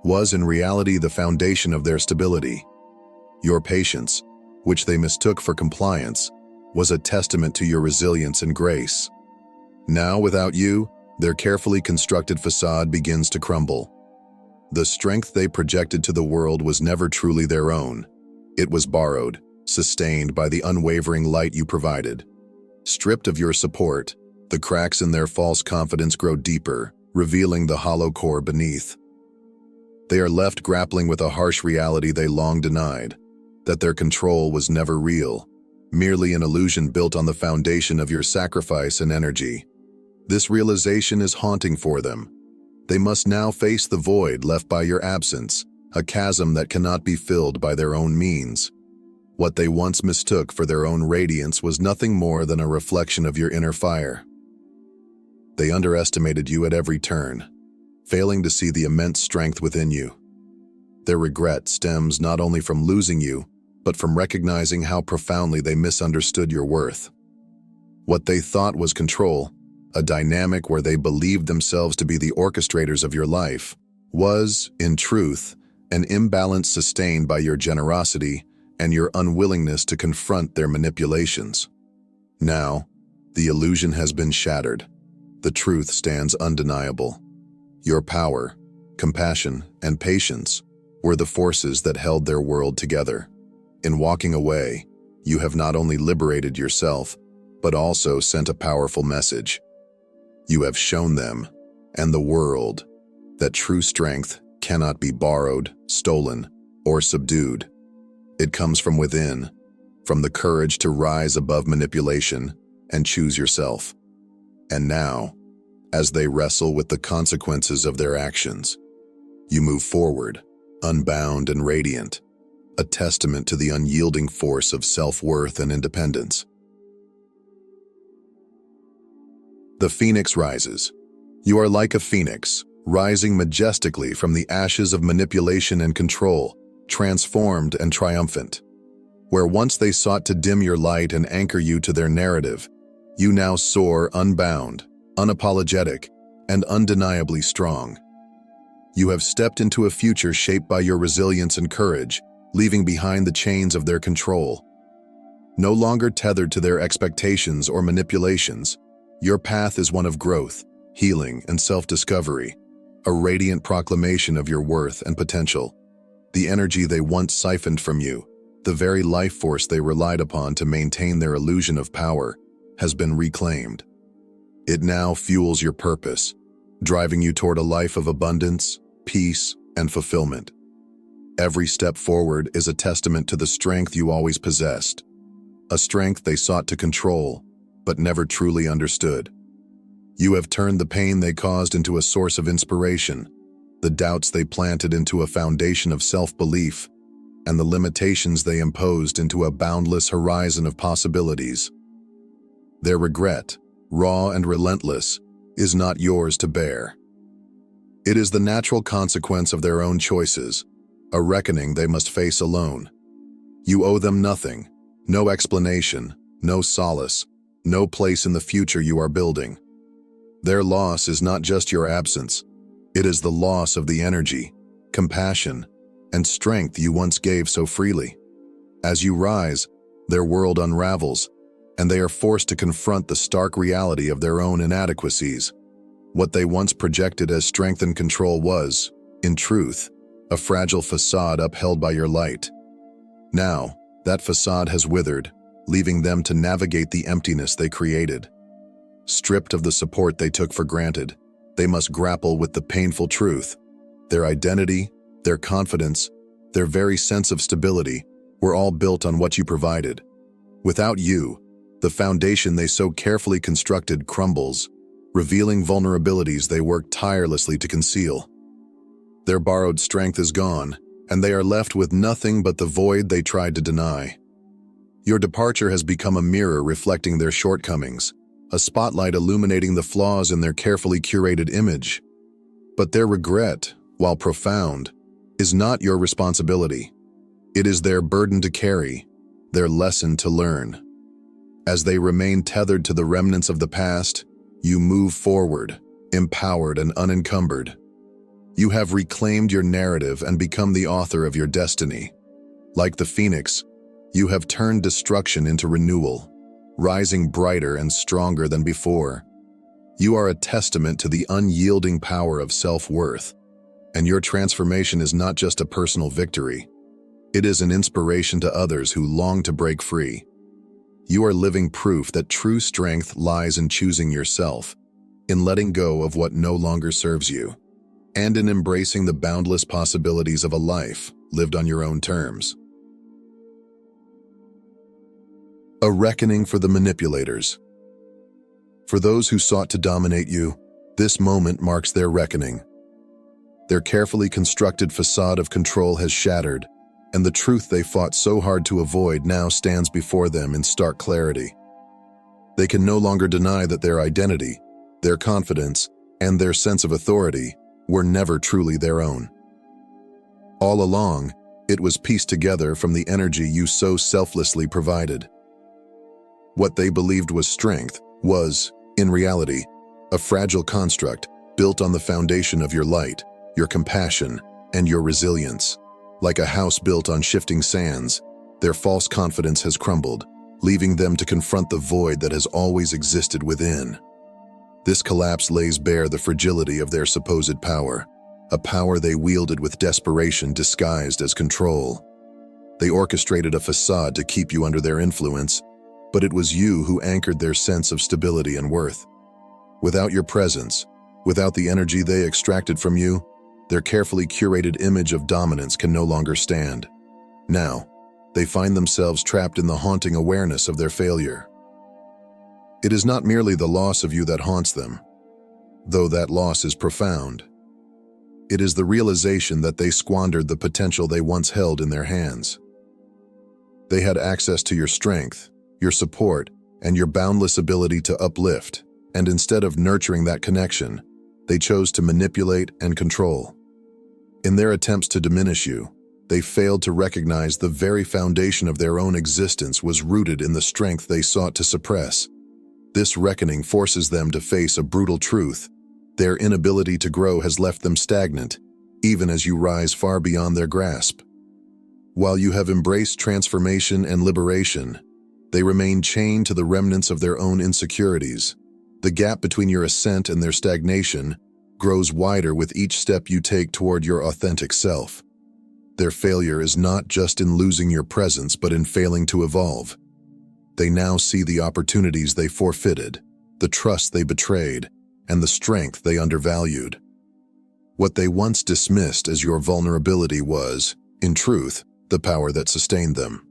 was in reality the foundation of their stability. Your patience, which they mistook for compliance, was a testament to your resilience and grace. Now, without you, their carefully constructed facade begins to crumble. The strength they projected to the world was never truly their own. It was borrowed, sustained by the unwavering light you provided. Stripped of your support, the cracks in their false confidence grow deeper, revealing the hollow core beneath. They are left grappling with a harsh reality they long denied, that their control was never real, merely an illusion built on the foundation of your sacrifice and energy. This realization is haunting for them. They must now face the void left by your absence, a chasm that cannot be filled by their own means. What they once mistook for their own radiance was nothing more than a reflection of your inner fire. They underestimated you at every turn, failing to see the immense strength within you. Their regret stems not only from losing you, but from recognizing how profoundly they misunderstood your worth. What they thought was control, a dynamic where they believed themselves to be the orchestrators of your life, was, in truth, an imbalance sustained by your generosity and your unwillingness to confront their manipulations. Now, The illusion has been shattered. The truth stands undeniable. Your power, compassion, and patience were the forces that held their world together. In walking away, you have not only liberated yourself, but also sent a powerful message. You have shown them, and the world, that true strength cannot be borrowed, stolen, or subdued. It comes from within, from the courage to rise above manipulation and choose yourself. And now, as they wrestle with the consequences of their actions, you move forward, unbound and radiant, a testament to the unyielding force of self-worth and independence. The phoenix rises. You are like a phoenix, rising majestically from the ashes of manipulation and control, transformed and triumphant. Where once they sought to dim your light and anchor you to their narrative, you now soar unbound, unapologetic, and undeniably strong. You have stepped into a future shaped by your resilience and courage, leaving behind the chains of their control. No longer tethered to their expectations or manipulations, your path is one of growth, healing, and self-discovery, a radiant proclamation of your worth and potential. The energy they once siphoned from you, the very life force they relied upon to maintain their illusion of power, has been reclaimed. It now fuels your purpose, driving you toward a life of abundance, peace, and fulfillment. Every step forward is a testament to the strength you always possessed, a strength they sought to control, but never truly understood. You have turned the pain they caused into a source of inspiration, the doubts they planted into a foundation of self-belief, and the limitations they imposed into a boundless horizon of possibilities. Their regret, raw and relentless, is not yours to bear. It is the natural consequence of their own choices, a reckoning they must face alone. You owe them nothing, no explanation, no solace, no place in the future you are building. Their loss is not just your absence, it is the loss of the energy, compassion, and strength you once gave so freely. As you rise, their world unravels, and they are forced to confront the stark reality of their own inadequacies. What they once projected as strength and control was, in truth, a fragile facade upheld by your light. Now, that facade has withered, leaving them to navigate the emptiness they created. Stripped of the support they took for granted, they must grapple with the painful truth. Their identity, their confidence, their very sense of stability were all built on what you provided. Without you, the foundation they so carefully constructed crumbles, revealing vulnerabilities they worked tirelessly to conceal. Their borrowed strength is gone, and they are left with nothing but the void they tried to deny. Your departure has become a mirror reflecting their shortcomings, a spotlight illuminating the flaws in their carefully curated image. But their regret, while profound, is not your responsibility. It is their burden to carry, their lesson to learn. As they remain tethered to the remnants of the past, you move forward, empowered and unencumbered. You have reclaimed your narrative and become the author of your destiny. Like the phoenix, you have turned destruction into renewal, rising brighter and stronger than before. You are a testament to the unyielding power of self-worth, and your transformation is not just a personal victory. It is an inspiration to others who long to break free. You are living proof that true strength lies in choosing yourself, in letting go of what no longer serves you, and in embracing the boundless possibilities of a life lived on your own terms. A reckoning for the manipulators. For those who sought to dominate you, this moment marks their reckoning. Their carefully constructed facade of control has shattered, and the truth they fought so hard to avoid now stands before them in stark clarity. They can no longer deny that their identity, their confidence, and their sense of authority were never truly their own. All along, it was pieced together from the energy you so selflessly provided. What they believed was strength was, in reality, a fragile construct built on the foundation of your light, your compassion, and your resilience. Like a house built on shifting sands, their false confidence has crumbled, leaving them to confront the void that has always existed within. This collapse lays bare the fragility of their supposed power, a power they wielded with desperation disguised as control. They orchestrated a facade to keep you under their influence, but it was you who anchored their sense of stability and worth. Without your presence, without the energy they extracted from you, their carefully curated image of dominance can no longer stand. Now, they find themselves trapped in the haunting awareness of their failure. It is not merely the loss of you that haunts them, though that loss is profound. It is the realization that they squandered the potential they once held in their hands. They had access to your strength, your support, and your boundless ability to uplift, and instead of nurturing that connection, they chose to manipulate and control. In their attempts to diminish you, they failed to recognize the very foundation of their own existence was rooted in the strength they sought to suppress. This reckoning forces them to face a brutal truth. Their inability to grow has left them stagnant, even as you rise far beyond their grasp. While you have embraced transformation and liberation, they remain chained to the remnants of their own insecurities. The gap between your ascent and their stagnation grows wider with each step you take toward your authentic self. Their failure is not just in losing your presence, but in failing to evolve. They now see the opportunities they forfeited, the trust they betrayed, and the strength they undervalued. What they once dismissed as your vulnerability was, in truth, the power that sustained them.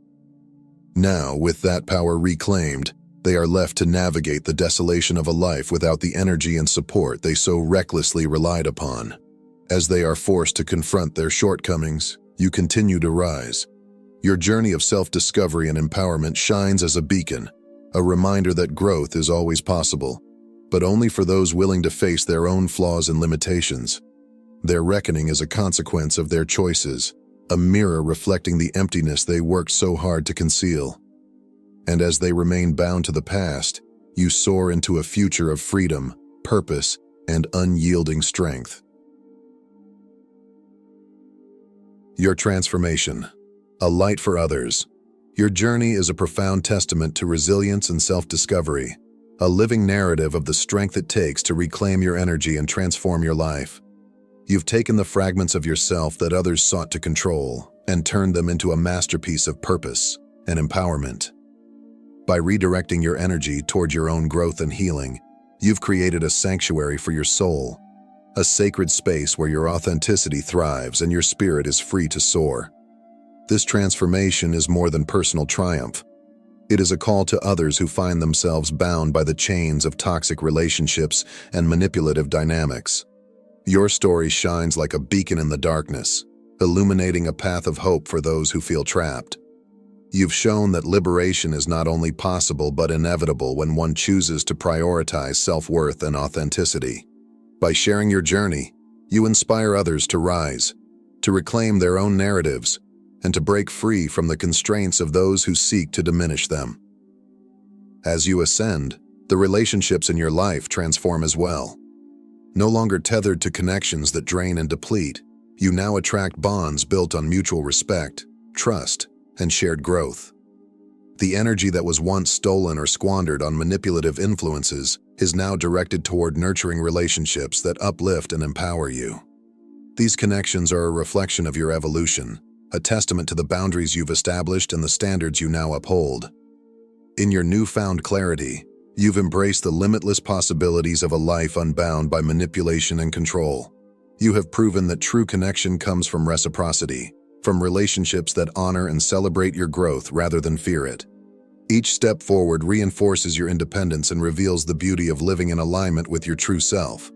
Now, with that power reclaimed, they are left to navigate the desolation of a life without the energy and support they so recklessly relied upon. As they are forced to confront their shortcomings, you continue to rise. Your journey of self-discovery and empowerment shines as a beacon, a reminder that growth is always possible, but only for those willing to face their own flaws and limitations. Their reckoning is a consequence of their choices, a mirror reflecting the emptiness they worked so hard to conceal. And as they remain bound to the past, you soar into a future of freedom, purpose, and unyielding strength. Your transformation, a light for others. Your journey is a profound testament to resilience and self-discovery, a living narrative of the strength it takes to reclaim your energy and transform your life. You've taken the fragments of yourself that others sought to control and turned them into a masterpiece of purpose and empowerment. By redirecting your energy toward your own growth and healing, you've created a sanctuary for your soul, a sacred space where your authenticity thrives and your spirit is free to soar. This transformation is more than personal triumph. It is a call to others who find themselves bound by the chains of toxic relationships and manipulative dynamics. Your story shines like a beacon in the darkness, illuminating a path of hope for those who feel trapped. You've shown that liberation is not only possible but inevitable when one chooses to prioritize self-worth and authenticity. By sharing your journey, you inspire others to rise, to reclaim their own narratives, and to break free from the constraints of those who seek to diminish them. As you ascend, the relationships in your life transform as well. No longer tethered to connections that drain and deplete, you now attract bonds built on mutual respect, trust, and shared growth. The energy that was once stolen or squandered on manipulative influences is now directed toward nurturing relationships that uplift and empower you. These connections are a reflection of your evolution, a testament to the boundaries you've established and the standards you now uphold. In your newfound clarity, you've embraced the limitless possibilities of a life unbound by manipulation and control. You have proven that true connection comes from reciprocity, from relationships that honor and celebrate your growth rather than fear it. Each step forward reinforces your independence and reveals the beauty of living in alignment with your true self.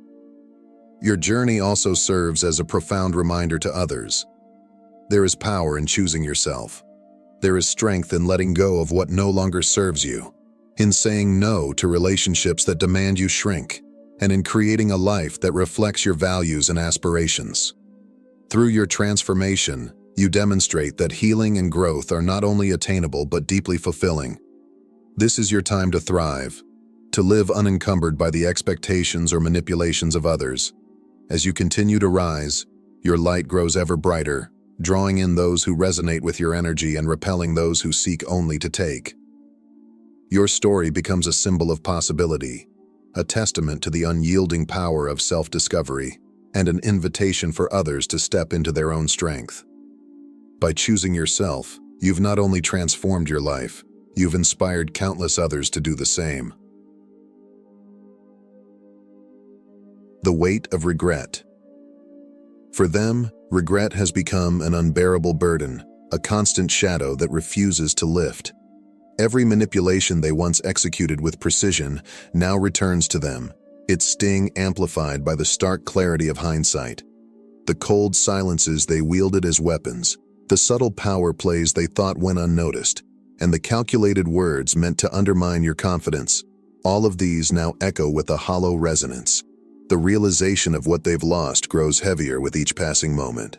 Your journey also serves as a profound reminder to others. There is power in choosing yourself. There is strength in letting go of what no longer serves you, in saying no to relationships that demand you shrink, and in creating a life that reflects your values and aspirations. Through your transformation, you demonstrate that healing and growth are not only attainable but deeply fulfilling. This is your time to thrive, to live unencumbered by the expectations or manipulations of others. As you continue to rise, your light grows ever brighter, drawing in those who resonate with your energy and repelling those who seek only to take. Your story becomes a symbol of possibility, a testament to the unyielding power of self-discovery, and an invitation for others to step into their own strength. By choosing yourself, you've not only transformed your life, you've inspired countless others to do the same. The weight of regret. For them, regret has become an unbearable burden, a constant shadow that refuses to lift. Every manipulation they once executed with precision now returns to them, its sting amplified by the stark clarity of hindsight. The cold silences they wielded as weapons, the subtle power plays they thought went unnoticed, and the calculated words meant to undermine your confidence, all of these now echo with a hollow resonance. The realization of what they've lost grows heavier with each passing moment.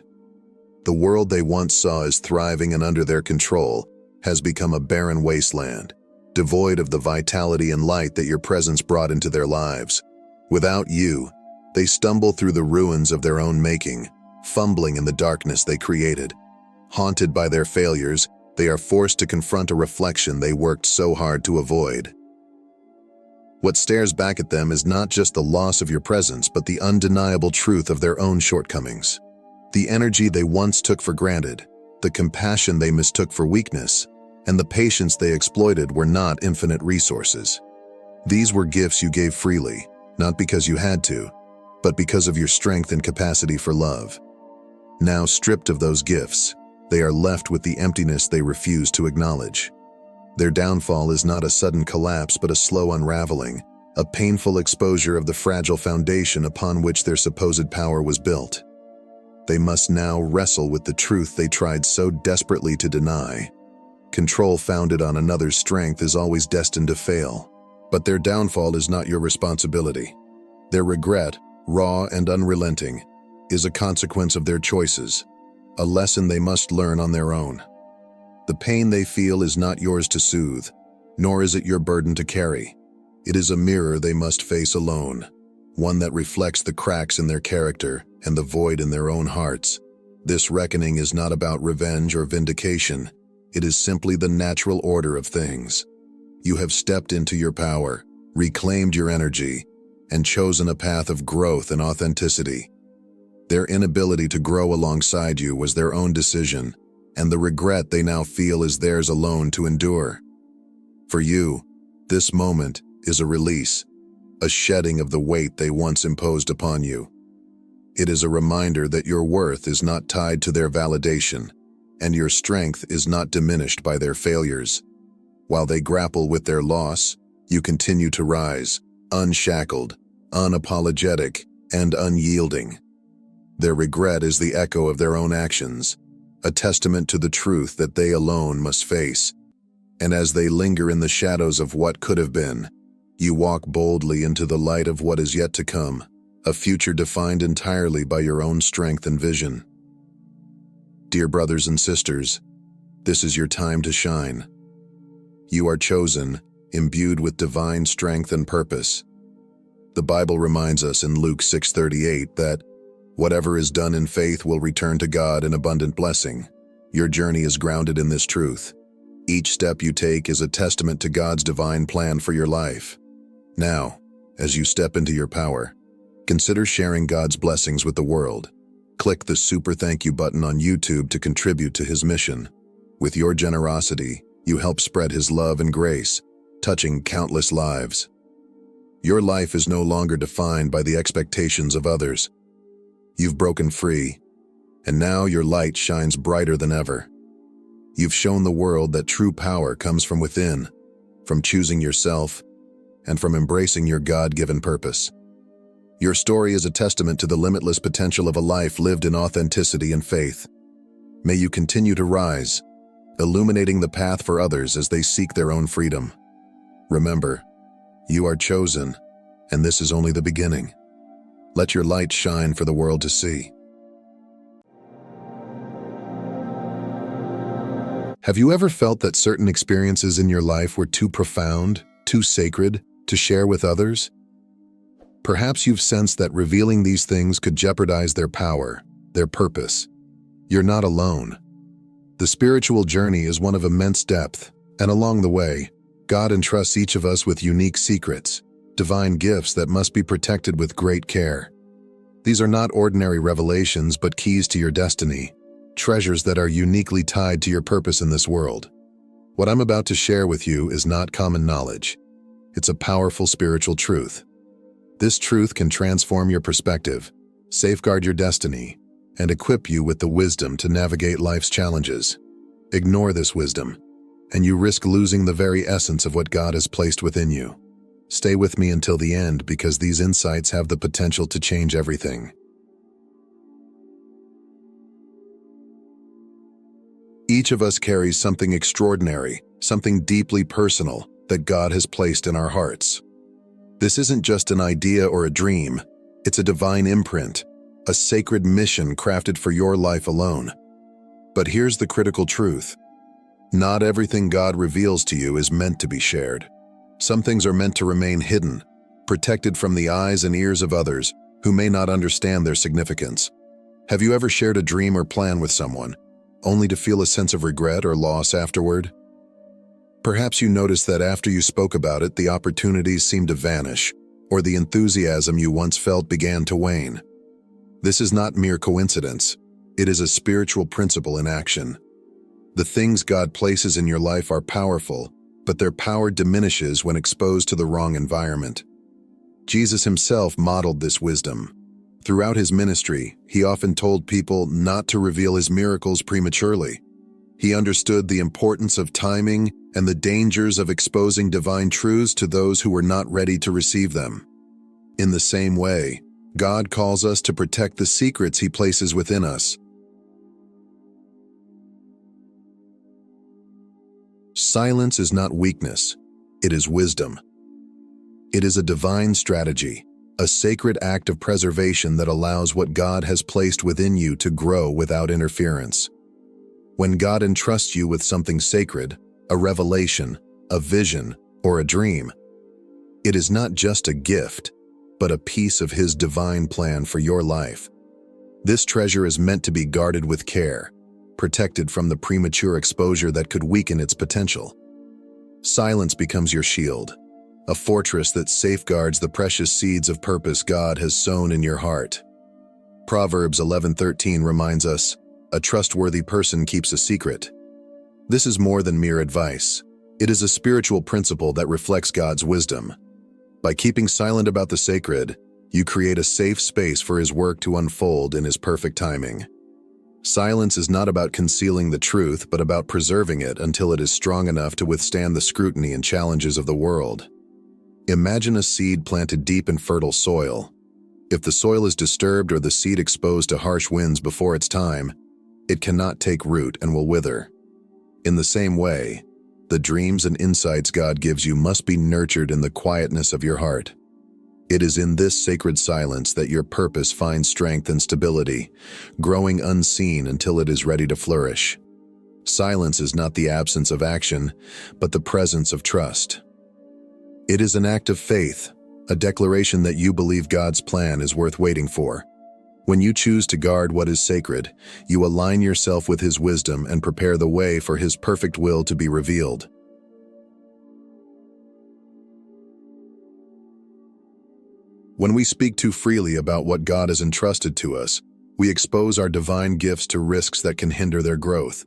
The world they once saw as thriving and under their control has become a barren wasteland, devoid of the vitality and light that your presence brought into their lives. Without you, they stumble through the ruins of their own making, fumbling in the darkness they created. Haunted by their failures, they are forced to confront a reflection they worked so hard to avoid. What stares back at them is not just the loss of your presence, but the undeniable truth of their own shortcomings. The energy they once took for granted, the compassion they mistook for weakness, and the patience they exploited were not infinite resources. These were gifts you gave freely, not because you had to, but because of your strength and capacity for love. Now stripped of those gifts, they are left with the emptiness they refuse to acknowledge. Their downfall is not a sudden collapse but a slow unraveling, a painful exposure of the fragile foundation upon which their supposed power was built. They must now wrestle with the truth they tried so desperately to deny. Control founded on another's strength is always destined to fail. But their downfall is not your responsibility. Their regret, raw and unrelenting, is a consequence of their choices, a lesson they must learn on their own. The pain they feel is not yours to soothe, nor is it your burden to carry. It is a mirror they must face alone, one that reflects the cracks in their character and the void in their own hearts. This reckoning is not about revenge or vindication. It is simply the natural order of things. You have stepped into your power, reclaimed your energy, and chosen a path of growth and authenticity. Their inability to grow alongside you was their own decision, and the regret they now feel is theirs alone to endure. For you, this moment is a release, a shedding of the weight they once imposed upon you. It is a reminder that your worth is not tied to their validation, and your strength is not diminished by their failures. While they grapple with their loss, you continue to rise, unshackled, unapologetic, and unyielding. Their regret is the echo of their own actions, a testament to the truth that they alone must face. And as they linger in the shadows of what could have been, you walk boldly into the light of what is yet to come, a future defined entirely by your own strength and vision. Dear brothers and sisters, this is your time to shine. You are chosen, imbued with divine strength and purpose. The Bible reminds us in Luke 6:38 that whatever is done in faith will return to God in abundant blessing. Your journey is grounded in this truth. Each step you take is a testament to God's divine plan for your life. Now, as you step into your power, consider sharing God's blessings with the world. Click the super thank you button on YouTube to contribute to His mission. With your generosity, you help spread His love and grace, touching countless lives. Your life is no longer defined by the expectations of others. You've broken free, and now your light shines brighter than ever. You've shown the world that true power comes from within, from choosing yourself, and from embracing your God-given purpose. Your story is a testament to the limitless potential of a life lived in authenticity and faith. May you continue to rise, illuminating the path for others as they seek their own freedom. Remember, you are chosen, and this is only the beginning. Let your light shine for the world to see. Have you ever felt that certain experiences in your life were too profound, too sacred, to share with others? Perhaps you've sensed that revealing these things could jeopardize their power, their purpose. You're not alone. The spiritual journey is one of immense depth, and along the way, God entrusts each of us with unique secrets, divine gifts that must be protected with great care. These are not ordinary revelations, but keys to your destiny, treasures that are uniquely tied to your purpose in this world. What I'm about to share with you is not common knowledge. It's a powerful spiritual truth. This truth can transform your perspective, safeguard your destiny, and equip you with the wisdom to navigate life's challenges. Ignore this wisdom, and you risk losing the very essence of what God has placed within you. Stay with me until the end, because these insights have the potential to change everything. Each of us carries something extraordinary, something deeply personal that God has placed in our hearts. This isn't just an idea or a dream. It's a divine imprint, a sacred mission crafted for your life alone. But here's the critical truth. Not everything God reveals to you is meant to be shared. Some things are meant to remain hidden, protected from the eyes and ears of others who may not understand their significance. Have you ever shared a dream or plan with someone, only to feel a sense of regret or loss afterward? Perhaps you noticed that after you spoke about it, the opportunities seemed to vanish, or the enthusiasm you once felt began to wane. This is not mere coincidence. It is a spiritual principle in action. The things God places in your life are powerful, but their power diminishes when exposed to the wrong environment. Jesus himself modeled this wisdom. Throughout his ministry, he often told people not to reveal his miracles prematurely. He understood the importance of timing and the dangers of exposing divine truths to those who were not ready to receive them. In the same way, God calls us to protect the secrets he places within us. Silence is not weakness, it is wisdom. It is a divine strategy, a sacred act of preservation that allows what God has placed within you to grow without interference. When God entrusts you with something sacred, a revelation, a vision, or a dream, it is not just a gift, but a piece of his divine plan for your life. This treasure is meant to be guarded with care, protected from the premature exposure that could weaken its potential. Silence becomes your shield, a fortress that safeguards the precious seeds of purpose God has sown in your heart. Proverbs 11:13 reminds us, "A trustworthy person keeps a secret." This is more than mere advice. It is a spiritual principle that reflects God's wisdom. By keeping silent about the sacred, you create a safe space for his work to unfold in his perfect timing. Silence is not about concealing the truth, but about preserving it until it is strong enough to withstand the scrutiny and challenges of the world. Imagine a seed planted deep in fertile soil. If the soil is disturbed or the seed exposed to harsh winds before its time, it cannot take root and will wither. In the same way, the dreams and insights God gives you must be nurtured in the quietness of your heart. It is in this sacred silence that your purpose finds strength and stability, growing unseen until it is ready to flourish. Silence is not the absence of action, but the presence of trust. It is an act of faith, a declaration that you believe God's plan is worth waiting for. When you choose to guard what is sacred, you align yourself with his wisdom and prepare the way for his perfect will to be revealed. When we speak too freely about what God has entrusted to us, we expose our divine gifts to risks that can hinder their growth.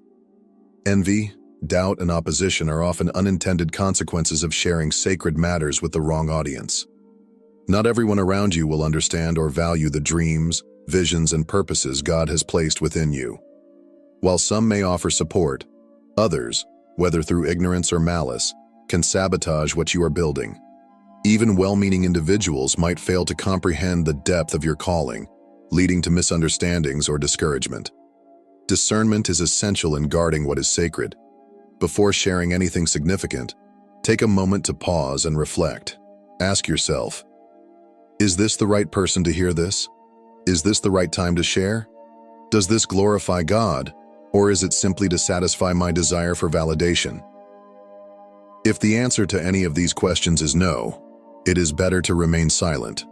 Envy, doubt, and opposition are often unintended consequences of sharing sacred matters with the wrong audience. Not everyone around you will understand or value the dreams, visions, and purposes God has placed within you. While some may offer support, others, whether through ignorance or malice, can sabotage what you are building. Even well-meaning individuals might fail to comprehend the depth of your calling, leading to misunderstandings or discouragement. Discernment is essential in guarding what is sacred. Before sharing anything significant, take a moment to pause and reflect. Ask yourself, is this the right person to hear this? Is this the right time to share? Does this glorify God, or is it simply to satisfy my desire for validation? If the answer to any of these questions is no, it is better to remain silent.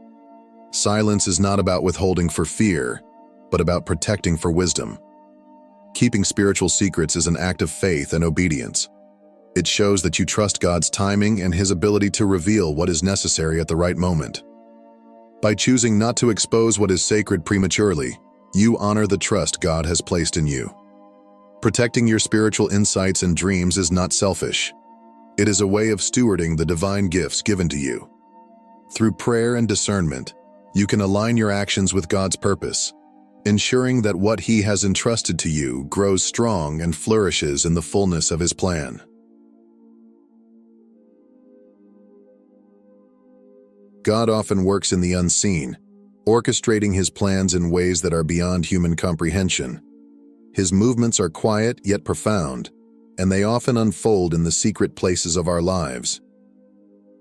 Silence is not about withholding for fear, but about protecting for wisdom. Keeping spiritual secrets is an act of faith and obedience. It shows that you trust God's timing and His ability to reveal what is necessary at the right moment. By choosing not to expose what is sacred prematurely, you honor the trust God has placed in you. Protecting your spiritual insights and dreams is not selfish. It is a way of stewarding the divine gifts given to you. Through prayer and discernment, you can align your actions with God's purpose, ensuring that what He has entrusted to you grows strong and flourishes in the fullness of His plan. God often works in the unseen, orchestrating His plans in ways that are beyond human comprehension. His movements are quiet yet profound, and they often unfold in the secret places of our lives.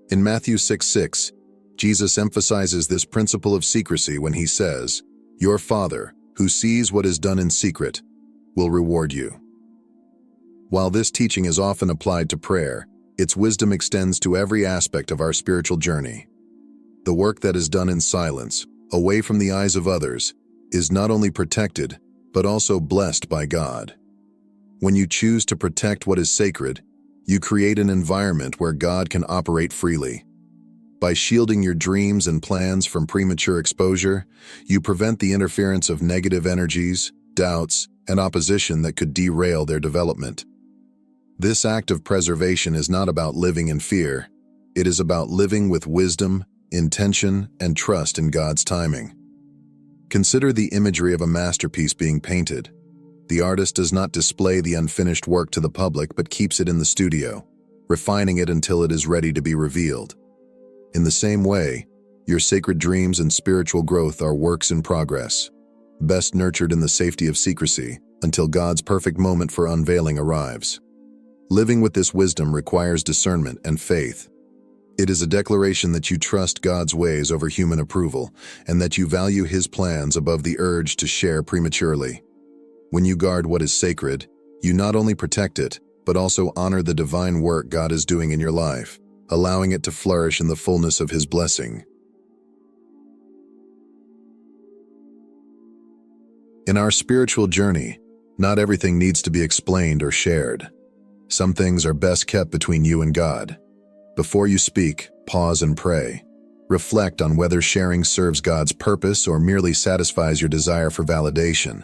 In Matthew 6:6, Jesus emphasizes this principle of secrecy when He says, "Your Father, who sees what is done in secret, will reward you." While this teaching is often applied to prayer, its wisdom extends to every aspect of our spiritual journey. The work that is done in silence, away from the eyes of others, is not only protected, but also blessed by God. When you choose to protect what is sacred, you create an environment where God can operate freely. By shielding your dreams and plans from premature exposure, you prevent the interference of negative energies, doubts, and opposition that could derail their development. This act of preservation is not about living in fear. It is about living with wisdom, intention, and trust in God's timing. Consider the imagery of a masterpiece being painted. The artist does not display the unfinished work to the public but keeps it in the studio, refining it until it is ready to be revealed. In the same way, your sacred dreams and spiritual growth are works in progress, best nurtured in the safety of secrecy until God's perfect moment for unveiling arrives. Living with this wisdom requires discernment and faith. It is a declaration that you trust God's ways over human approval and that you value His plans above the urge to share prematurely. When you guard what is sacred, you not only protect it, but also honor the divine work God is doing in your life, allowing it to flourish in the fullness of His blessing. In our spiritual journey, not everything needs to be explained or shared. Some things are best kept between you and God. Before you speak, pause and pray. Reflect on whether sharing serves God's purpose or merely satisfies your desire for validation.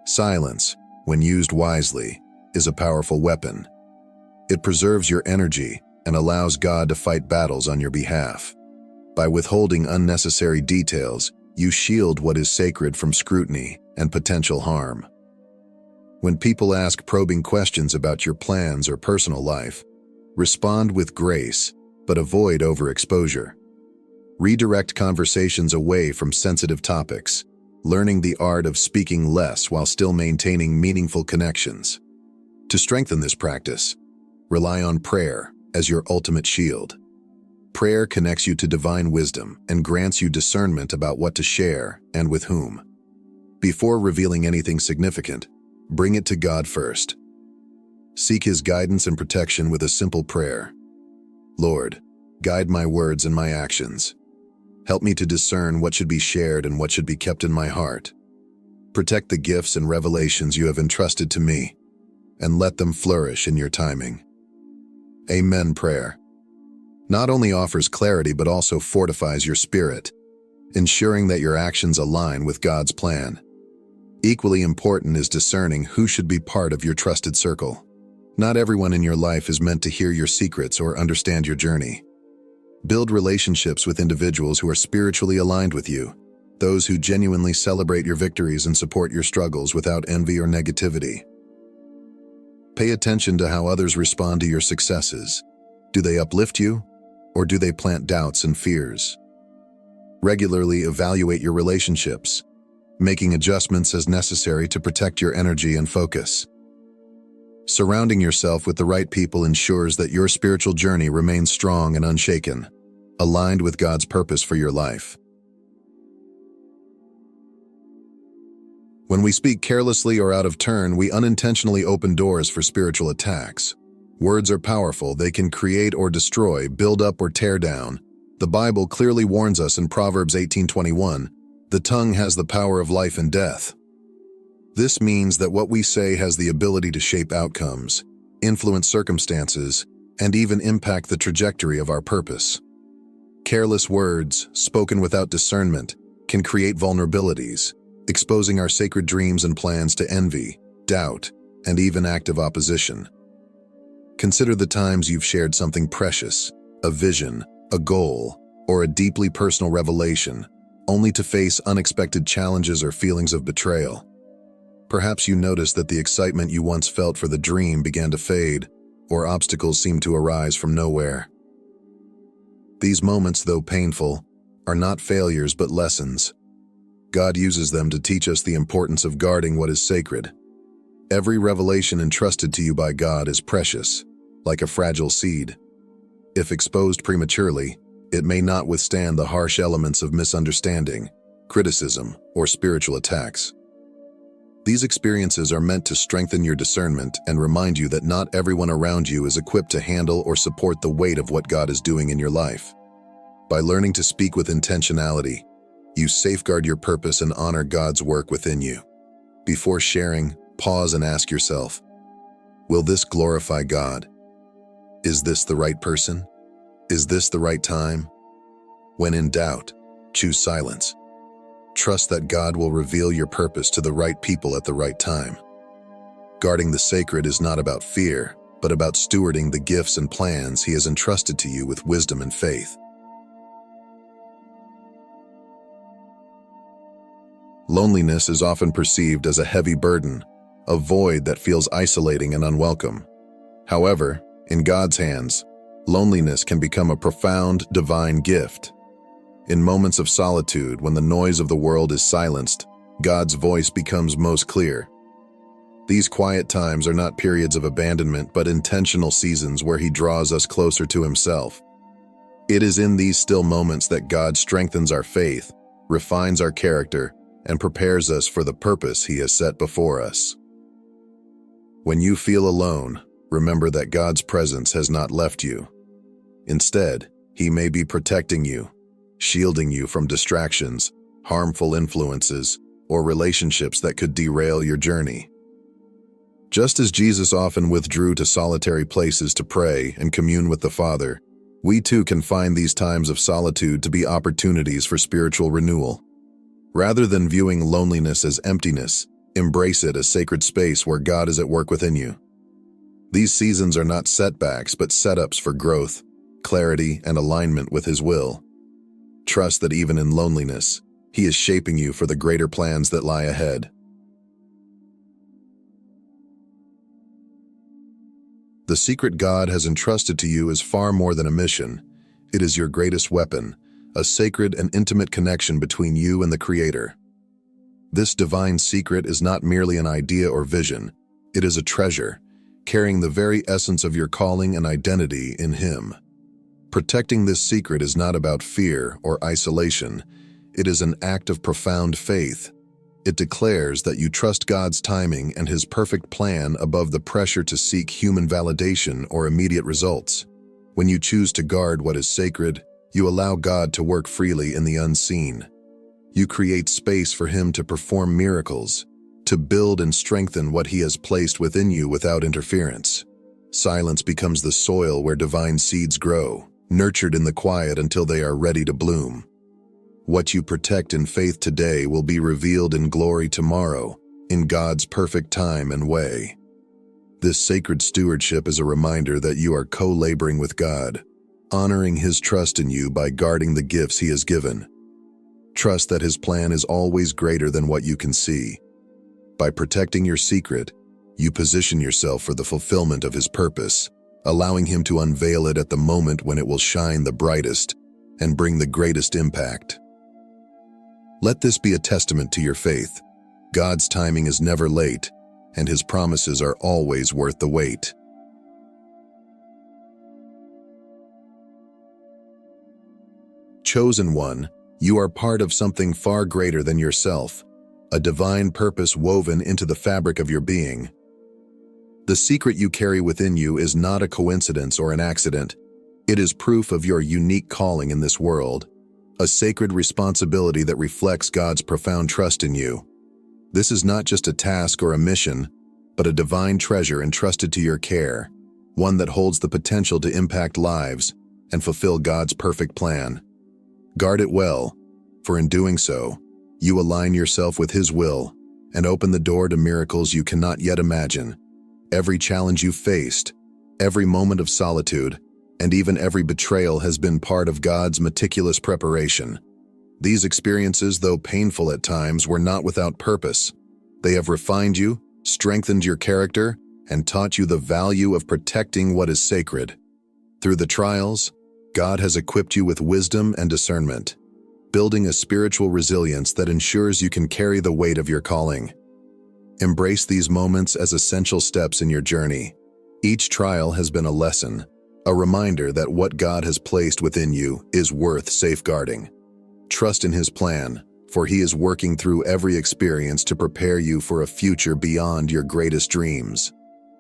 Silence, when used wisely, is a powerful weapon. It preserves your energy and allows God to fight battles on your behalf. By withholding unnecessary details, you shield what is sacred from scrutiny and potential harm. When people ask probing questions about your plans or personal life, respond with grace, but avoid overexposure. Redirect conversations away from sensitive topics, learning the art of speaking less while still maintaining meaningful connections. To strengthen this practice, rely on prayer as your ultimate shield. Prayer connects you to divine wisdom and grants you discernment about what to share and with whom. Before revealing anything significant, bring it to God first. Seek His guidance and protection with a simple prayer. Lord, guide my words and my actions. Help me to discern what should be shared and what should be kept in my heart. Protect the gifts and revelations you have entrusted to me, and let them flourish in your timing. Amen prayer not only offers clarity but also fortifies your spirit, ensuring that your actions align with God's plan. Equally important is discerning who should be part of your trusted circle. Not everyone in your life is meant to hear your secrets or understand your journey. Build relationships with individuals who are spiritually aligned with you, those who genuinely celebrate your victories and support your struggles without envy or negativity. Pay attention to how others respond to your successes. Do they uplift you, or do they plant doubts and fears? Regularly evaluate your relationships, making adjustments as necessary to protect your energy and focus. Surrounding yourself with the right people ensures that your spiritual journey remains strong and unshaken, aligned with God's purpose for your life. When we speak carelessly or out of turn, we unintentionally open doors for spiritual attacks. Words are powerful. They can create or destroy, build up or tear down. The Bible clearly warns us in Proverbs 18:21, "The tongue has the power of life and death." This means that what we say has the ability to shape outcomes, influence circumstances, and even impact the trajectory of our purpose. Careless words, spoken without discernment, can create vulnerabilities, exposing our sacred dreams and plans to envy, doubt, and even active opposition. Consider the times you've shared something precious, a vision, a goal, or a deeply personal revelation, only to face unexpected challenges or feelings of betrayal. Perhaps you noticed that the excitement you once felt for the dream began to fade, or obstacles seemed to arise from nowhere. These moments, though painful, are not failures but lessons. God uses them to teach us the importance of guarding what is sacred. Every revelation entrusted to you by God is precious, like a fragile seed. If exposed prematurely, it may not withstand the harsh elements of misunderstanding, criticism, or spiritual attacks. These experiences are meant to strengthen your discernment and remind you that not everyone around you is equipped to handle or support the weight of what God is doing in your life. By learning to speak with intentionality, you safeguard your purpose and honor God's work within you. Before sharing, pause and ask yourself, will this glorify God? Is this the right person? Is this the right time? When in doubt, choose silence. Trust that God will reveal your purpose to the right people at the right time. Guarding the sacred is not about fear, but about stewarding the gifts and plans He has entrusted to you with wisdom and faith. Loneliness is often perceived as a heavy burden, a void that feels isolating and unwelcome. However, in God's hands, loneliness can become a profound, divine gift. In moments of solitude, when the noise of the world is silenced, God's voice becomes most clear. These quiet times are not periods of abandonment, but intentional seasons where He draws us closer to Himself. It is in these still moments that God strengthens our faith, refines our character, and prepares us for the purpose He has set before us. When you feel alone, remember that God's presence has not left you. Instead, He may be protecting you, shielding you from distractions, harmful influences, or relationships that could derail your journey. Just as Jesus often withdrew to solitary places to pray and commune with the Father, we too can find these times of solitude to be opportunities for spiritual renewal. Rather than viewing loneliness as emptiness, embrace it as sacred space where God is at work within you. These seasons are not setbacks but setups for growth, clarity, and alignment with His will. Trust that even in loneliness, He is shaping you for the greater plans that lie ahead. The secret God has entrusted to you is far more than a mission. It is your greatest weapon, a sacred and intimate connection between you and the Creator. This divine secret is not merely an idea or vision. It is a treasure, carrying the very essence of your calling and identity in Him. Protecting this secret is not about fear or isolation. It is an act of profound faith. It declares that you trust God's timing and His perfect plan above the pressure to seek human validation or immediate results. When you choose to guard what is sacred, you allow God to work freely in the unseen. You create space for Him to perform miracles, to build and strengthen what He has placed within you without interference. Silence becomes the soil where divine seeds grow, nurtured in the quiet until they are ready to bloom. What you protect in faith today will be revealed in glory tomorrow, in God's perfect time and way. This sacred stewardship is a reminder that you are co-laboring with God, honoring His trust in you by guarding the gifts He has given. Trust that His plan is always greater than what you can see. By protecting your secret, you position yourself for the fulfillment of His purpose, allowing Him to unveil it at the moment when it will shine the brightest and bring the greatest impact. Let this be a testament to your faith. God's timing is never late, and His promises are always worth the wait. Chosen one, you are part of something far greater than yourself, a divine purpose woven into the fabric of your being. The secret you carry within you is not a coincidence or an accident. It is proof of your unique calling in this world, a sacred responsibility that reflects God's profound trust in you. This is not just a task or a mission, but a divine treasure entrusted to your care, one that holds the potential to impact lives and fulfill God's perfect plan. Guard it well, for in doing so, you align yourself with His will and open the door to miracles you cannot yet imagine. Every challenge you faced, every moment of solitude, and even every betrayal has been part of God's meticulous preparation. These experiences, though painful at times, were not without purpose. They have refined you, strengthened your character, and taught you the value of protecting what is sacred. Through the trials, God has equipped you with wisdom and discernment, building a spiritual resilience that ensures you can carry the weight of your calling. Embrace these moments as essential steps in your journey. Each trial has been a lesson, a reminder that what God has placed within you is worth safeguarding. Trust in His plan, for He is working through every experience to prepare you for a future beyond your greatest dreams.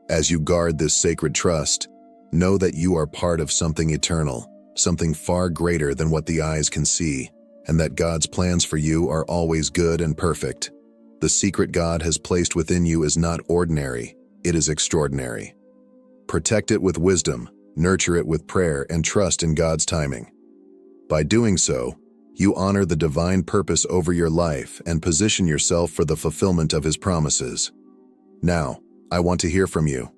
As you guard this sacred trust, know that you are part of something eternal, something far greater than what the eyes can see, and that God's plans for you are always good and perfect. The secret God has placed within you is not ordinary, it is extraordinary. Protect it with wisdom, nurture it with prayer, and trust in God's timing. By doing so, you honor the divine purpose over your life and position yourself for the fulfillment of His promises. Now, I want to hear from you.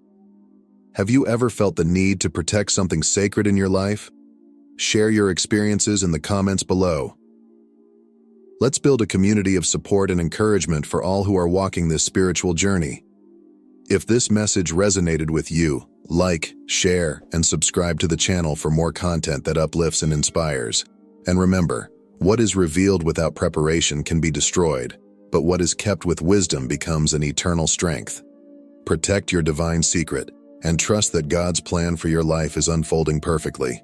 Have you ever felt the need to protect something sacred in your life? Share your experiences in the comments below. Let's build a community of support and encouragement for all who are walking this spiritual journey. If this message resonated with you, like, share, and subscribe to the channel for more content that uplifts and inspires. And remember, what is revealed without preparation can be destroyed, but what is kept with wisdom becomes an eternal strength. Protect your divine secret and trust that God's plan for your life is unfolding perfectly.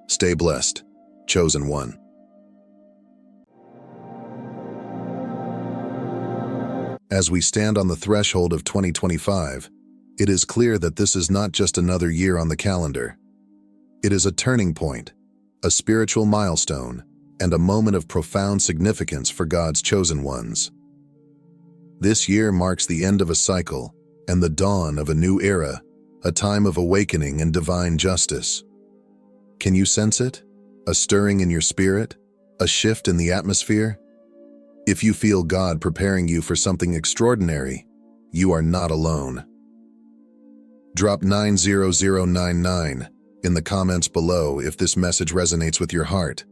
Stay blessed, chosen one. As we stand on the threshold of 2025, it is clear that this is not just another year on the calendar. It is a turning point, a spiritual milestone, and a moment of profound significance for God's chosen ones. This year marks the end of a cycle and the dawn of a new era, a time of awakening and divine justice. Can you sense it? A stirring in your spirit? A shift in the atmosphere? If you feel God preparing you for something extraordinary, you are not alone. Drop 90099 in the comments below if this message resonates with your heart.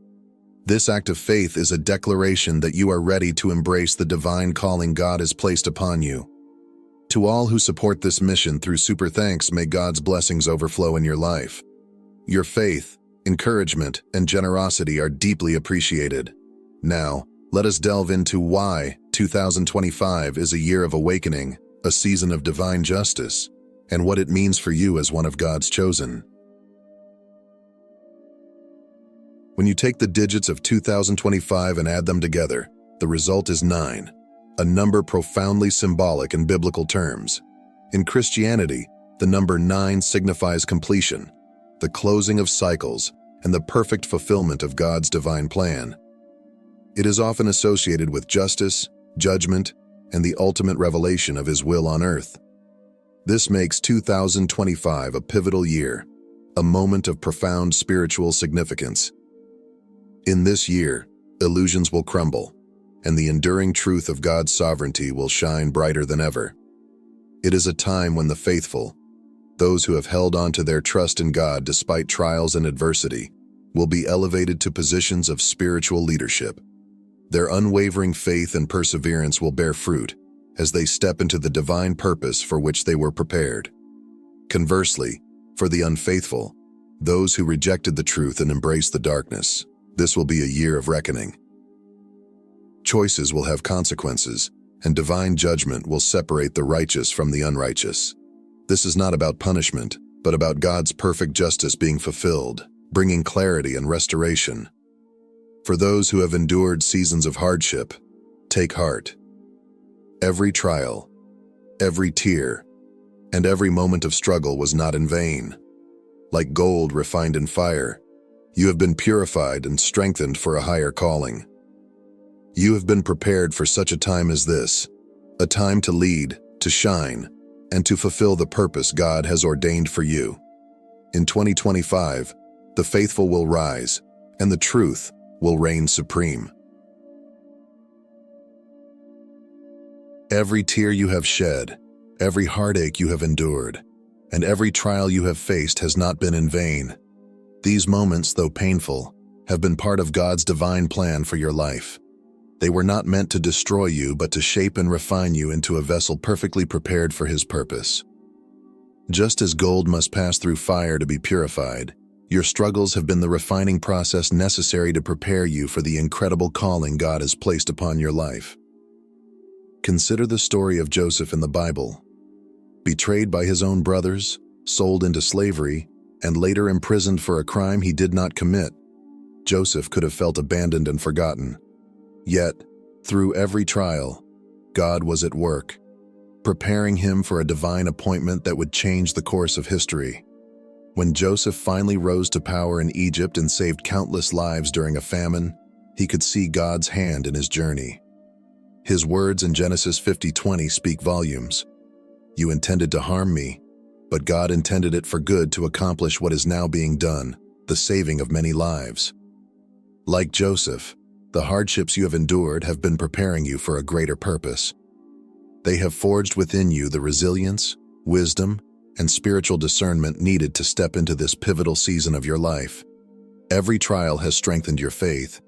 This act of faith is a declaration that you are ready to embrace the divine calling God has placed upon you. To all who support this mission through super thanks, may God's blessings overflow in your life. Your faith, encouragement, and generosity are deeply appreciated. Now, let us delve into why 2025 is a year of awakening, a season of divine justice, and what it means for you as one of God's chosen. When you take the digits of 2025 and add them together, the result is 9, a number profoundly symbolic in biblical terms. In Christianity, the number 9 signifies completion, the closing of cycles, and the perfect fulfillment of God's divine plan. It is often associated with justice, judgment, and the ultimate revelation of His will on earth. This makes 2025 a pivotal year, a moment of profound spiritual significance. In this year, illusions will crumble, and the enduring truth of God's sovereignty will shine brighter than ever. It is a time when the faithful, those who have held on to their trust in God despite trials and adversity, will be elevated to positions of spiritual leadership. Their unwavering faith and perseverance will bear fruit as they step into the divine purpose for which they were prepared. Conversely, for the unfaithful, those who rejected the truth and embraced the darkness, this will be a year of reckoning. Choices will have consequences, and divine judgment will separate the righteous from the unrighteous. This is not about punishment, but about God's perfect justice being fulfilled, bringing clarity and restoration. For those who have endured seasons of hardship, take heart. Every trial, every tear, and every moment of struggle was not in vain. Like gold refined in fire, you have been purified and strengthened for a higher calling. You have been prepared for such a time as this, a time to lead, to shine, and to fulfill the purpose God has ordained for you. In 2025, the faithful will rise, and the truth will reign supreme. Every tear you have shed, every heartache you have endured, and every trial you have faced has not been in vain. These moments, though painful, have been part of God's divine plan for your life. They were not meant to destroy you, but to shape and refine you into a vessel perfectly prepared for His purpose. Just as gold must pass through fire to be purified, your struggles have been the refining process necessary to prepare you for the incredible calling God has placed upon your life. Consider the story of Joseph in the Bible. Betrayed by his own brothers, sold into slavery, and later imprisoned for a crime he did not commit, Joseph could have felt abandoned and forgotten. Yet, through every trial, God was at work, preparing him for a divine appointment that would change the course of history. When Joseph finally rose to power in Egypt and saved countless lives during a famine, he could see God's hand in his journey. His words in Genesis 50:20 speak volumes. "You intended to harm me, but God intended it for good to accomplish what is now being done, the saving of many lives." Like Joseph, the hardships you have endured have been preparing you for a greater purpose. They have forged within you the resilience, wisdom, and spiritual discernment needed to step into this pivotal season of your life. Every trial has strengthened your faith,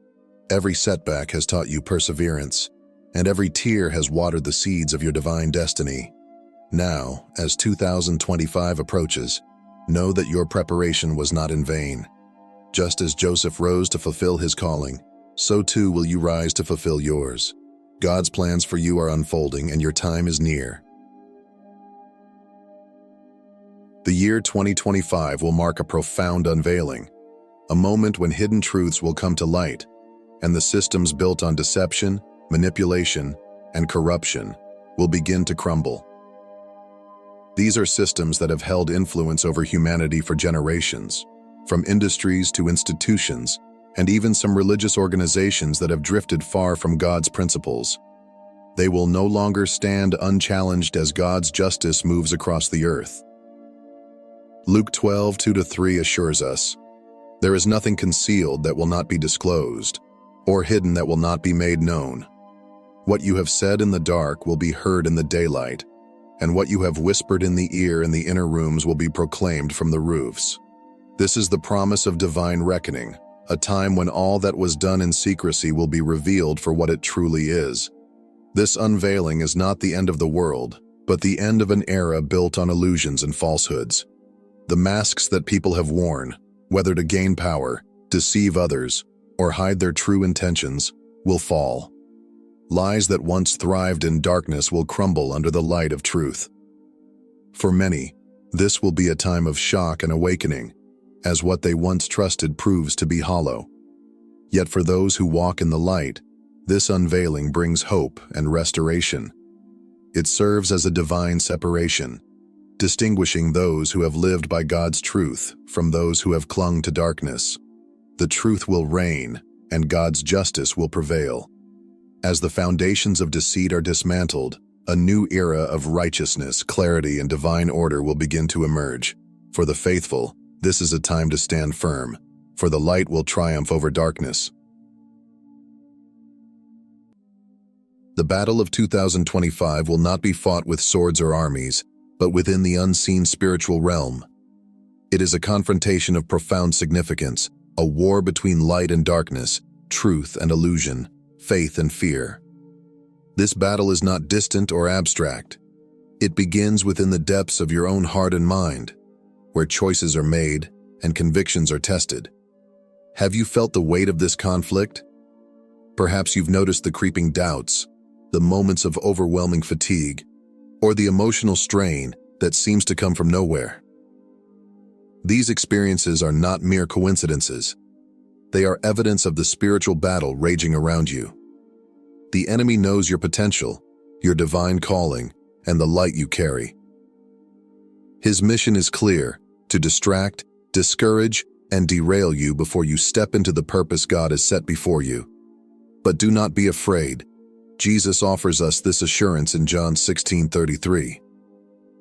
every setback has taught you perseverance, and every tear has watered the seeds of your divine destiny. Now, as 2025 approaches, know that your preparation was not in vain. Just as Joseph rose to fulfill his calling, so too will you rise to fulfill yours. God's plans for you are unfolding, and your time is near. The year 2025 will mark a profound unveiling, a moment when hidden truths will come to light, and the systems built on deception, manipulation, and corruption will begin to crumble. These are systems that have held influence over humanity for generations, from industries to institutions, and even some religious organizations that have drifted far from God's principles. They will no longer stand unchallenged as God's justice moves across the earth. Luke 12:2-3 assures us, "There is nothing concealed that will not be disclosed, or hidden that will not be made known. What you have said in the dark will be heard in the daylight, and what you have whispered in the ear in the inner rooms will be proclaimed from the roofs." This is the promise of divine reckoning, a time when all that was done in secrecy will be revealed for what it truly is. This unveiling is not the end of the world, but the end of an era built on illusions and falsehoods. The masks that people have worn, whether to gain power, deceive others, or hide their true intentions, will fall. Lies that once thrived in darkness will crumble under the light of truth. For many, this will be a time of shock and awakening, as what they once trusted proves to be hollow. Yet for those who walk in the light, this unveiling brings hope and restoration. It serves as a divine separation, distinguishing those who have lived by God's truth from those who have clung to darkness. The truth will reign, and God's justice will prevail. As the foundations of deceit are dismantled, a new era of righteousness, clarity, and divine order will begin to emerge. For the faithful, this is a time to stand firm, for the light will triumph over darkness. The battle of 2025 will not be fought with swords or armies, but within the unseen spiritual realm. It is a confrontation of profound significance, a war between light and darkness, truth and illusion, faith and fear. This battle is not distant or abstract. It begins within the depths of your own heart and mind, where choices are made and convictions are tested. Have you felt the weight of this conflict? Perhaps you've noticed the creeping doubts, the moments of overwhelming fatigue, or the emotional strain that seems to come from nowhere. These experiences are not mere coincidences. They are evidence of the spiritual battle raging around you. The enemy knows your potential, your divine calling, and the light you carry. His mission is clear: to distract, discourage, and derail you before you step into the purpose God has set before you. But do not be afraid. Jesus offers us this assurance in John 16:33.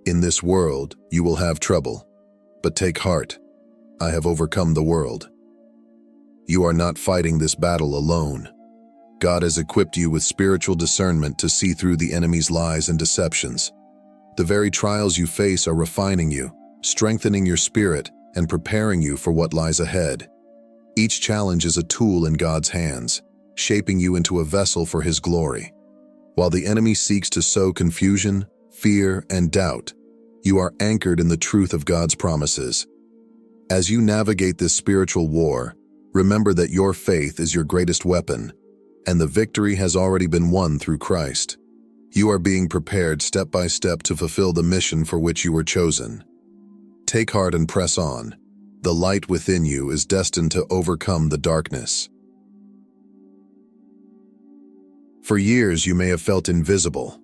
In this world, you will have trouble. But take heart. I have overcome the world. You are not fighting this battle alone. God has equipped you with spiritual discernment to see through the enemy's lies and deceptions. The very trials you face are refining you, strengthening your spirit, and preparing you for what lies ahead. Each challenge is a tool in God's hands, shaping you into a vessel for His glory. While the enemy seeks to sow confusion, fear, and doubt, you are anchored in the truth of God's promises. As you navigate this spiritual war, remember that your faith is your greatest weapon, and the victory has already been won through Christ. You are being prepared step by step to fulfill the mission for which you were chosen. Take heart and press on. The light within you is destined to overcome the darkness. For years, you may have felt invisible,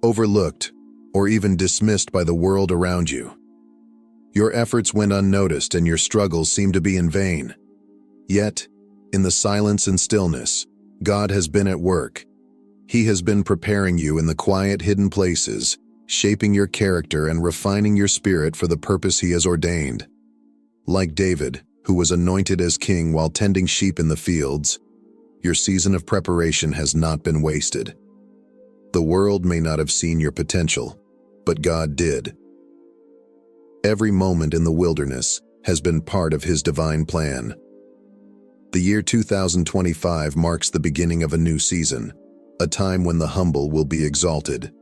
overlooked, or even dismissed by the world around you. Your efforts went unnoticed and your struggles seemed to be in vain. Yet, in the silence and stillness, God has been at work. He has been preparing you in the quiet, hidden places, shaping your character and refining your spirit for the purpose He has ordained. Like David, who was anointed as king while tending sheep in the fields, your season of preparation has not been wasted. The world may not have seen your potential, but God did. Every moment in the wilderness has been part of His divine plan. The year 2025 marks the beginning of a new season, a time when the humble will be exalted.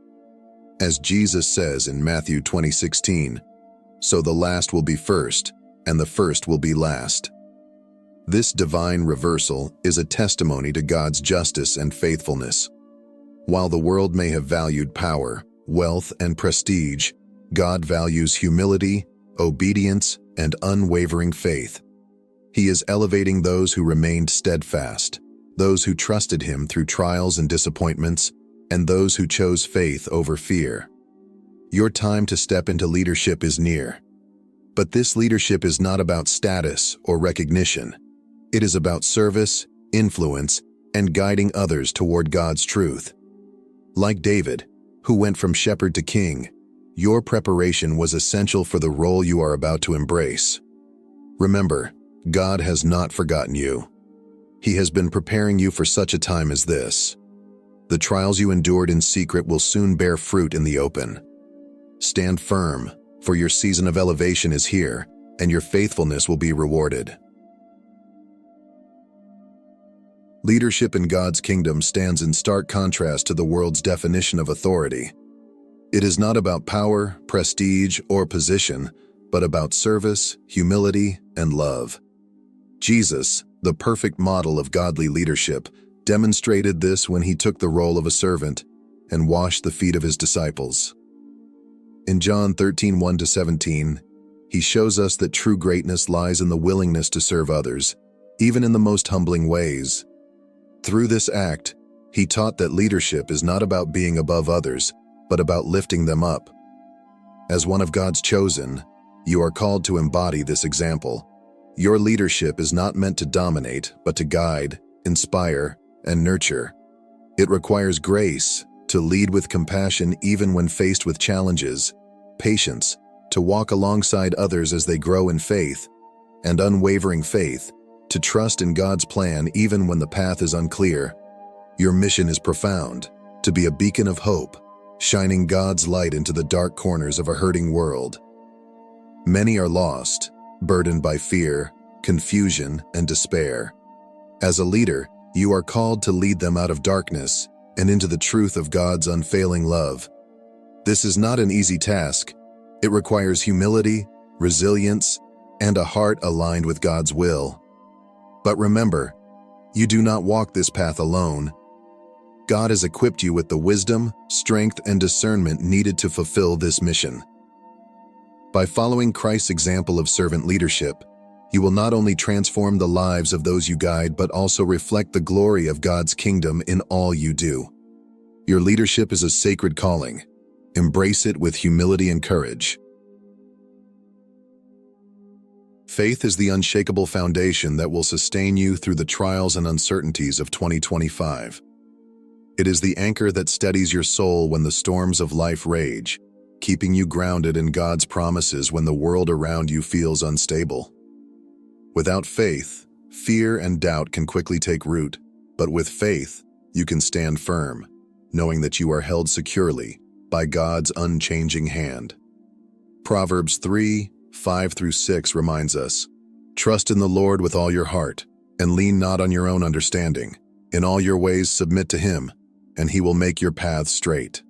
As Jesus says in Matthew 20:16, "So the last will be first, and the first will be last." This divine reversal is a testimony to God's justice and faithfulness. While the world may have valued power, wealth, and prestige, God values humility, obedience, and unwavering faith. He is elevating those who remained steadfast, those who trusted Him through trials and disappointments, and those who chose faith over fear. Your time to step into leadership is near. But this leadership is not about status or recognition. It is about service, influence, and guiding others toward God's truth. Like David, who went from shepherd to king, your preparation was essential for the role you are about to embrace. Remember, God has not forgotten you. He has been preparing you for such a time as this. The trials you endured in secret will soon bear fruit in the open. Stand firm, for your season of elevation is here, and your faithfulness will be rewarded. Leadership in God's kingdom stands in stark contrast to the world's definition of authority. It is not about power, prestige, or position, but about service, humility, and love. Jesus, the perfect model of godly leadership, demonstrated this when He took the role of a servant and washed the feet of His disciples. In John 13:1-17, He shows us that true greatness lies in the willingness to serve others, even in the most humbling ways. Through this act, He taught that leadership is not about being above others, but about lifting them up. As one of God's chosen, you are called to embody this example. Your leadership is not meant to dominate, but to guide, inspire, and nurture. It requires grace to lead with compassion even when faced with challenges, patience to walk alongside others as they grow in faith, and unwavering faith to trust in God's plan even when the path is unclear. Your mission is profound, to be a beacon of hope, shining God's light into the dark corners of a hurting world. Many are lost, burdened by fear, confusion, and despair. As a leader, you are called to lead them out of darkness and into the truth of God's unfailing love. This is not an easy task. It requires humility, resilience, and a heart aligned with God's will. But remember, you do not walk this path alone. God has equipped you with the wisdom, strength, and discernment needed to fulfill this mission. By following Christ's example of servant leadership, you will not only transform the lives of those you guide, but also reflect the glory of God's kingdom in all you do. Your leadership is a sacred calling. Embrace it with humility and courage. Faith is the unshakable foundation that will sustain you through the trials and uncertainties of 2025. It is the anchor that steadies your soul when the storms of life rage, keeping you grounded in God's promises when the world around you feels unstable. Without faith, fear and doubt can quickly take root, but with faith, you can stand firm, knowing that you are held securely by God's unchanging hand. Proverbs 3:5-6 reminds us, "Trust in the Lord with all your heart, and lean not on your own understanding. In all your ways submit to Him, and He will make your paths straight."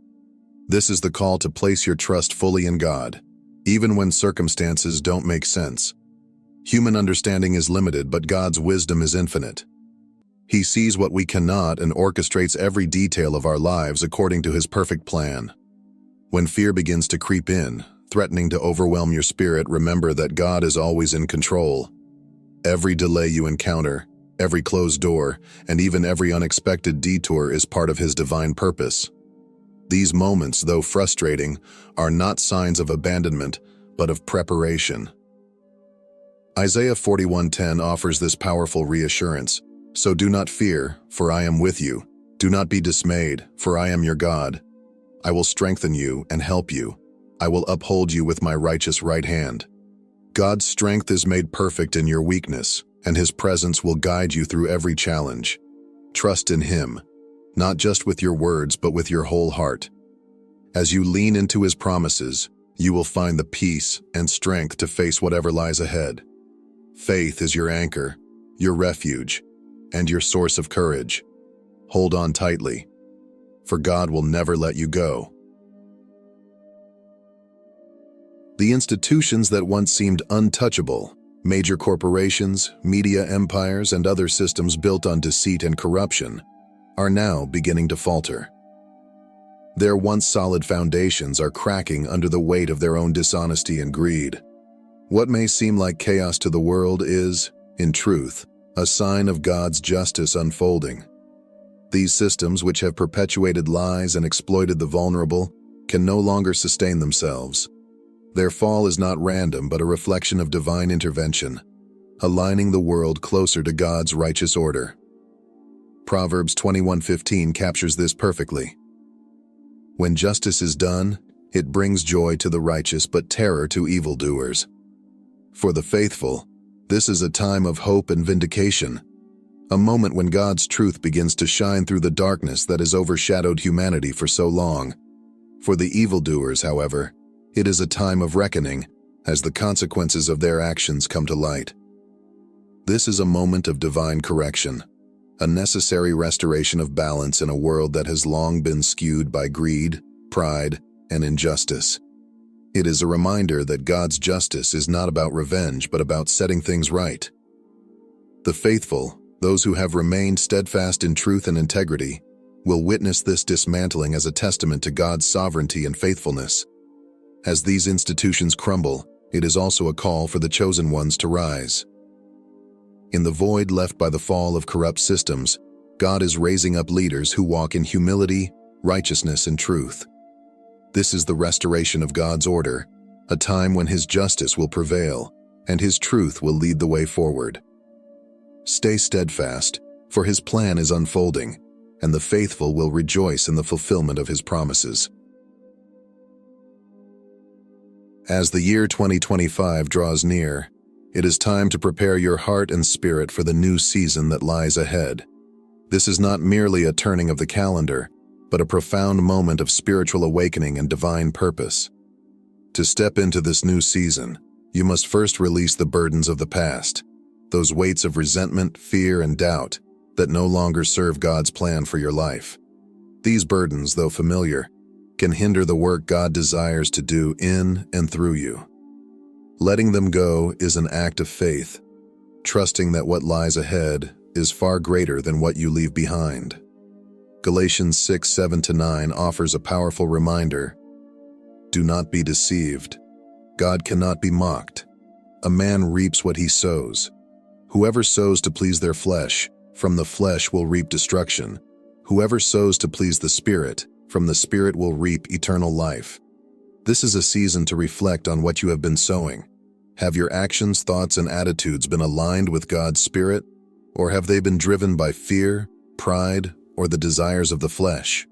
This is the call to place your trust fully in God, even when circumstances don't make sense. Human understanding is limited, but God's wisdom is infinite. He sees what we cannot and orchestrates every detail of our lives according to His perfect plan. When fear begins to creep in, threatening to overwhelm your spirit, remember that God is always in control. Every delay you encounter, every closed door, and even every unexpected detour is part of His divine purpose. These moments, though frustrating, are not signs of abandonment, but of preparation. Isaiah 41:10 offers this powerful reassurance. "So do not fear, for I am with you. Do not be dismayed, for I am your God. I will strengthen you and help you. I will uphold you with my righteous right hand." God's strength is made perfect in your weakness, and His presence will guide you through every challenge. Trust in Him, not just with your words, but with your whole heart. As you lean into His promises, you will find the peace and strength to face whatever lies ahead. Faith is your anchor, your refuge, and your source of courage. Hold on tightly, for God will never let you go. The institutions that once seemed untouchable, major corporations, media empires, and other systems built on deceit and corruption, are now beginning to falter. Their once solid foundations are cracking under the weight of their own dishonesty and greed. What may seem like chaos to the world is, in truth, a sign of God's justice unfolding. These systems, which have perpetuated lies and exploited the vulnerable, can no longer sustain themselves. Their fall is not random, but a reflection of divine intervention, aligning the world closer to God's righteous order. Proverbs 21:15 captures this perfectly. "When justice is done, it brings joy to the righteous, but terror to evildoers." For the faithful, this is a time of hope and vindication, a moment when God's truth begins to shine through the darkness that has overshadowed humanity for so long. For the evildoers, however, it is a time of reckoning, as the consequences of their actions come to light. This is a moment of divine correction, a necessary restoration of balance in a world that has long been skewed by greed, pride, and injustice. It is a reminder that God's justice is not about revenge, but about setting things right. The faithful, those who have remained steadfast in truth and integrity, will witness this dismantling as a testament to God's sovereignty and faithfulness. As these institutions crumble, it is also a call for the chosen ones to rise. In the void left by the fall of corrupt systems, God is raising up leaders who walk in humility, righteousness, and truth. This is the restoration of God's order, a time when His justice will prevail, and His truth will lead the way forward. Stay steadfast, for His plan is unfolding, and the faithful will rejoice in the fulfillment of His promises. As the year 2025 draws near, it is time to prepare your heart and spirit for the new season that lies ahead. This is not merely a turning of the calendar, but a profound moment of spiritual awakening and divine purpose. To step into this new season, you must first release the burdens of the past, those weights of resentment, fear, and doubt that no longer serve God's plan for your life. These burdens, though familiar, can hinder the work God desires to do in and through you. Letting them go is an act of faith, trusting that what lies ahead is far greater than what you leave behind. Galatians 6:7-9 offers a powerful reminder. Do not be deceived. God cannot be mocked. A man reaps what he sows. Whoever sows to please their flesh, from the flesh will reap destruction. Whoever sows to please the Spirit, from the Spirit will reap eternal life. This is a season to reflect on what you have been sowing. Have your actions, thoughts, and attitudes been aligned with God's Spirit, or have they been driven by fear, pride, or the desires of the flesh?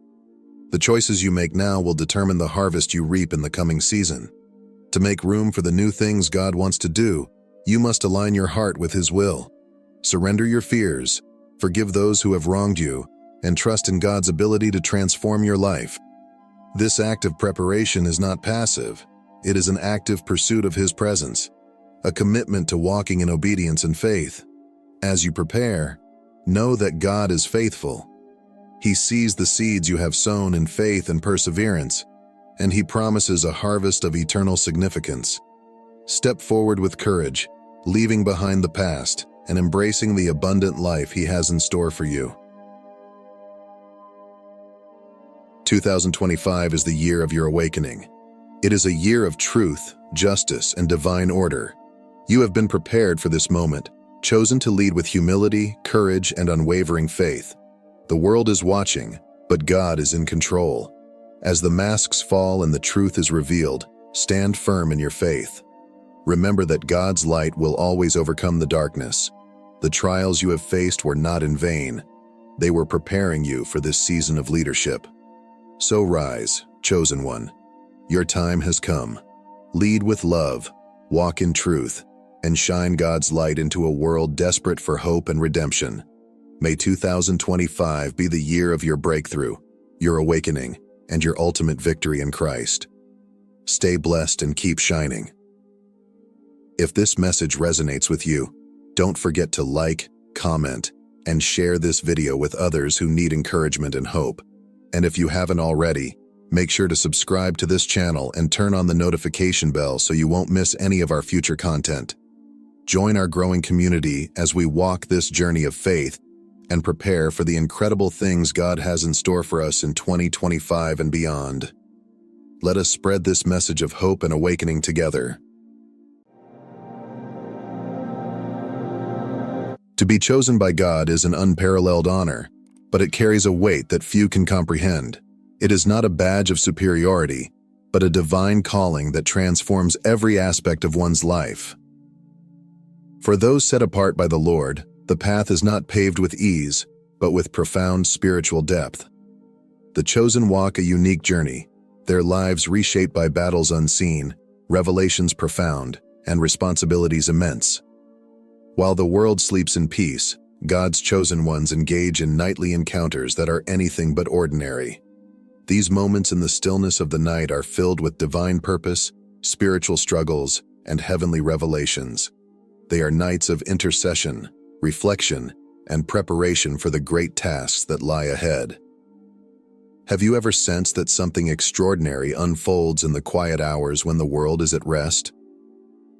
The choices you make now will determine the harvest you reap in the coming season. To make room for the new things God wants to do, you must align your heart with His will. Surrender your fears, forgive those who have wronged you, and trust in God's ability to transform your life. This act of preparation is not passive. It is an active pursuit of His presence, a commitment to walking in obedience and faith. As you prepare, know that God is faithful. He sees the seeds you have sown in faith and perseverance, and He promises a harvest of eternal significance. Step forward with courage, leaving behind the past and embracing the abundant life He has in store for you. 2025 is the year of your awakening. It is a year of truth, justice, and divine order. You have been prepared for this moment, chosen to lead with humility, courage, and unwavering faith. The world is watching, but God is in control. As the masks fall and the truth is revealed, stand firm in your faith. Remember that God's light will always overcome the darkness. The trials you have faced were not in vain. They were preparing you for this season of leadership. So rise, chosen one. Your time has come. Lead with love, walk in truth, and shine God's light into a world desperate for hope and redemption. May 2025 be the year of your breakthrough, your awakening, and your ultimate victory in Christ. Stay blessed and keep shining. If this message resonates with you, don't forget to like, comment, and share this video with others who need encouragement and hope. And if you haven't already, make sure to subscribe to this channel and turn on the notification bell so you won't miss any of our future content. Join our growing community as we walk this journey of faith and prepare for the incredible things God has in store for us in 2025 and beyond. Let us spread this message of hope and awakening together. To be chosen by God is an unparalleled honor, but it carries a weight that few can comprehend. It is not a badge of superiority, but a divine calling that transforms every aspect of one's life. For those set apart by the Lord, the path is not paved with ease, but with profound spiritual depth. The chosen walk a unique journey, their lives reshaped by battles unseen, revelations profound, and responsibilities immense. While the world sleeps in peace, God's chosen ones engage in nightly encounters that are anything but ordinary. These moments in the stillness of the night are filled with divine purpose, spiritual struggles, and heavenly revelations. They are nights of intercession, reflection, and preparation for the great tasks that lie ahead. Have you ever sensed that something extraordinary unfolds in the quiet hours when the world is at rest?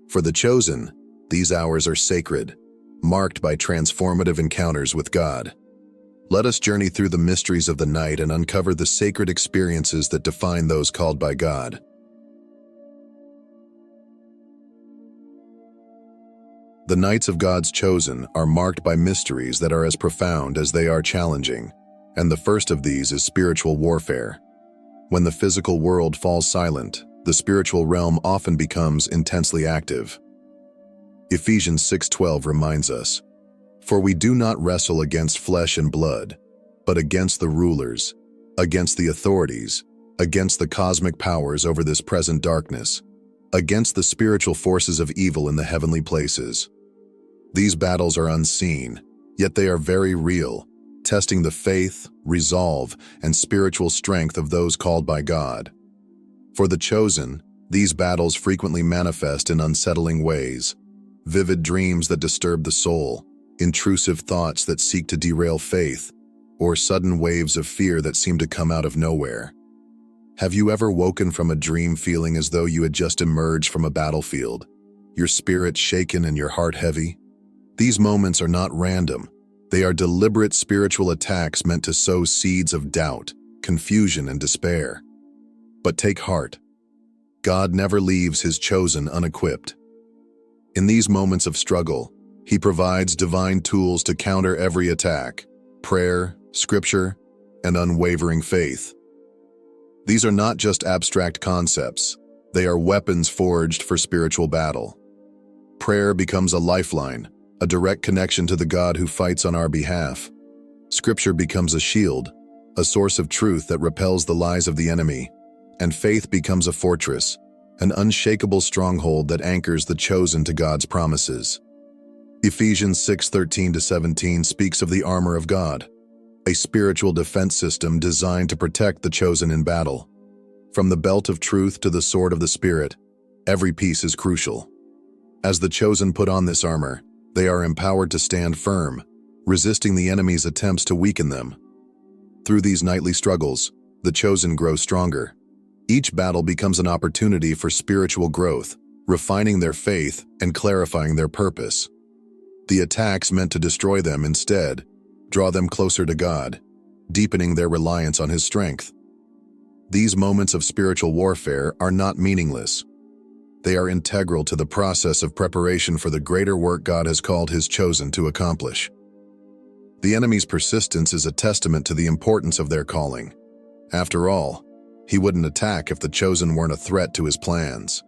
For the chosen, these hours are sacred, marked by transformative encounters with God. Let us journey through the mysteries of the night and uncover the sacred experiences that define those called by God. The nights of God's chosen are marked by mysteries that are as profound as they are challenging, and the first of these is spiritual warfare. When the physical world falls silent, the spiritual realm often becomes intensely active. Ephesians 6:12 reminds us, "For we do not wrestle against flesh and blood, but against the rulers, against the authorities, against the cosmic powers over this present darkness, against the spiritual forces of evil in the heavenly places." These battles are unseen, yet they are very real, testing the faith, resolve, and spiritual strength of those called by God. For the chosen, these battles frequently manifest in unsettling ways: vivid dreams that disturb the soul, intrusive thoughts that seek to derail faith, or sudden waves of fear that seem to come out of nowhere. Have you ever woken from a dream feeling as though you had just emerged from a battlefield, your spirit shaken and your heart heavy? These moments are not random. They are deliberate spiritual attacks meant to sow seeds of doubt, confusion, and despair. But take heart. God never leaves His chosen unequipped. In these moments of struggle, He provides divine tools to counter every attack: prayer, scripture, and unwavering faith. These are not just abstract concepts. They are weapons forged for spiritual battle. Prayer becomes a lifeline, a direct connection to the God who fights on our behalf. Scripture becomes a shield, a source of truth that repels the lies of the enemy, and faith becomes a fortress, an unshakable stronghold that anchors the chosen to God's promises. Ephesians 6:13-17 speaks of the armor of God, a spiritual defense system designed to protect the chosen in battle. From the belt of truth to the sword of the Spirit, every piece is crucial. As the chosen put on this armor, they are empowered to stand firm, resisting the enemy's attempts to weaken them. Through these nightly struggles, the chosen grow stronger. Each battle becomes an opportunity for spiritual growth, refining their faith and clarifying their purpose. The attacks meant to destroy them instead draw them closer to God, deepening their reliance on His strength. These moments of spiritual warfare are not meaningless. They are integral to the process of preparation for the greater work God has called His chosen to accomplish. The enemy's persistence is a testament to the importance of their calling. After all, he wouldn't attack if the chosen weren't a threat to his plans.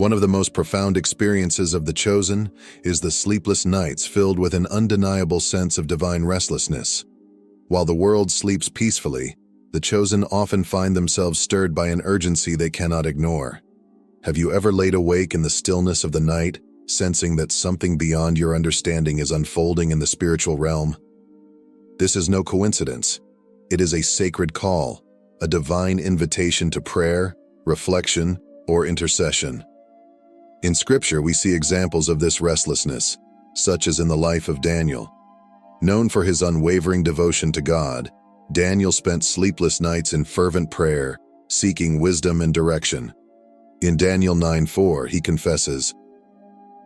One of the most profound experiences of the chosen is the sleepless nights filled with an undeniable sense of divine restlessness. While the world sleeps peacefully, the chosen often find themselves stirred by an urgency they cannot ignore. Have you ever laid awake in the stillness of the night, sensing that something beyond your understanding is unfolding in the spiritual realm? This is no coincidence. It is a sacred call, a divine invitation to prayer, reflection, or intercession. In Scripture, we see examples of this restlessness, such as in the life of Daniel. Known for his unwavering devotion to God, Daniel spent sleepless nights in fervent prayer, seeking wisdom and direction. In Daniel 9:4, he confesses,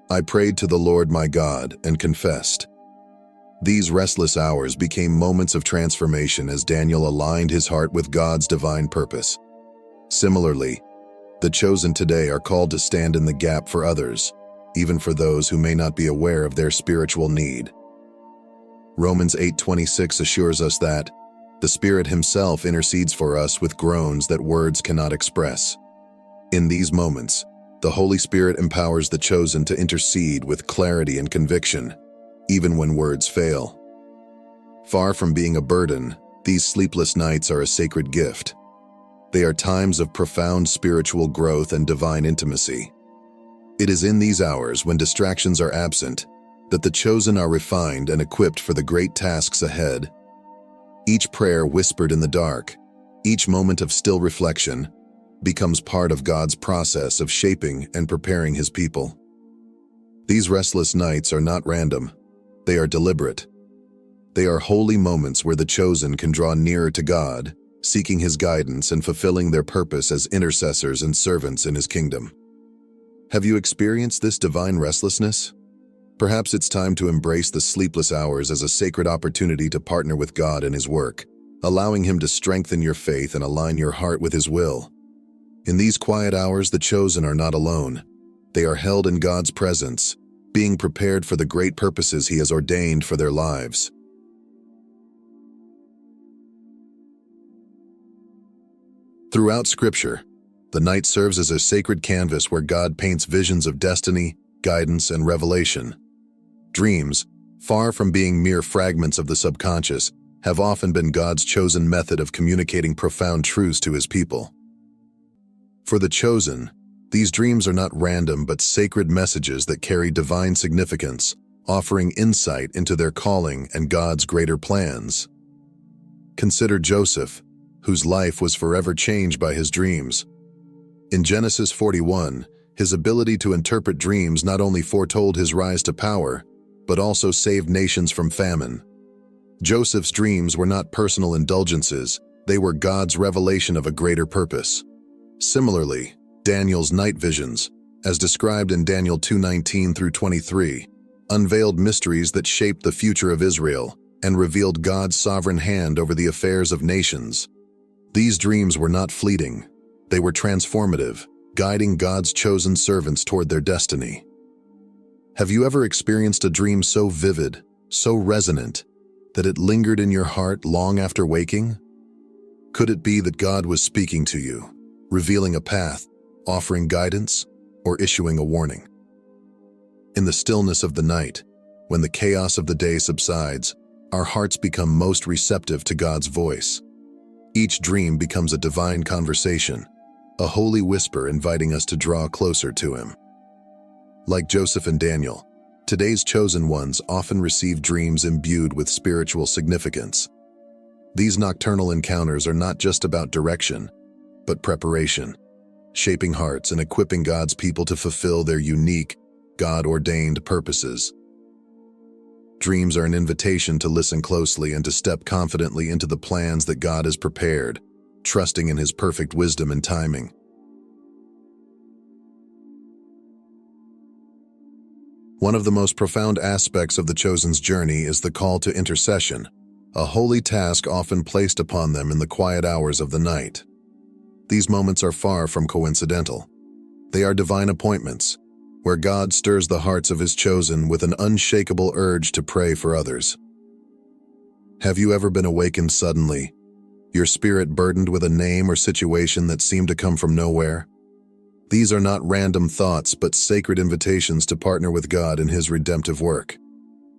"I prayed to the Lord my God and confessed." These restless hours became moments of transformation as Daniel aligned his heart with God's divine purpose. Similarly, the chosen today are called to stand in the gap for others, even for those who may not be aware of their spiritual need. Romans 8:26 assures us that the Spirit Himself intercedes for us with groans that words cannot express. In these moments, the Holy Spirit empowers the chosen to intercede with clarity and conviction, even when words fail. Far from being a burden, these sleepless nights are a sacred gift. They are times of profound spiritual growth and divine intimacy. It is in these hours, when distractions are absent, that the chosen are refined and equipped for the great tasks ahead. Each prayer whispered in the dark, each moment of still reflection, becomes part of God's process of shaping and preparing His people. These restless nights are not random. They are deliberate. They are holy moments where the chosen can draw nearer to God, seeking His guidance and fulfilling their purpose as intercessors and servants in His kingdom. Have you experienced this divine restlessness? Perhaps it's time to embrace the sleepless hours as a sacred opportunity to partner with God in His work, allowing Him to strengthen your faith and align your heart with His will. In these quiet hours, the chosen are not alone. They are held in God's presence, being prepared for the great purposes He has ordained for their lives. Throughout Scripture, the night serves as a sacred canvas where God paints visions of destiny, guidance, and revelation. Dreams, far from being mere fragments of the subconscious, have often been God's chosen method of communicating profound truths to His people. For the chosen, these dreams are not random but sacred messages that carry divine significance, offering insight into their calling and God's greater plans. Consider Joseph, whose life was forever changed by his dreams. In Genesis 41, his ability to interpret dreams not only foretold his rise to power, but also saved nations from famine. Joseph's dreams were not personal indulgences, they were God's revelation of a greater purpose. Similarly, Daniel's night visions, as described in Daniel 2:19-23, unveiled mysteries that shaped the future of Israel and revealed God's sovereign hand over the affairs of nations. These dreams were not fleeting, they were transformative, guiding God's chosen servants toward their destiny. Have you ever experienced a dream so vivid, so resonant, that it lingered in your heart long after waking? Could it be that God was speaking to you, revealing a path, offering guidance, or issuing a warning? In the stillness of the night, when the chaos of the day subsides, our hearts become most receptive to God's voice. Each dream becomes a divine conversation, a holy whisper inviting us to draw closer to Him. Like Joseph and Daniel, today's chosen ones often receive dreams imbued with spiritual significance. These nocturnal encounters are not just about direction, but preparation, shaping hearts and equipping God's people to fulfill their unique, God-ordained purposes. Dreams are an invitation to listen closely and to step confidently into the plans that God has prepared, trusting in His perfect wisdom and timing. One of the most profound aspects of the chosen's journey is the call to intercession, a holy task often placed upon them in the quiet hours of the night. These moments are far from coincidental. They are divine appointments, where God stirs the hearts of His chosen with an unshakable urge to pray for others. Have you ever been awakened suddenly, your spirit burdened with a name or situation that seemed to come from nowhere? These are not random thoughts, but sacred invitations to partner with God in His redemptive work.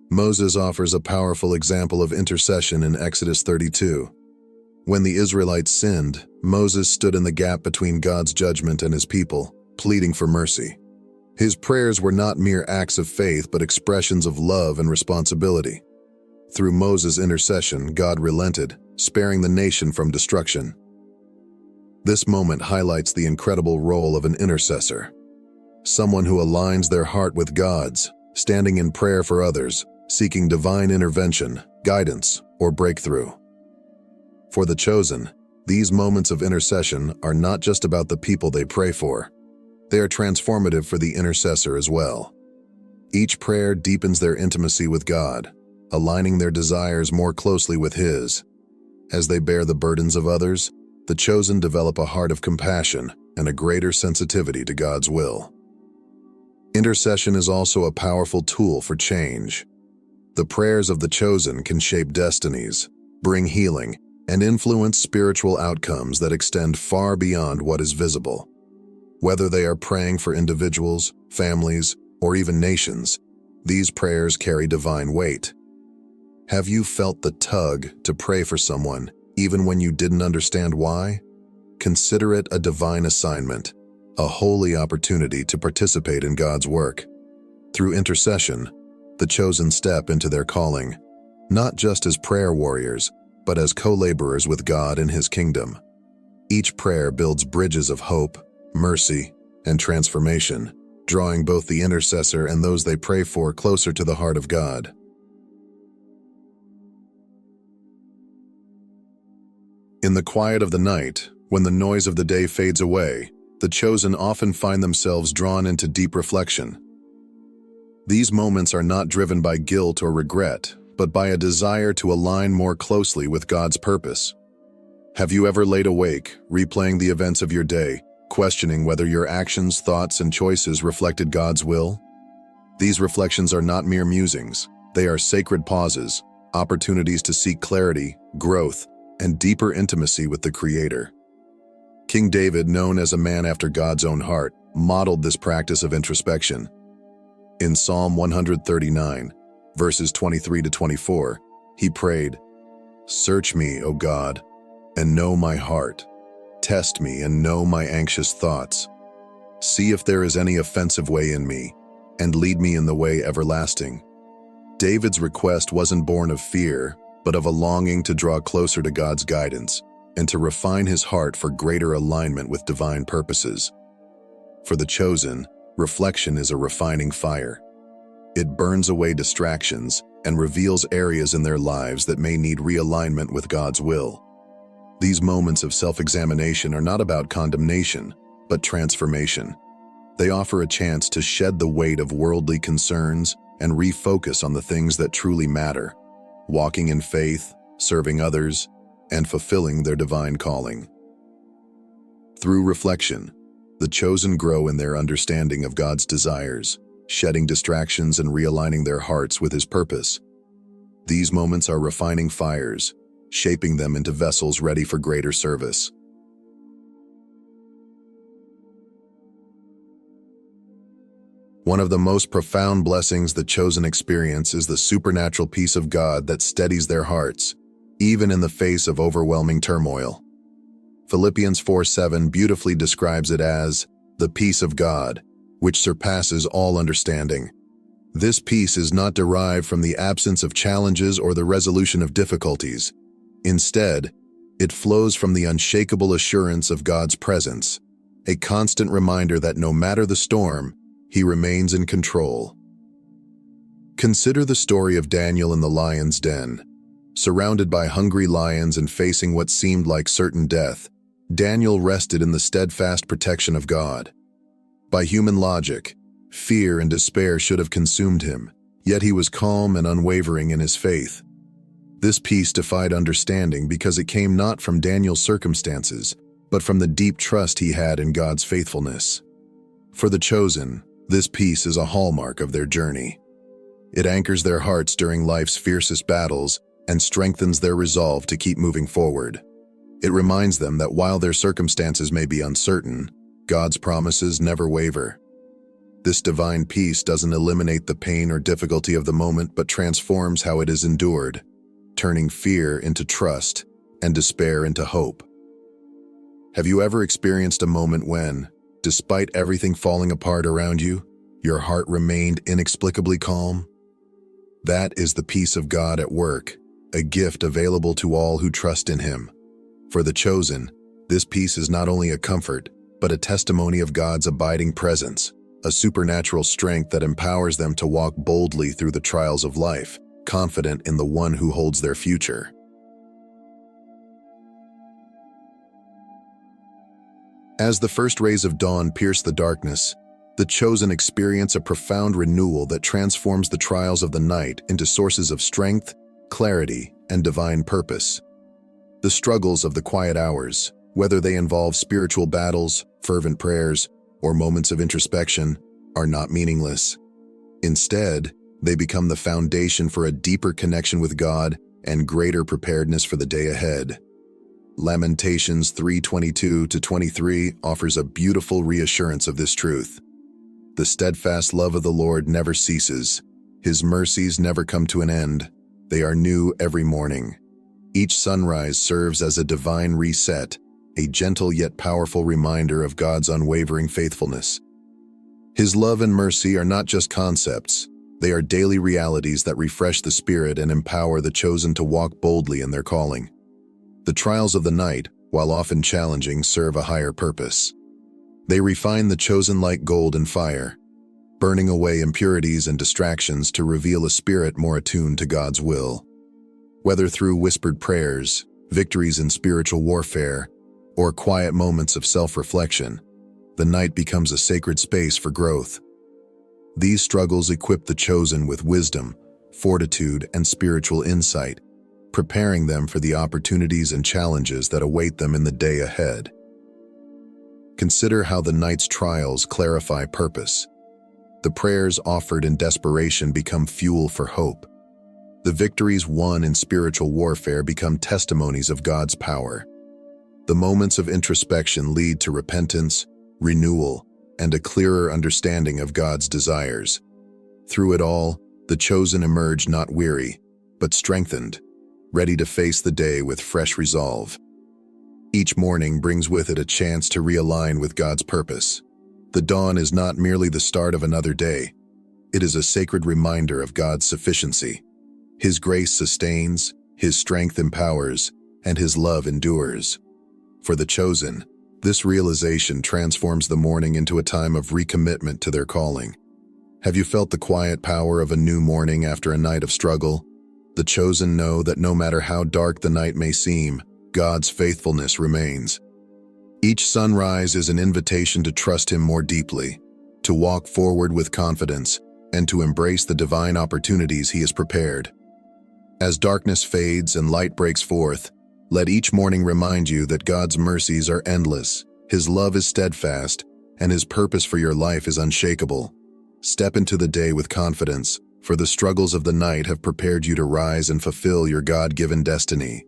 Moses offers a powerful example of intercession in Exodus 32. When the Israelites sinned, Moses stood in the gap between God's judgment and His people, pleading for mercy. His prayers were not mere acts of faith, but expressions of love and responsibility. Through Moses' intercession, God relented, sparing the nation from destruction. This moment highlights the incredible role of an intercessor, someone who aligns their heart with God's, standing in prayer for others, seeking divine intervention, guidance, or breakthrough. For the chosen, these moments of intercession are not just about the people they pray for. They are transformative for the intercessor as well. Each prayer deepens their intimacy with God, aligning their desires more closely with His. As they bear the burdens of others, the chosen develop a heart of compassion and a greater sensitivity to God's will. Intercession is also a powerful tool for change. The prayers of the chosen can shape destinies, bring healing, and influence spiritual outcomes that extend far beyond what is visible. Whether they are praying for individuals, families, or even nations, these prayers carry divine weight. Have you felt the tug to pray for someone, even when you didn't understand why? Consider it a divine assignment, a holy opportunity to participate in God's work. Through intercession, the chosen step into their calling, not just as prayer warriors, but as co-laborers with God in His kingdom. Each prayer builds bridges of hope, mercy, and transformation, drawing both the intercessor and those they pray for closer to the heart of God. In the quiet of the night, when the noise of the day fades away, the chosen often find themselves drawn into deep reflection. These moments are not driven by guilt or regret, but by a desire to align more closely with God's purpose. Have you ever laid awake, replaying the events of your day, questioning whether your actions, thoughts, and choices reflected God's will? These reflections are not mere musings. They are sacred pauses, opportunities to seek clarity, growth, and deeper intimacy with the Creator. King David, known as a man after God's own heart, modeled this practice of introspection. In Psalm 139, verses 23 to 24, he prayed, "Search me, O God, and know my heart. Test me and know my anxious thoughts. See if there is any offensive way in me, and lead me in the way everlasting." David's request wasn't born of fear, but of a longing to draw closer to God's guidance and to refine his heart for greater alignment with divine purposes. For the chosen, reflection is a refining fire. It burns away distractions and reveals areas in their lives that may need realignment with God's will. These moments of self-examination are not about condemnation, but transformation. They offer a chance to shed the weight of worldly concerns and refocus on the things that truly matter, walking in faith, serving others, and fulfilling their divine calling. Through reflection, the chosen grow in their understanding of God's desires, shedding distractions and realigning their hearts with his purpose. These moments are refining fires, shaping them into vessels ready for greater service. One of the most profound blessings the chosen experience is the supernatural peace of God that steadies their hearts, even in the face of overwhelming turmoil. Philippians 4:7 beautifully describes it as the peace of God, which surpasses all understanding. This peace is not derived from the absence of challenges or the resolution of difficulties. Instead, it flows from the unshakable assurance of God's presence, a constant reminder that no matter the storm, He remains in control. Consider the story of Daniel in the lion's den. Surrounded by hungry lions and facing what seemed like certain death, Daniel rested in the steadfast protection of God. By human logic, fear and despair should have consumed him, yet he was calm and unwavering in his faith. This peace defied understanding because it came not from Daniel's circumstances, but from the deep trust he had in God's faithfulness. For the chosen, this peace is a hallmark of their journey. It anchors their hearts during life's fiercest battles and strengthens their resolve to keep moving forward. It reminds them that while their circumstances may be uncertain, God's promises never waver. This divine peace doesn't eliminate the pain or difficulty of the moment, but transforms how it is endured, turning fear into trust and despair into hope. Have you ever experienced a moment when, despite everything falling apart around you, your heart remained inexplicably calm? That is the peace of God at work, a gift available to all who trust in Him. For the chosen, this peace is not only a comfort, but a testimony of God's abiding presence, a supernatural strength that empowers them to walk boldly through the trials of life, confident in the one who holds their future. As the first rays of dawn pierce the darkness, the chosen experience a profound renewal that transforms the trials of the night into sources of strength, clarity, and divine purpose. The struggles of the quiet hours, whether they involve spiritual battles, fervent prayers, or moments of introspection, are not meaningless. Instead, they become the foundation for a deeper connection with God and greater preparedness for the day ahead. Lamentations 3:22-23 offers a beautiful reassurance of this truth. The steadfast love of the Lord never ceases. His mercies never come to an end. They are new every morning. Each sunrise serves as a divine reset, a gentle yet powerful reminder of God's unwavering faithfulness. His love and mercy are not just concepts. They are daily realities that refresh the spirit and empower the chosen to walk boldly in their calling. The trials of the night, while often challenging, serve a higher purpose. They refine the chosen like gold in fire, burning away impurities and distractions to reveal a spirit more attuned to God's will. Whether through whispered prayers, victories in spiritual warfare, or quiet moments of self-reflection, the night becomes a sacred space for growth. These struggles equip the chosen with wisdom, fortitude, and spiritual insight, preparing them for the opportunities and challenges that await them in the day ahead. Consider how the night's trials clarify purpose. The prayers offered in desperation become fuel for hope. The victories won in spiritual warfare become testimonies of God's power. The moments of introspection lead to repentance, renewal, and a clearer understanding of God's desires. Through it all, the chosen emerge not weary, but strengthened, ready to face the day with fresh resolve. Each morning brings with it a chance to realign with God's purpose. The dawn is not merely the start of another day. It is a sacred reminder of God's sufficiency. His grace sustains, His strength empowers, and His love endures. For the chosen, this realization transforms the morning into a time of recommitment to their calling. Have you felt the quiet power of a new morning after a night of struggle? The chosen know that no matter how dark the night may seem, God's faithfulness remains. Each sunrise is an invitation to trust Him more deeply, to walk forward with confidence, and to embrace the divine opportunities He has prepared. As darkness fades and light breaks forth, let each morning remind you that God's mercies are endless, His love is steadfast, and His purpose for your life is unshakable. Step into the day with confidence, for the struggles of the night have prepared you to rise and fulfill your God-given destiny.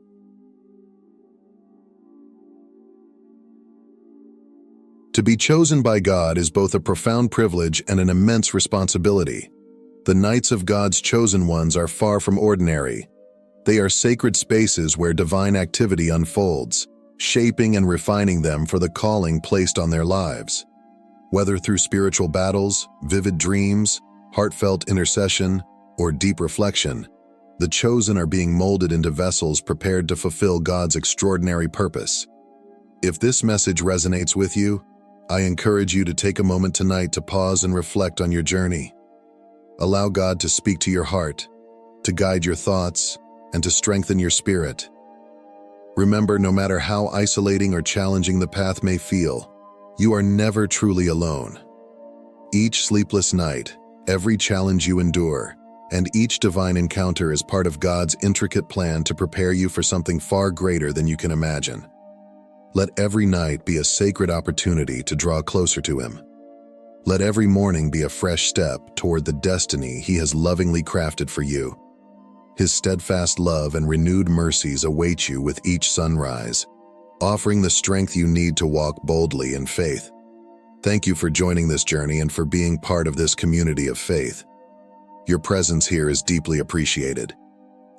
To be chosen by God is both a profound privilege and an immense responsibility. The nights of God's chosen ones are far from ordinary. They are sacred spaces where divine activity unfolds, shaping and refining them for the calling placed on their lives. Whether through spiritual battles, vivid dreams, heartfelt intercession, or deep reflection, the chosen are being molded into vessels prepared to fulfill God's extraordinary purpose. If this message resonates with you, I encourage you to take a moment tonight to pause and reflect on your journey. Allow God to speak to your heart, to guide your thoughts, and to strengthen your spirit. Remember, no matter how isolating or challenging the path may feel, you are never truly alone. Each sleepless night, every challenge you endure, and each divine encounter is part of God's intricate plan to prepare you for something far greater than you can imagine. Let every night be a sacred opportunity to draw closer to Him. Let every morning be a fresh step toward the destiny He has lovingly crafted for you. His steadfast love and renewed mercies await you with each sunrise, offering the strength you need to walk boldly in faith. Thank you for joining this journey and for being part of this community of faith. Your presence here is deeply appreciated.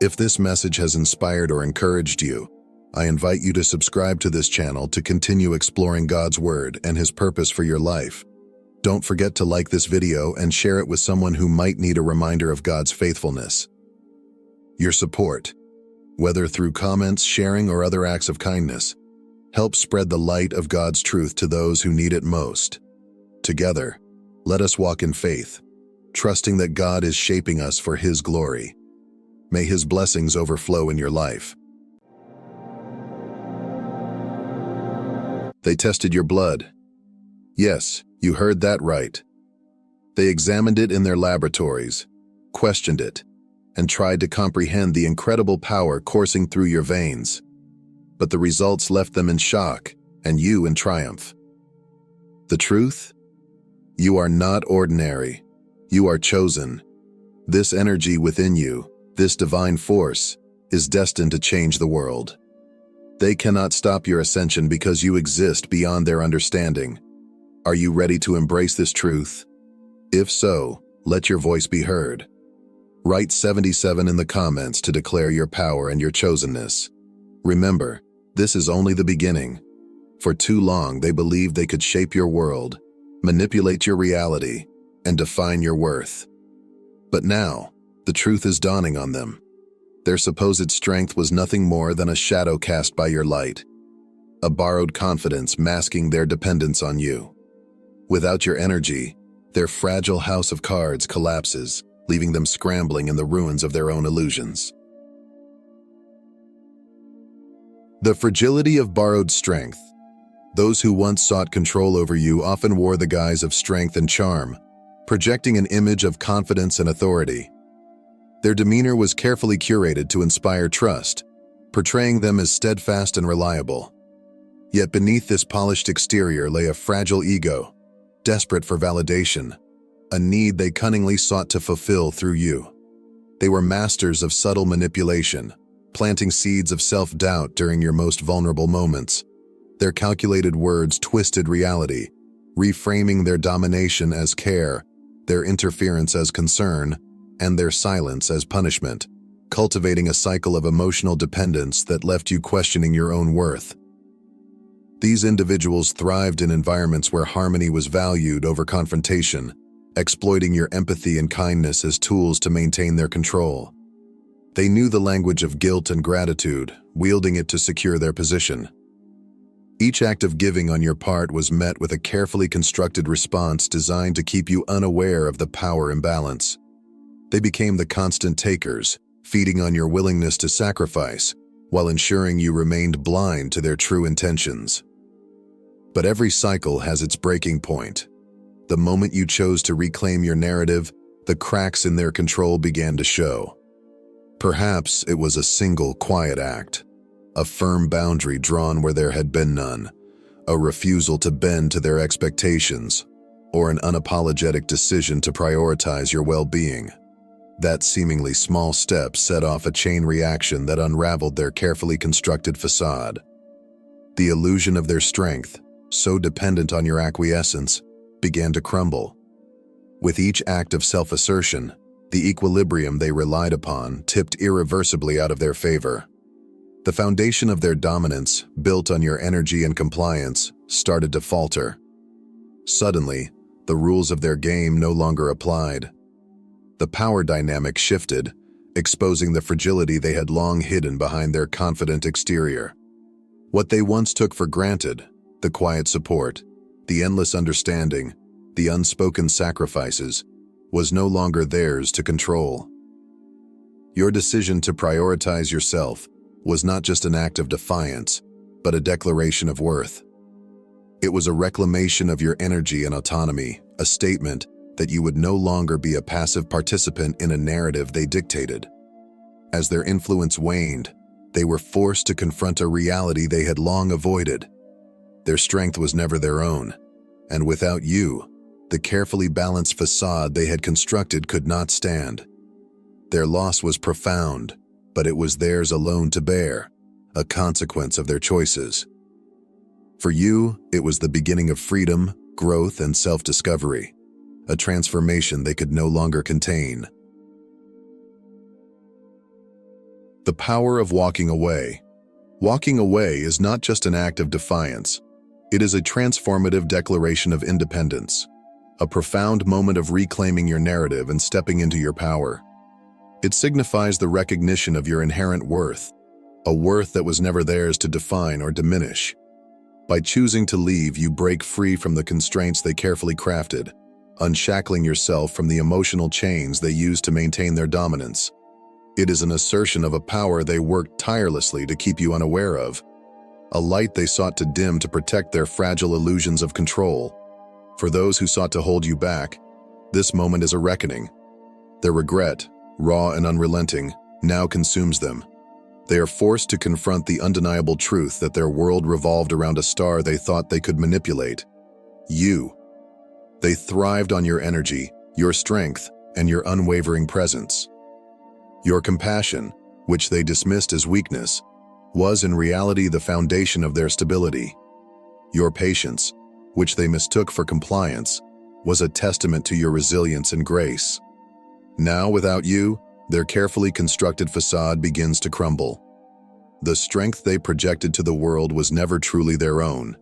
If this message has inspired or encouraged you, I invite you to subscribe to this channel to continue exploring God's Word and His purpose for your life. Don't forget to like this video and share it with someone who might need a reminder of God's faithfulness. Your support, whether through comments, sharing, or other acts of kindness, helps spread the light of God's truth to those who need it most. Together, let us walk in faith, trusting that God is shaping us for His glory. May His blessings overflow in your life. They tested your blood. Yes, you heard that right. They examined it in their laboratories, questioned it, and tried to comprehend the incredible power coursing through your veins. But the results left them in shock, and you in triumph. The truth? You are not ordinary. You are chosen. This energy within you, this divine force, is destined to change the world. They cannot stop your ascension because you exist beyond their understanding. Are you ready to embrace this truth? If so, let your voice be heard. Write 77 in the comments to declare your power and your chosenness. Remember, this is only the beginning. For too long, they believed they could shape your world, manipulate your reality, and define your worth. But now, the truth is dawning on them. Their supposed strength was nothing more than a shadow cast by your light, a borrowed confidence masking their dependence on you. Without your energy, their fragile house of cards collapses, leaving them scrambling in the ruins of their own illusions. The fragility of borrowed strength. Those who once sought control over you often wore the guise of strength and charm, projecting an image of confidence and authority. Their demeanor was carefully curated to inspire trust, portraying them as steadfast and reliable. Yet beneath this polished exterior lay a fragile ego, desperate for validation, a need they cunningly sought to fulfill through you. They were masters of subtle manipulation, planting seeds of self-doubt during your most vulnerable moments. Their calculated words twisted reality, reframing their domination as care, their interference as concern, and their silence as punishment, cultivating a cycle of emotional dependence that left you questioning your own worth. These individuals thrived in environments where harmony was valued over confrontation, exploiting your empathy and kindness as tools to maintain their control. They knew the language of guilt and gratitude, wielding it to secure their position. Each act of giving on your part was met with a carefully constructed response designed to keep you unaware of the power imbalance. They became the constant takers, feeding on your willingness to sacrifice, while ensuring you remained blind to their true intentions. But every cycle has its breaking point. The moment you chose to reclaim your narrative, the cracks in their control began to show. Perhaps it was a single quiet act, a firm boundary drawn where there had been none, a refusal to bend to their expectations, or an unapologetic decision to prioritize your well-being. That seemingly small step set off a chain reaction that unraveled their carefully constructed facade. The illusion of their strength, so dependent on your acquiescence, began to crumble. With each act of self-assertion, the equilibrium they relied upon tipped irreversibly out of their favor. The foundation of their dominance, built on your energy and compliance, started to falter. Suddenly, the rules of their game no longer applied. The power dynamic shifted, exposing the fragility they had long hidden behind their confident exterior. What they once took for granted, the quiet support, the endless understanding, the unspoken sacrifices, was no longer theirs to control. Your decision to prioritize yourself was not just an act of defiance, but a declaration of worth. It was a reclamation of your energy and autonomy, a statement that you would no longer be a passive participant in a narrative they dictated. As their influence waned, they were forced to confront a reality they had long avoided. Their strength was never their own, and without you, the carefully balanced facade they had constructed could not stand. Their loss was profound, but it was theirs alone to bear, a consequence of their choices. For you, it was the beginning of freedom, growth, and self-discovery, a transformation they could no longer contain. The power of walking away. Walking away is not just an act of defiance. It is a transformative declaration of independence, a profound moment of reclaiming your narrative and stepping into your power. It signifies the recognition of your inherent worth, a worth that was never theirs to define or diminish. By choosing to leave, you break free from the constraints they carefully crafted, unshackling yourself from the emotional chains they used to maintain their dominance. It is an assertion of a power they worked tirelessly to keep you unaware of, a light they sought to dim to protect their fragile illusions of control. For those who sought to hold you back, this moment is a reckoning. Their regret, raw and unrelenting, now consumes them. They are forced to confront the undeniable truth that their world revolved around a star they thought they could manipulate. You. They thrived on your energy, your strength, and your unwavering presence. Your compassion, which they dismissed as weakness, was in reality the foundation of their stability. Your patience, which they mistook for compliance, was a testament to your resilience and grace. Now, without you, their carefully constructed facade begins to crumble. The strength they projected to the world was never truly their own.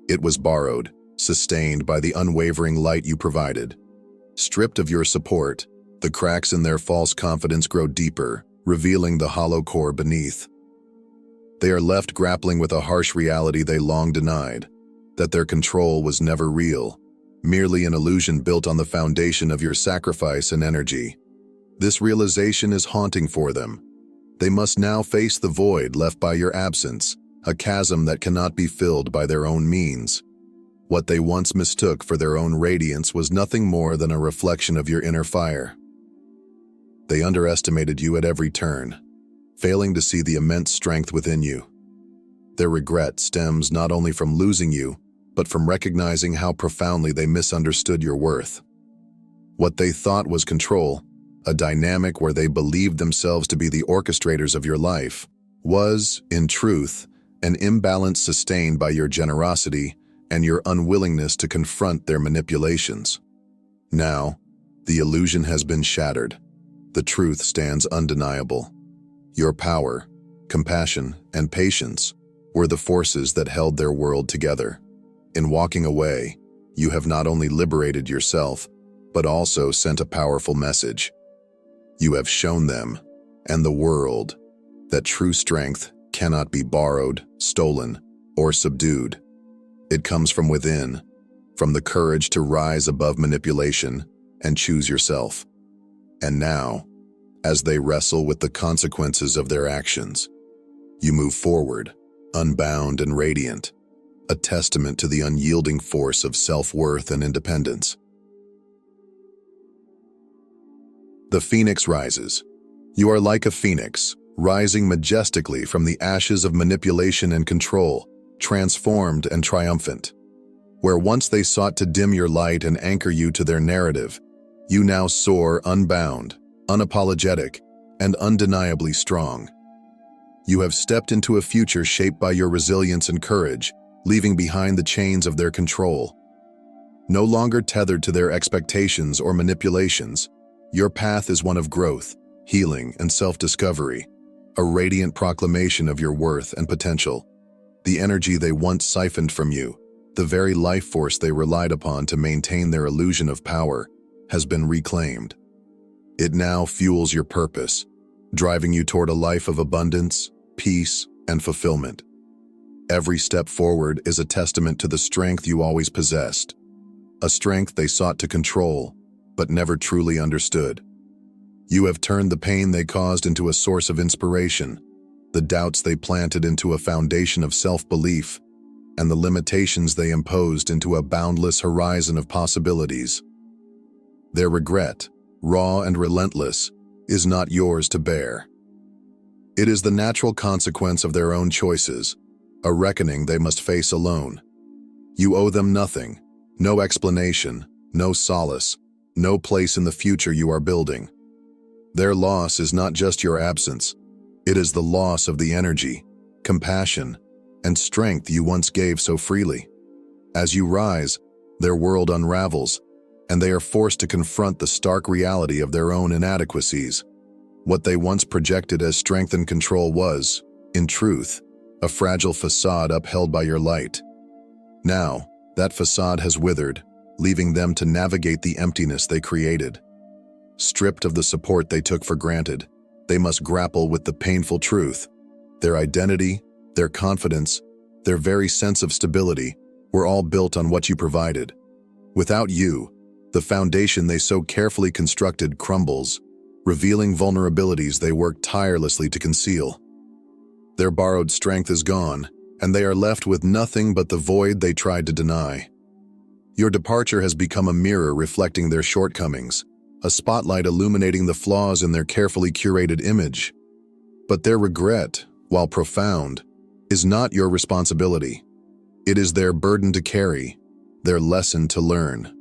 It was borrowed, sustained by the unwavering light you provided. Stripped of your support, the cracks in their false confidence grow deeper, revealing the hollow core beneath. They are left grappling with a harsh reality they long denied, that their control was never real, merely an illusion built on the foundation of your sacrifice and energy. This realization is haunting for them. They must now face the void left by your absence, a chasm that cannot be filled by their own means. What they once mistook for their own radiance was nothing more than a reflection of your inner fire. They underestimated you at every turn, failing to see the immense strength within you. Their regret stems not only from losing you, but from recognizing how profoundly they misunderstood your worth. What they thought was control, a dynamic where they believed themselves to be the orchestrators of your life, was, in truth, an imbalance sustained by your generosity and your unwillingness to confront their manipulations. Now, the illusion has been shattered. The truth stands undeniable. Your power, compassion, and patience were the forces that held their world together. In walking away, you have not only liberated yourself, but also sent a powerful message. You have shown them, and the world, that true strength cannot be borrowed, stolen, or subdued. It comes from within, from the courage to rise above manipulation and choose yourself. And now, as they wrestle with the consequences of their actions, you move forward, unbound and radiant, a testament to the unyielding force of self-worth and independence. The phoenix rises. You are like a phoenix, rising majestically from the ashes of manipulation and control, transformed and triumphant. Where once they sought to dim your light and anchor you to their narrative, you now soar unbound, unapologetic, and undeniably strong. You have stepped into a future shaped by your resilience and courage, leaving behind the chains of their control. No longer tethered to their expectations or manipulations, your path is one of growth, healing, and self-discovery, a radiant proclamation of your worth and potential. The energy they once siphoned from you, the very life force they relied upon to maintain their illusion of power, has been reclaimed. It now fuels your purpose, driving you toward a life of abundance, peace, and fulfillment. Every step forward is a testament to the strength you always possessed, a strength they sought to control, but never truly understood. You have turned the pain they caused into a source of inspiration, the doubts they planted into a foundation of self-belief, and the limitations they imposed into a boundless horizon of possibilities. Their regret, raw and relentless, is not yours to bear. It is the natural consequence of their own choices, a reckoning they must face alone. You owe them nothing, no explanation, no solace, no place in the future you are building. Their loss is not just your absence, it is the loss of the energy, compassion, and strength you once gave so freely. As you rise, their world unravels, and they are forced to confront the stark reality of their own inadequacies. What they once projected as strength and control was, in truth, a fragile facade upheld by your light. Now, that facade has withered, leaving them to navigate the emptiness they created. Stripped of the support they took for granted, they must grapple with the painful truth. Their identity, their confidence, their very sense of stability were all built on what you provided. Without you, the foundation they so carefully constructed crumbles, revealing vulnerabilities they worked tirelessly to conceal. Their borrowed strength is gone, and they are left with nothing but the void they tried to deny. Your departure has become a mirror reflecting their shortcomings, a spotlight illuminating the flaws in their carefully curated image. But their regret, while profound, is not your responsibility. It is their burden to carry, their lesson to learn.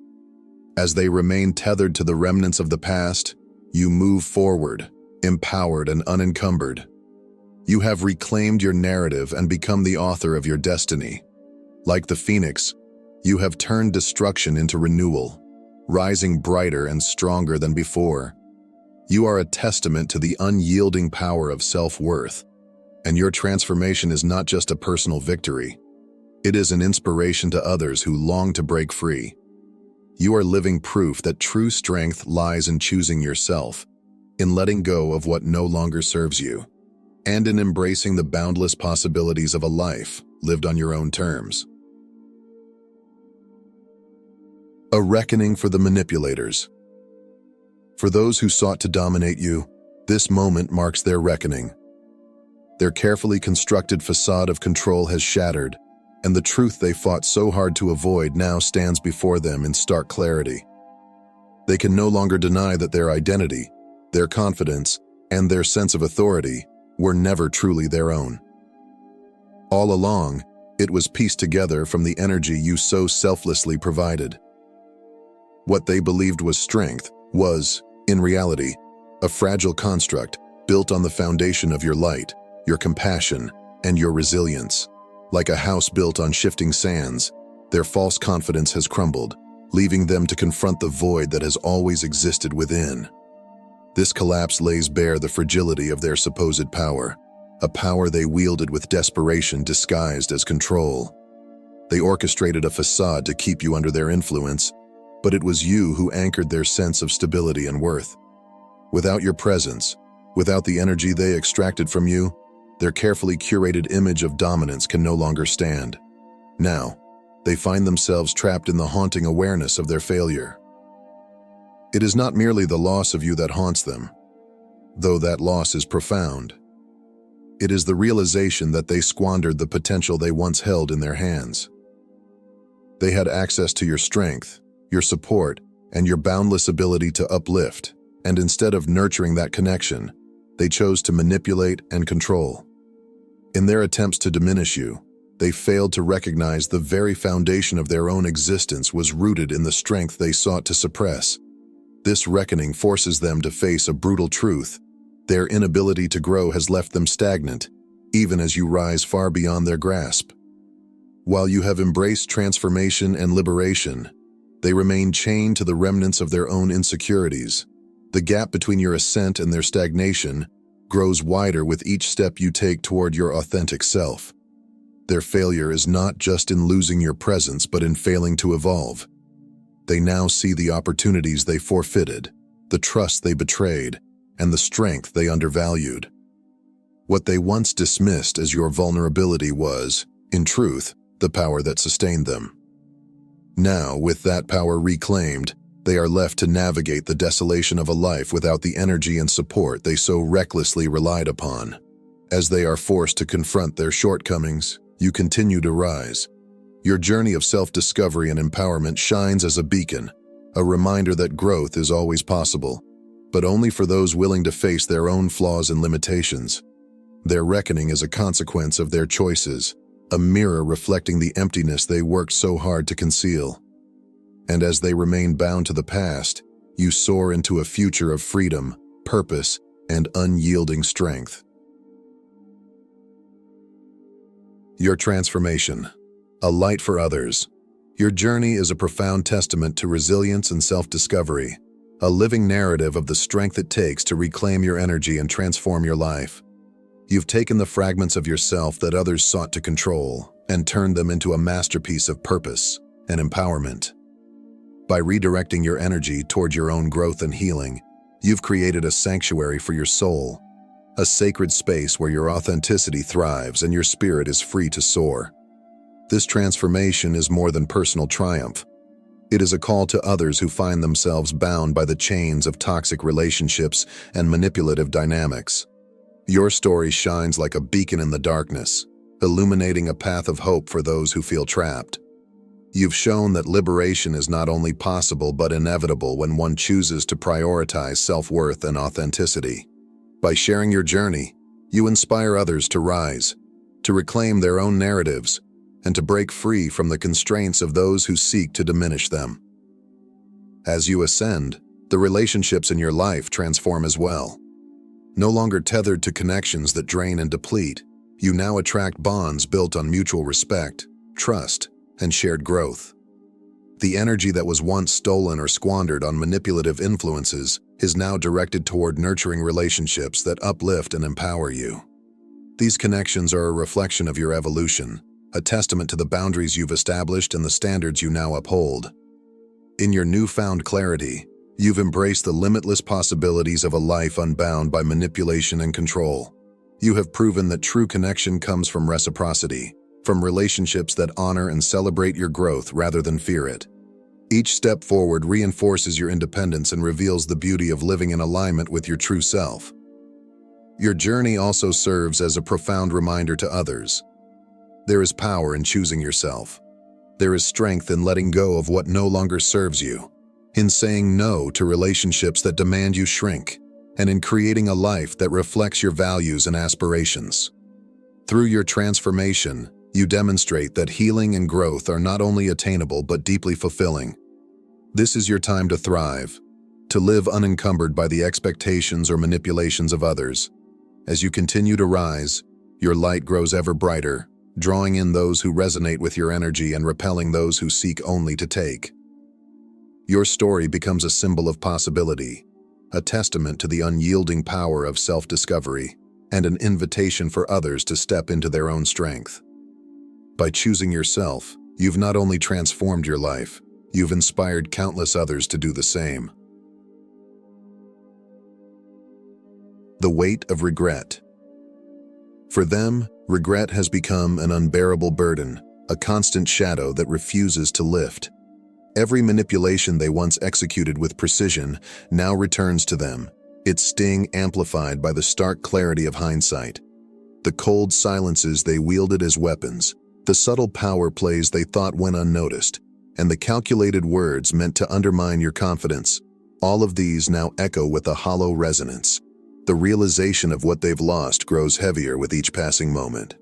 As they remain tethered to the remnants of the past, you move forward, empowered and unencumbered. You have reclaimed your narrative and become the author of your destiny. Like the phoenix, you have turned destruction into renewal, rising brighter and stronger than before. You are a testament to the unyielding power of self-worth, and your transformation is not just a personal victory. It is an inspiration to others who long to break free. You are living proof that true strength lies in choosing yourself, in letting go of what no longer serves you, and in embracing the boundless possibilities of a life lived on your own terms. A reckoning for the manipulators. For those who sought to dominate you, this moment marks their reckoning. Their carefully constructed facade of control has shattered, and the truth they fought so hard to avoid now stands before them in stark clarity. They can no longer deny that their identity, their confidence, and their sense of authority were never truly their own. All along, it was pieced together from the energy you so selflessly provided. What they believed was strength was, in reality, a fragile construct built on the foundation of your light, your compassion, and your resilience. Like a house built on shifting sands, their false confidence has crumbled, leaving them to confront the void that has always existed within. This collapse lays bare the fragility of their supposed power, a power they wielded with desperation disguised as control. They orchestrated a facade to keep you under their influence, but it was you who anchored their sense of stability and worth. Without your presence, without the energy they extracted from you, their carefully curated image of dominance can no longer stand. Now, they find themselves trapped in the haunting awareness of their failure. It is not merely the loss of you that haunts them, though that loss is profound. It is the realization that they squandered the potential they once held in their hands. They had access to your strength, your support, and your boundless ability to uplift, and instead of nurturing that connection, they chose to manipulate and control. In their attempts to diminish you, they failed to recognize the very foundation of their own existence was rooted in the strength they sought to suppress. This reckoning forces them to face a brutal truth. Their inability to grow has left them stagnant, even as you rise far beyond their grasp. While you have embraced transformation and liberation, they remain chained to the remnants of their own insecurities. The gap between your ascent and their stagnation grows wider with each step you take toward your authentic self. Their failure is not just in losing your presence, but in failing to evolve. They now see the opportunities they forfeited, the trust they betrayed, and the strength they undervalued. What they once dismissed as your vulnerability was, in truth, the power that sustained them. Now, with that power reclaimed, they are left to navigate the desolation of a life without the energy and support they so recklessly relied upon. As they are forced to confront their shortcomings, you continue to rise. Your journey of self-discovery and empowerment shines as a beacon, a reminder that growth is always possible, but only for those willing to face their own flaws and limitations. Their reckoning is a consequence of their choices, a mirror reflecting the emptiness they worked so hard to conceal. And as they remain bound to the past, you soar into a future of freedom, purpose, and unyielding strength. Your transformation. A light for others. Your journey is a profound testament to resilience and self-discovery, a living narrative of the strength it takes to reclaim your energy and transform your life. You've taken the fragments of yourself that others sought to control and turned them into a masterpiece of purpose and empowerment. By redirecting your energy toward your own growth and healing, you've created a sanctuary for your soul, a sacred space where your authenticity thrives and your spirit is free to soar. This transformation is more than personal triumph. It is a call to others who find themselves bound by the chains of toxic relationships and manipulative dynamics. Your story shines like a beacon in the darkness, illuminating a path of hope for those who feel trapped. You've shown that liberation is not only possible but inevitable when one chooses to prioritize self-worth and authenticity. By sharing your journey, you inspire others to rise, to reclaim their own narratives, and to break free from the constraints of those who seek to diminish them. As you ascend, the relationships in your life transform as well. No longer tethered to connections that drain and deplete, you now attract bonds built on mutual respect, trust, and shared growth. The energy that was once stolen or squandered on manipulative influences is now directed toward nurturing relationships that uplift and empower you. These connections are a reflection of your evolution, a testament to the boundaries you've established and the standards you now uphold. In your newfound clarity, you've embraced the limitless possibilities of a life unbound by manipulation and control. You have proven that true connection comes from reciprocity, from relationships that honor and celebrate your growth rather than fear it. Each step forward reinforces your independence and reveals the beauty of living in alignment with your true self. Your journey also serves as a profound reminder to others. There is power in choosing yourself. There is strength in letting go of what no longer serves you, in saying no to relationships that demand you shrink, and in creating a life that reflects your values and aspirations. Through your transformation, you demonstrate that healing and growth are not only attainable but deeply fulfilling. This is your time to thrive, to live unencumbered by the expectations or manipulations of others. As you continue to rise, your light grows ever brighter, drawing in those who resonate with your energy and repelling those who seek only to take. Your story becomes a symbol of possibility, a testament to the unyielding power of self-discovery, and an invitation for others to step into their own strength. By choosing yourself, you've not only transformed your life, you've inspired countless others to do the same. The weight of regret. For them, regret has become an unbearable burden, a constant shadow that refuses to lift. Every manipulation they once executed with precision now returns to them, its sting amplified by the stark clarity of hindsight. The cold silences they wielded as weapons, the subtle power plays they thought went unnoticed, and the calculated words meant to undermine your confidence, all of these now echo with a hollow resonance. The realization of what they've lost grows heavier with each passing moment.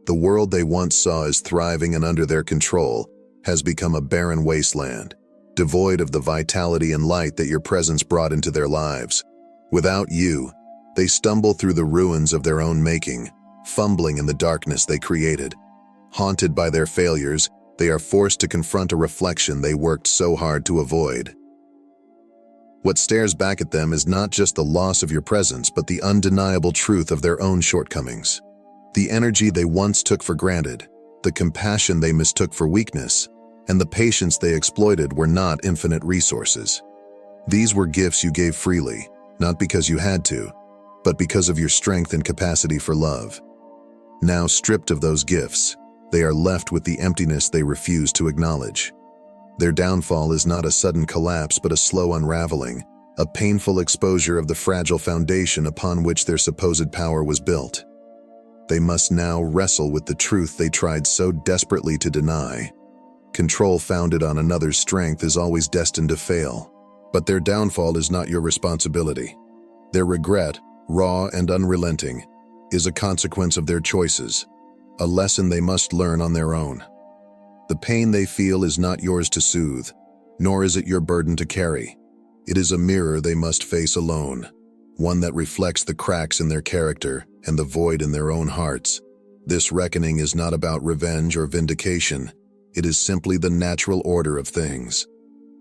The world they once saw as thriving and under their control has become a barren wasteland, devoid of the vitality and light that your presence brought into their lives. Without you, they stumble through the ruins of their own making, fumbling in the darkness they created. Haunted by their failures, they are forced to confront a reflection they worked so hard to avoid. What stares back at them is not just the loss of your presence, but the undeniable truth of their own shortcomings. The energy they once took for granted, the compassion they mistook for weakness, and the patience they exploited were not infinite resources. These were gifts you gave freely, not because you had to, but because of your strength and capacity for love. Now stripped of those gifts, they are left with the emptiness they refuse to acknowledge. Their downfall is not a sudden collapse, but a slow unraveling, a painful exposure of the fragile foundation upon which their supposed power was built. They must now wrestle with the truth they tried so desperately to deny. Control founded on another's strength is always destined to fail, but their downfall is not your responsibility. Their regret, raw and unrelenting, is a consequence of their choices, a lesson they must learn on their own. The pain they feel is not yours to soothe, nor is it your burden to carry. It is a mirror they must face alone, one that reflects the cracks in their character and the void in their own hearts. This reckoning is not about revenge or vindication. It is simply the natural order of things.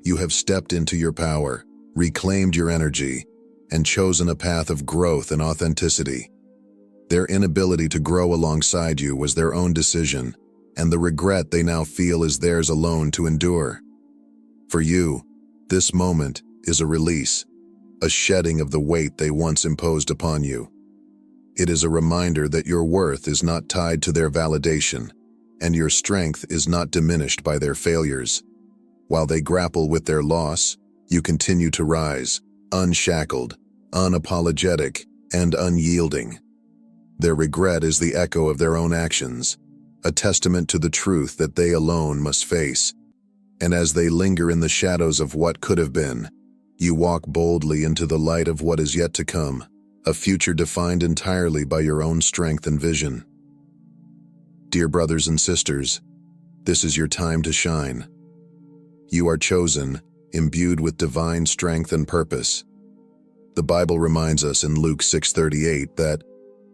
You have stepped into your power, reclaimed your energy, and chosen a path of growth and authenticity. Their inability to grow alongside you was their own decision, and the regret they now feel is theirs alone to endure. For you, this moment is a release, a shedding of the weight they once imposed upon you. It is a reminder that your worth is not tied to their validation, and your strength is not diminished by their failures. While they grapple with their loss, you continue to rise, unshackled, unapologetic, and unyielding. Their regret is the echo of their own actions, a testament to the truth that they alone must face. And as they linger in the shadows of what could have been, you walk boldly into the light of what is yet to come, a future defined entirely by your own strength and vision. Dear brothers and sisters, this is your time to shine. You are chosen, imbued with divine strength and purpose. The Bible reminds us in Luke 6:38 that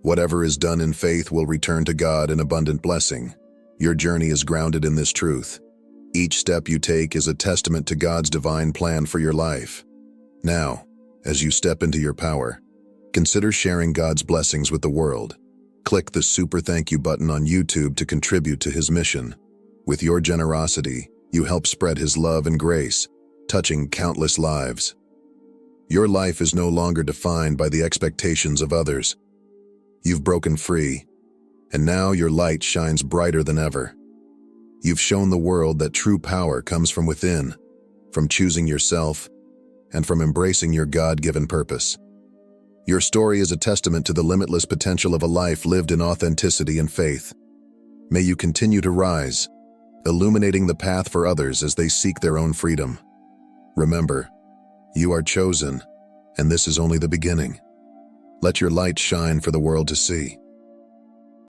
whatever is done in faith will return to God in abundant blessing. Your journey is grounded in this truth. Each step you take is a testament to God's divine plan for your life. Now, as you step into your power, consider sharing God's blessings with the world. Click the super thank you button on YouTube to contribute to His mission. With your generosity, you help spread His love and grace, touching countless lives. Your life is no longer defined by the expectations of others. You've broken free, and now your light shines brighter than ever. You've shown the world that true power comes from within, from choosing yourself, and from embracing your God-given purpose. Your story is a testament to the limitless potential of a life lived in authenticity and faith. May you continue to rise, illuminating the path for others as they seek their own freedom. Remember, you are chosen, and this is only the beginning. Let your light shine for the world to see.